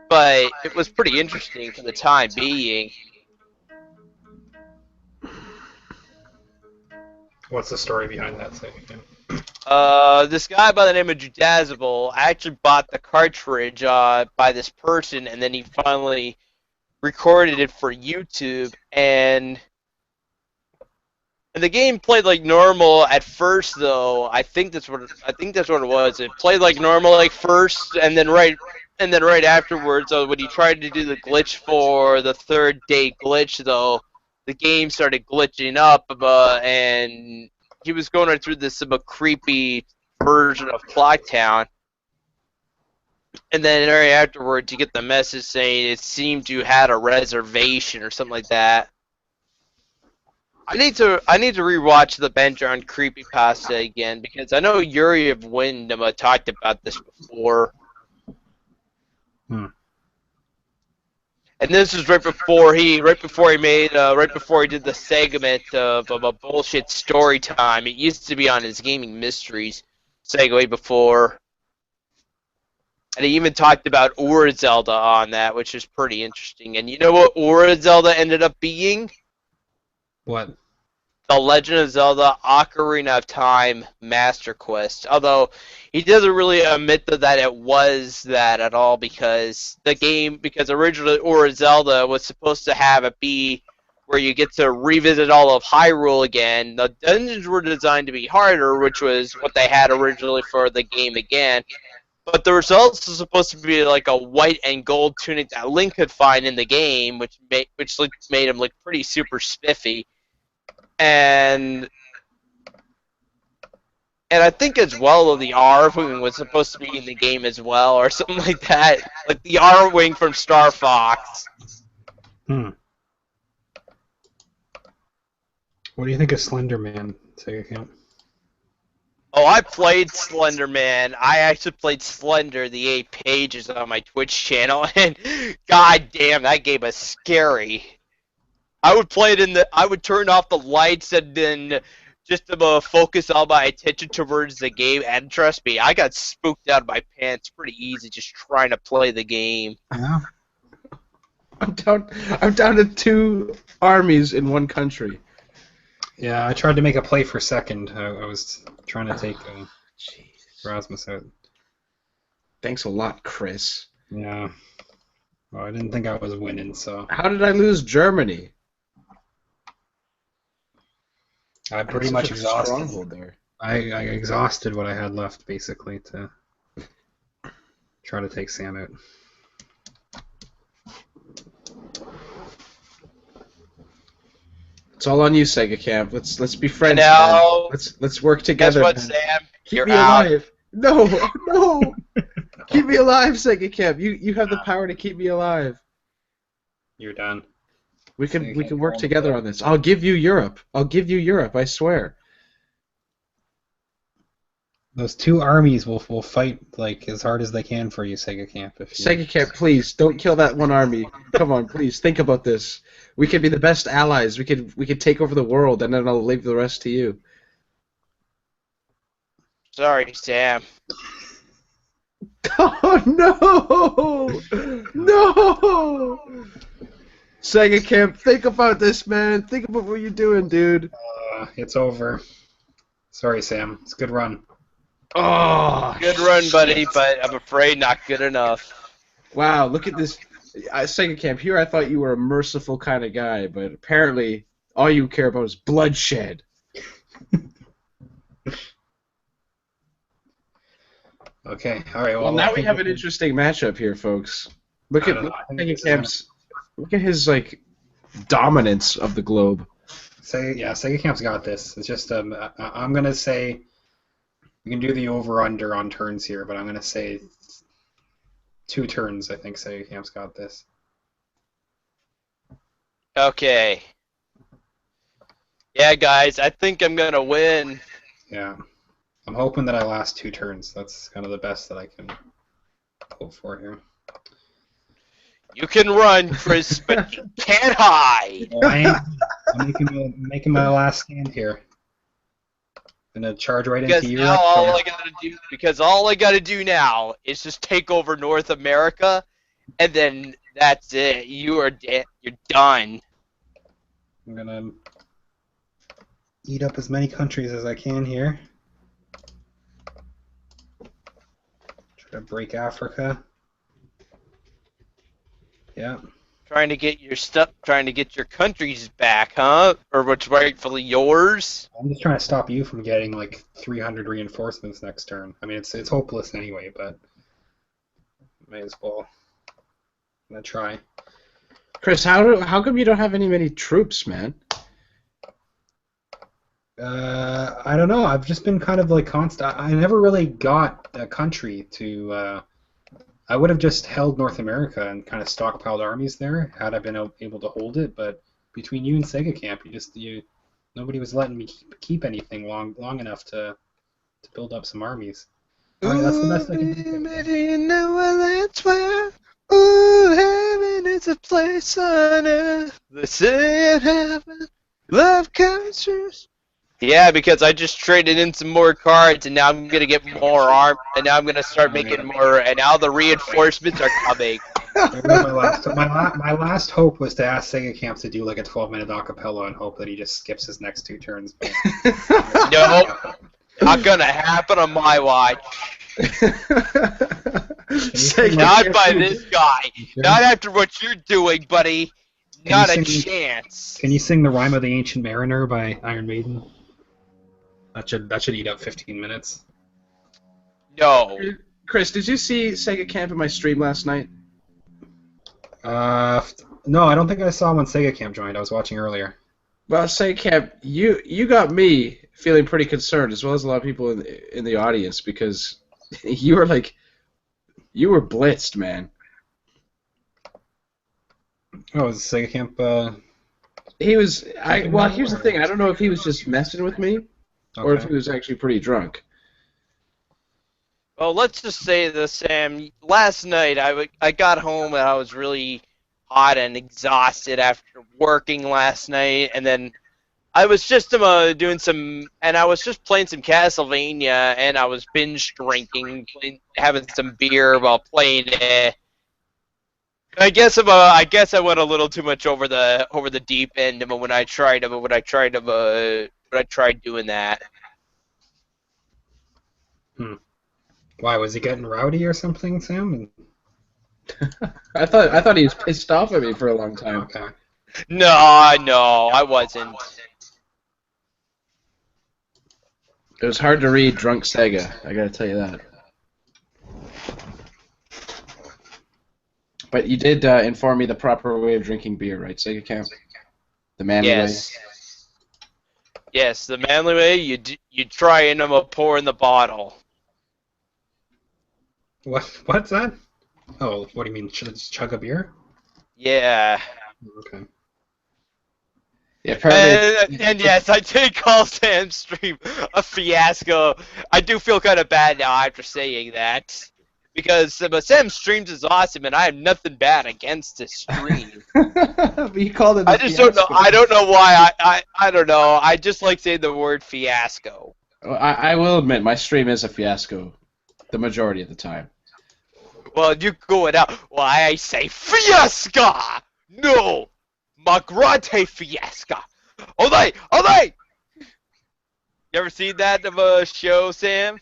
but it was pretty interesting for the time being. What's the story behind that thing again? This guy by the name of Judazable actually bought the cartridge by this person, and then he finally recorded it for YouTube, and the game played like normal at first. Though I think that's what it was. It played like normal like first, and then right afterwards, when he tried to do the glitch for the third day glitch, though, the game started glitching up, and he was going right through this creepy version of Clocktown. And then right afterwards, you get the message saying it seemed you had a reservation or something like that. I need to rewatch the Benja on Creepypasta again because I know Yuri of Wyndham talked about this before. Hmm. And this is right before he did the segment of a bullshit story time. It used to be on his Gaming Mysteries segue before. And he even talked about Aura Zelda on that, which is pretty interesting. And you know what Aura Zelda ended up being? What? The Legend of Zelda Ocarina of Time Master Quest. Although he doesn't really admit that it was that at all, because because originally Aura Zelda was supposed to have it be where you get to revisit all of Hyrule again. The dungeons were designed to be harder, which was what they had originally for the game again. But there was also supposed to be like a white and gold tunic that Link could find in the game, which made him look pretty super spiffy. And I think as well the R wing was supposed to be in the game as well, or something like that, like the R wing from Star Fox. Hmm. What do you think of Slender Man, Sega Camp? Oh, I played Slender Man. I actually played Slender the 8 pages on my Twitch channel, and god damn, that game is scary. I would play it I would turn off the lights and then just to focus all my attention towards the game. And trust me, I got spooked out of my pants pretty easy just trying to play the game. Yeah. I'm down to 2 armies in one country. Yeah, I tried to make a play for second. I was trying to take Rasmus out. Thanks a lot, Chris. Yeah. Well, I didn't think I was winning, so How did I lose Germany? I pretty much exhausted. Stronghold there. I exhausted what I had left, basically, to try to take Sam out. It's all on you, Sega Camp. Let's be friends. No. Man. Let's work together. Guess what, man. Sam? Keep You're me out. alive. No. Keep me alive, Sega Camp. You have the power to keep me alive. You're done. We can work together on this. I'll give you Europe. I swear. Those 2 armies will fight like as hard as they can for you, Sega Camp. Sega Camp, please don't kill that one army. Come on, please think about this. We could be the best allies. We could take over the world, and then I'll leave the rest to you. Sorry, Sam. Oh no! Sega Camp, think about this, man. Think about what you're doing, dude. It's over. Sorry, Sam. It's a good run. Oh, Good run, buddy, but I'm afraid not good enough. wow, look at this. Sega Camp, here I thought you were a merciful kind of guy, but apparently all you care about is bloodshed. Okay, alright, Well, now we have an interesting matchup here, folks. Look at Sega Camp's. Look at his, like, dominance of the globe. Sega Camp's got this. It's just, I'm going to say, we can do the over-under on turns here, but I'm going to say 2 turns, I think Sega Camp's got this. Okay. Yeah, guys, I think I'm going to win. Yeah. I'm hoping that I last 2 turns. That's kind of the best that I can hope for here. You can run, Chris, but you can't hide. I'm making my last stand here. I'm gonna charge right Because into now Europe. all I gotta do now is just take over North America, and then that's it. You're done. I'm gonna eat up as many countries as I can here. Try to break Africa. Yeah. Trying to get your countries back, huh? Or what's rightfully yours? I'm just trying to stop you from getting like 300 reinforcements next turn. I mean, it's hopeless anyway, but may as well. I'm gonna try. Chris, how come you don't have many troops, man? I don't know. I've just been kind of like constant. I never really got a country to. I would have just held North America and kind of stockpiled armies there had I been able to hold it. But between you and Sega Camp, nobody was letting me keep anything long enough to build up some armies. All right, that's the best I can do. You know that's where. Ooh, heaven is a place on earth. They say it heaven, love comes first. Yeah, because I just traded in some more cards, and now I'm gonna get more arm, and now I'm gonna start making more, and now the reinforcements are coming. That was my last hope was to ask Sega Camp to do like a 12-minute acapella and hope that he just skips his next 2 turns. But Nope, not gonna happen on my watch. Not by this guy. Not after what you're doing, buddy. Not a chance. Can you sing the Rhyme of the Ancient Mariner by Iron Maiden? That should eat up 15 minutes. No. Chris, did you see Sega Camp in my stream last night? No, I don't think I saw him when Sega Camp joined. I was watching earlier. Well, Sega Camp, you got me feeling pretty concerned, as well as a lot of people in the audience, because you were blitzed, man. Oh, was Sega Camp? He was. Well, here's the thing. I don't know if he was just messing with me, or if Okay. he was actually pretty drunk. Well, let's just say this, Sam. Last night, I got home and I was really hot and exhausted after working last night, and then I was just doing some, and I was just playing some Castlevania, and I was binge drinking, having some beer while playing it. I guess I went a little too much over the deep end when I tried doing that. Why was he getting rowdy or something, Sam? I thought he was pissed off at me for a long time. Okay. No, I wasn't. It was hard to read Drunk Sega. I gotta tell you that. But you did inform me the proper way of drinking beer, right, Sega Camp? The manly way. Yes, the manly way. You try and pour in the bottle. What's that? Oh, what do you mean? Just chug a beer? Yeah. Okay. Yeah, apparently. And yes, I did call Sam's stream a fiasco. I do feel kind of bad now after saying that. Because Sam's streams is awesome, and I have nothing bad against his stream. You called it. I just don't know. I don't know why. I don't know. I just like saying the word fiasco. Well, I will admit my stream is a fiasco, the majority of the time. Well, you go it out. Why I say fiasca? No, Magrante fiasca. Olay, olay. You ever seen that of a show, Sam?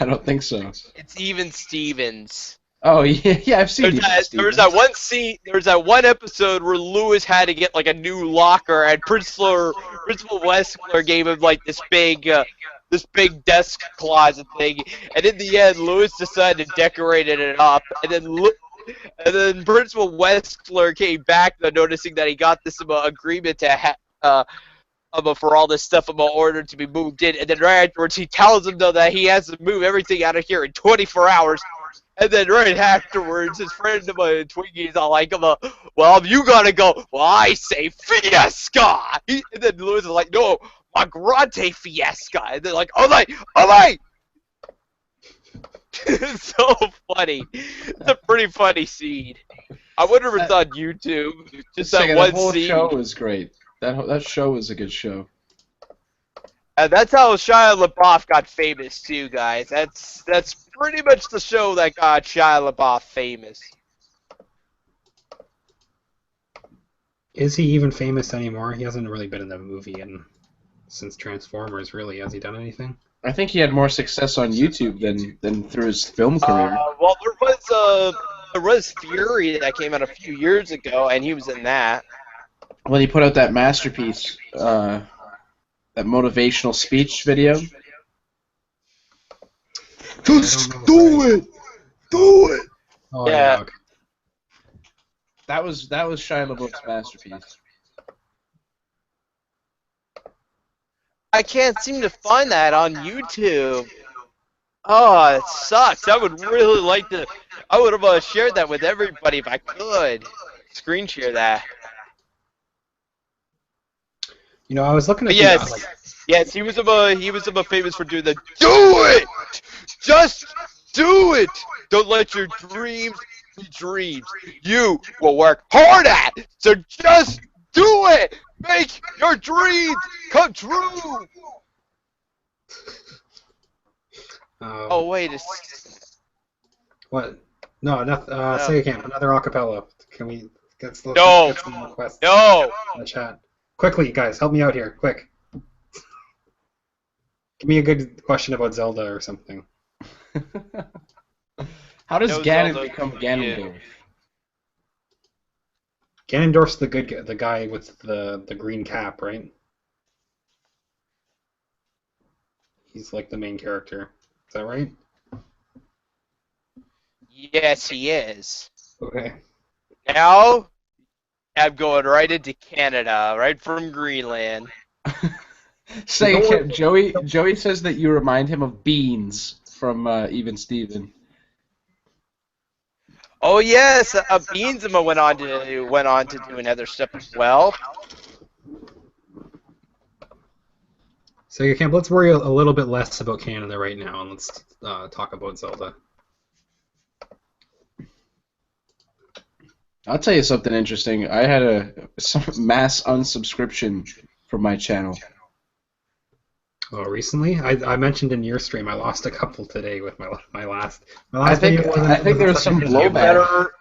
I don't think so. It's Even Stevens. Oh yeah, I've seen it. There was that one scene. There was that one episode where Lewis had to get like a new locker, and Principal Westler gave him like this big desk closet thing, and in the end, Lewis decided to decorate it up, and then Principal Westler came back noticing that he got this agreement to for all this stuff about order to be moved in, and then right afterwards he tells him though that he has to move everything out of here in 24 hours. And then right afterwards, his friend Twiggy's all like, well, you gotta go. Well, I say fiasca. And then Lewis is like, no, Magrante fiasca. And they're like, olay. It's so funny. It's a pretty funny scene. I wonder if it's on YouTube. Just that one the whole scene. show was great. That show was a good show. And that's how Shia LaBeouf got famous too, guys. That's pretty much the show that got Shia LaBeouf famous. Is he even famous anymore? He hasn't really been in a movie since Transformers, really. Has he done anything? I think he had more success on YouTube than through his film career. Well, there was Fury that came out a few years ago, and he was in that. When he put out that masterpiece, that motivational speech video. Just do it! Do it! Oh, Yeah. Okay. That was Shia LaBeouf's masterpiece. I can't seem to find that on YouTube. Oh, it sucks. I would really like to. I would have shared that with everybody if I could. Screen share that. You know, I was looking at Yes, he was famous for doing the do it! Just do it! Don't let your dreams be dreams. You will work hard at, so just do it! Make your dreams come true! Oh Um, wait, what? No, nothing. no, Sega Camp, another acapella. Can we let's no, get some requests no. in the chat. Quickly, guys, help me out here, quick. Give me a good question about Zelda or something. How does No Ganon Zelda become for you. Ganondorf? Ganondorf's the guy with the green cap, right? He's like the main character. Is that right? Yes, he is. Okay. Now I'm going right into Canada, right from Greenland. Say Don't again, worry. Joey says that you remind him of Beans from Even Steven. Oh yes, Beansma went on to do another stuff as well. Sega Camp, let's worry a little bit less about Canada right now, and let's talk about Zelda. I'll tell you something interesting. I had some mass unsubscription from my channel. Oh, recently? I mentioned in your stream I lost a couple today with my last I think video I think there was such a some good You video. blowback. better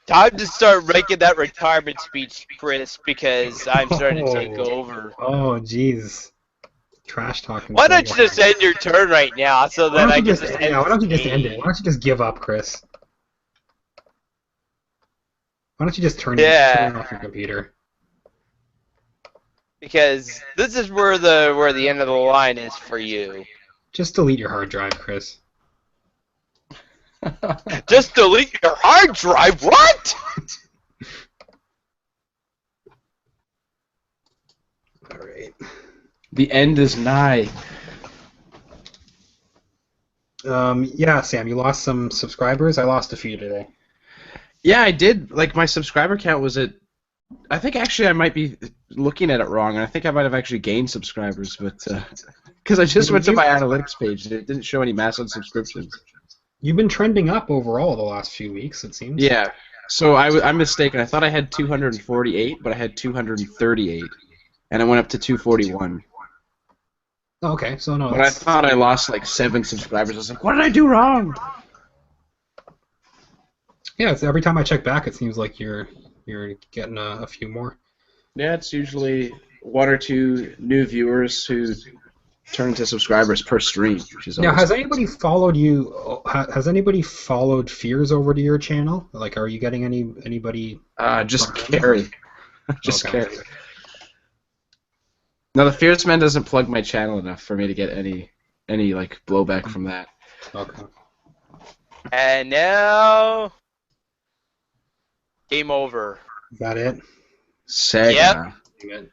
time to start making that retirement speech, Chris, because I'm starting to take Oh, over. oh, jeez. Trash talking Why don't Sega you just Camp. end your turn right now so Why that don't I you can just just yeah? end Why this don't you just end it? game? Why don't you just give up, Chris? Why don't you just turn Yeah, off your computer? because this is where the end of the line is for you. Just delete your hard drive, Chris. Just delete your hard drive. What? All right. The end is nigh. Yeah, Sam, you lost some subscribers. I lost a few today. Yeah, I did. Like my subscriber count was at. I think actually I might be looking at it wrong, and I think I might have actually gained subscribers, but because I just went to my analytics page and it didn't show any mass unsubscriptions. You've been trending up overall the last few weeks, it seems. Yeah. So I'm mistaken. I thought I had 248, but I had 238, and I went up to 241. Oh, okay, so no, But I that's thought I lost like 7 subscribers. I was like, what did I do wrong? yeah. It's, every time I check back, it seems like you're getting a few more. Yeah, it's usually 1 or 2 new viewers who turn into subscribers per stream, which is Now, always has anybody followed you? Has anybody followed Fears over to your channel? Like, are you getting anybody? just from them? carry. Just Okay. carry. No, the Fierce Man doesn't plug my channel enough for me to get any like blowback from that. Okay. And now, game over. Is that it? Sega. Yep. Good.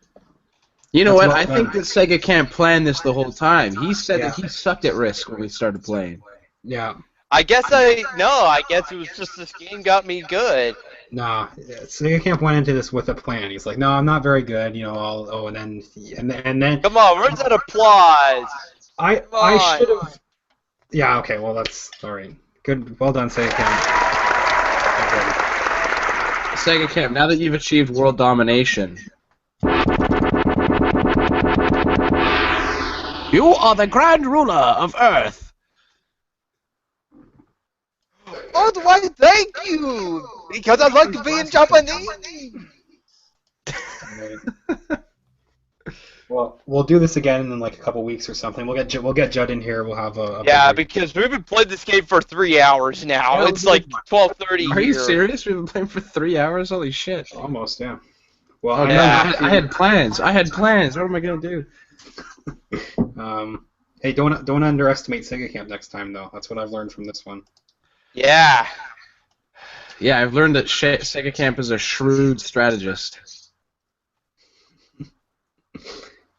You know That's what? well I think done. that Sega can't plan this the whole time. He said Yeah. that he sucked at Risk when we started playing. Yeah. I guess it was just this game got me good. Nah. Sega Camp went into this with a plan. He's like, no, I'm not very good. You know, and then Come on, where's that applause? I Come on. should have. Yeah. Okay. Well, that's all right. Good. Well done, Sega Camp. Sega Camp, now that you've achieved world domination, you are the Grand Ruler of Earth. Oh, why thank you? Because I like being Japanese. Well, we'll do this again in like a couple weeks or something. We'll get Judd in here. We'll have a Yeah, big because we've been playing this game for 3 hours now. Yeah, It's like 12:30 Are you here. serious? We've been playing for 3 hours? Holy shit. almost, yeah. Well, Oh, I'm no, Yeah. not I had plans. I had plans. What am I going to do? Hey, don't underestimate Sega Camp next time, though. That's what I've learned from this one. Yeah. Yeah, I've learned that Sega Camp is a shrewd strategist.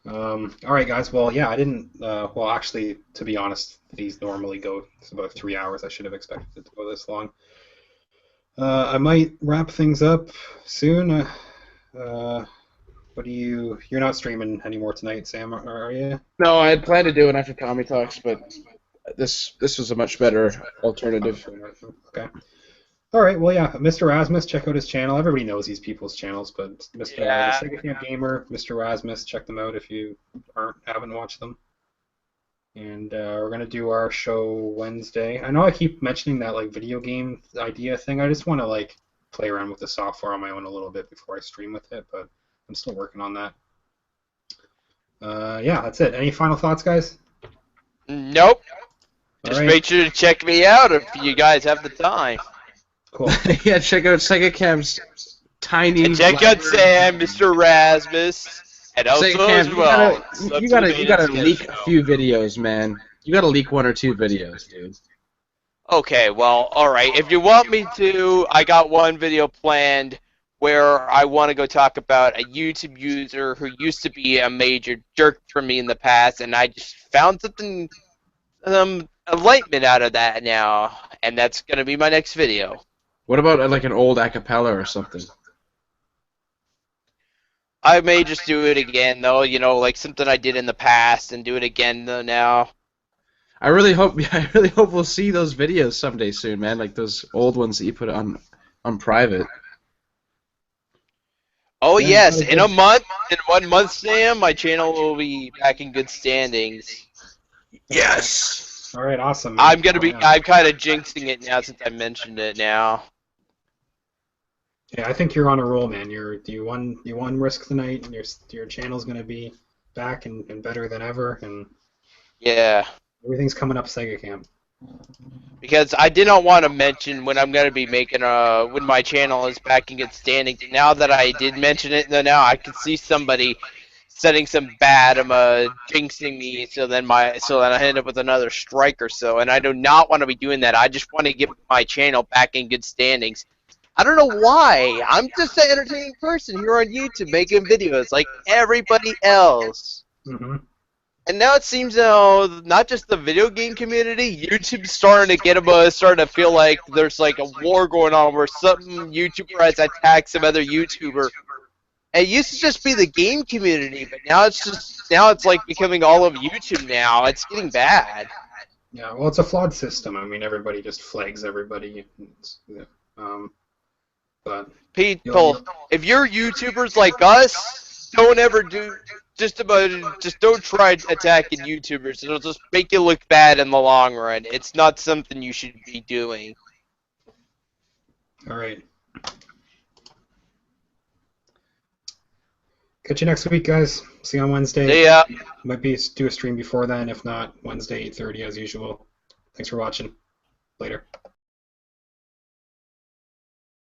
All right, guys. Well, yeah, I didn't. Well, actually, to be honest, these normally go about 3 hours. I should have expected it to go this long. I might wrap things up soon. What do you? You're not streaming anymore tonight, Sam, are you? No, I had planned to do it after Tommy Talks, but this was a much better alternative. Okay. All right. Well, yeah, Mr. Rasmus, check out his channel. Everybody knows these people's channels, but Mr. Yeah. The Sega Camp Gamer, Mr. Rasmus, check them out if you haven't watched them. And we're gonna do our show Wednesday. I know I keep mentioning that like video game idea thing. I just want to like play around with the software on my own a little bit before I stream with it, but I'm still working on that. Yeah, that's it. Any final thoughts, guys? Nope. All Just right, make sure to check me out if you guys have the time. cool. Yeah, check out Sega Cam's tiny And check out library. Sam, Mr. Rasmus, and Sega also as Cam, well, Sub to the you Bait and gotta Sketch leak a Show. few videos, man. You gotta leak one or two videos, dude. Okay, well, alright. If you want me to, I got one video planned where I want to go talk about a YouTube user who used to be a major jerk for me in the past, and I just found something, enlightenment out of that now, and that's going to be my next video. What about like an old acapella or something? I may just do it again, though, like something I did in the past, and do it again, though, now. I really hope we'll see those videos someday soon, man. Like those old ones that you put on private. Oh, Yeah, that yes, was in good. a month, in 1 month, Sam, my channel will be back in good standings. Yes. All right, awesome, man. Yeah. I'm kind of jinxing it now since I mentioned it now. Yeah, I think you're on a roll, man. You won Risk tonight, and your channel's gonna be back and better than ever, and Yeah. everything's coming up Sega Camp. Because I did not want to mention when I'm going to be making when my channel is back in good standing. Now that I did mention it, though, now I can see somebody setting some bad, jinxing me, so then I end up with another strike or so, and I do not want to be doing that. I just want to get my channel back in good standings. I don't know why. I'm just an entertaining person here on YouTube making videos like everybody else. Mm-hmm. And now it seems not just the video game community, YouTube's starting to feel like there's like a war going on where some YouTuber has attacked some other YouTuber. And it used to just be the game community, but now it's like becoming all of YouTube now. It's getting bad. Yeah, well, it's a flawed system. I mean, everybody just flags everybody. Yeah, but you'll, People, if you're YouTubers like us, don't ever do just don't try attacking YouTubers. It'll just make you look bad in the long run. It's not something you should be doing. all right. Catch you next week, guys. See you on Wednesday. See ya. Might be do a stream before then. If not, Wednesday 8:30 as usual. Thanks for watching. Later.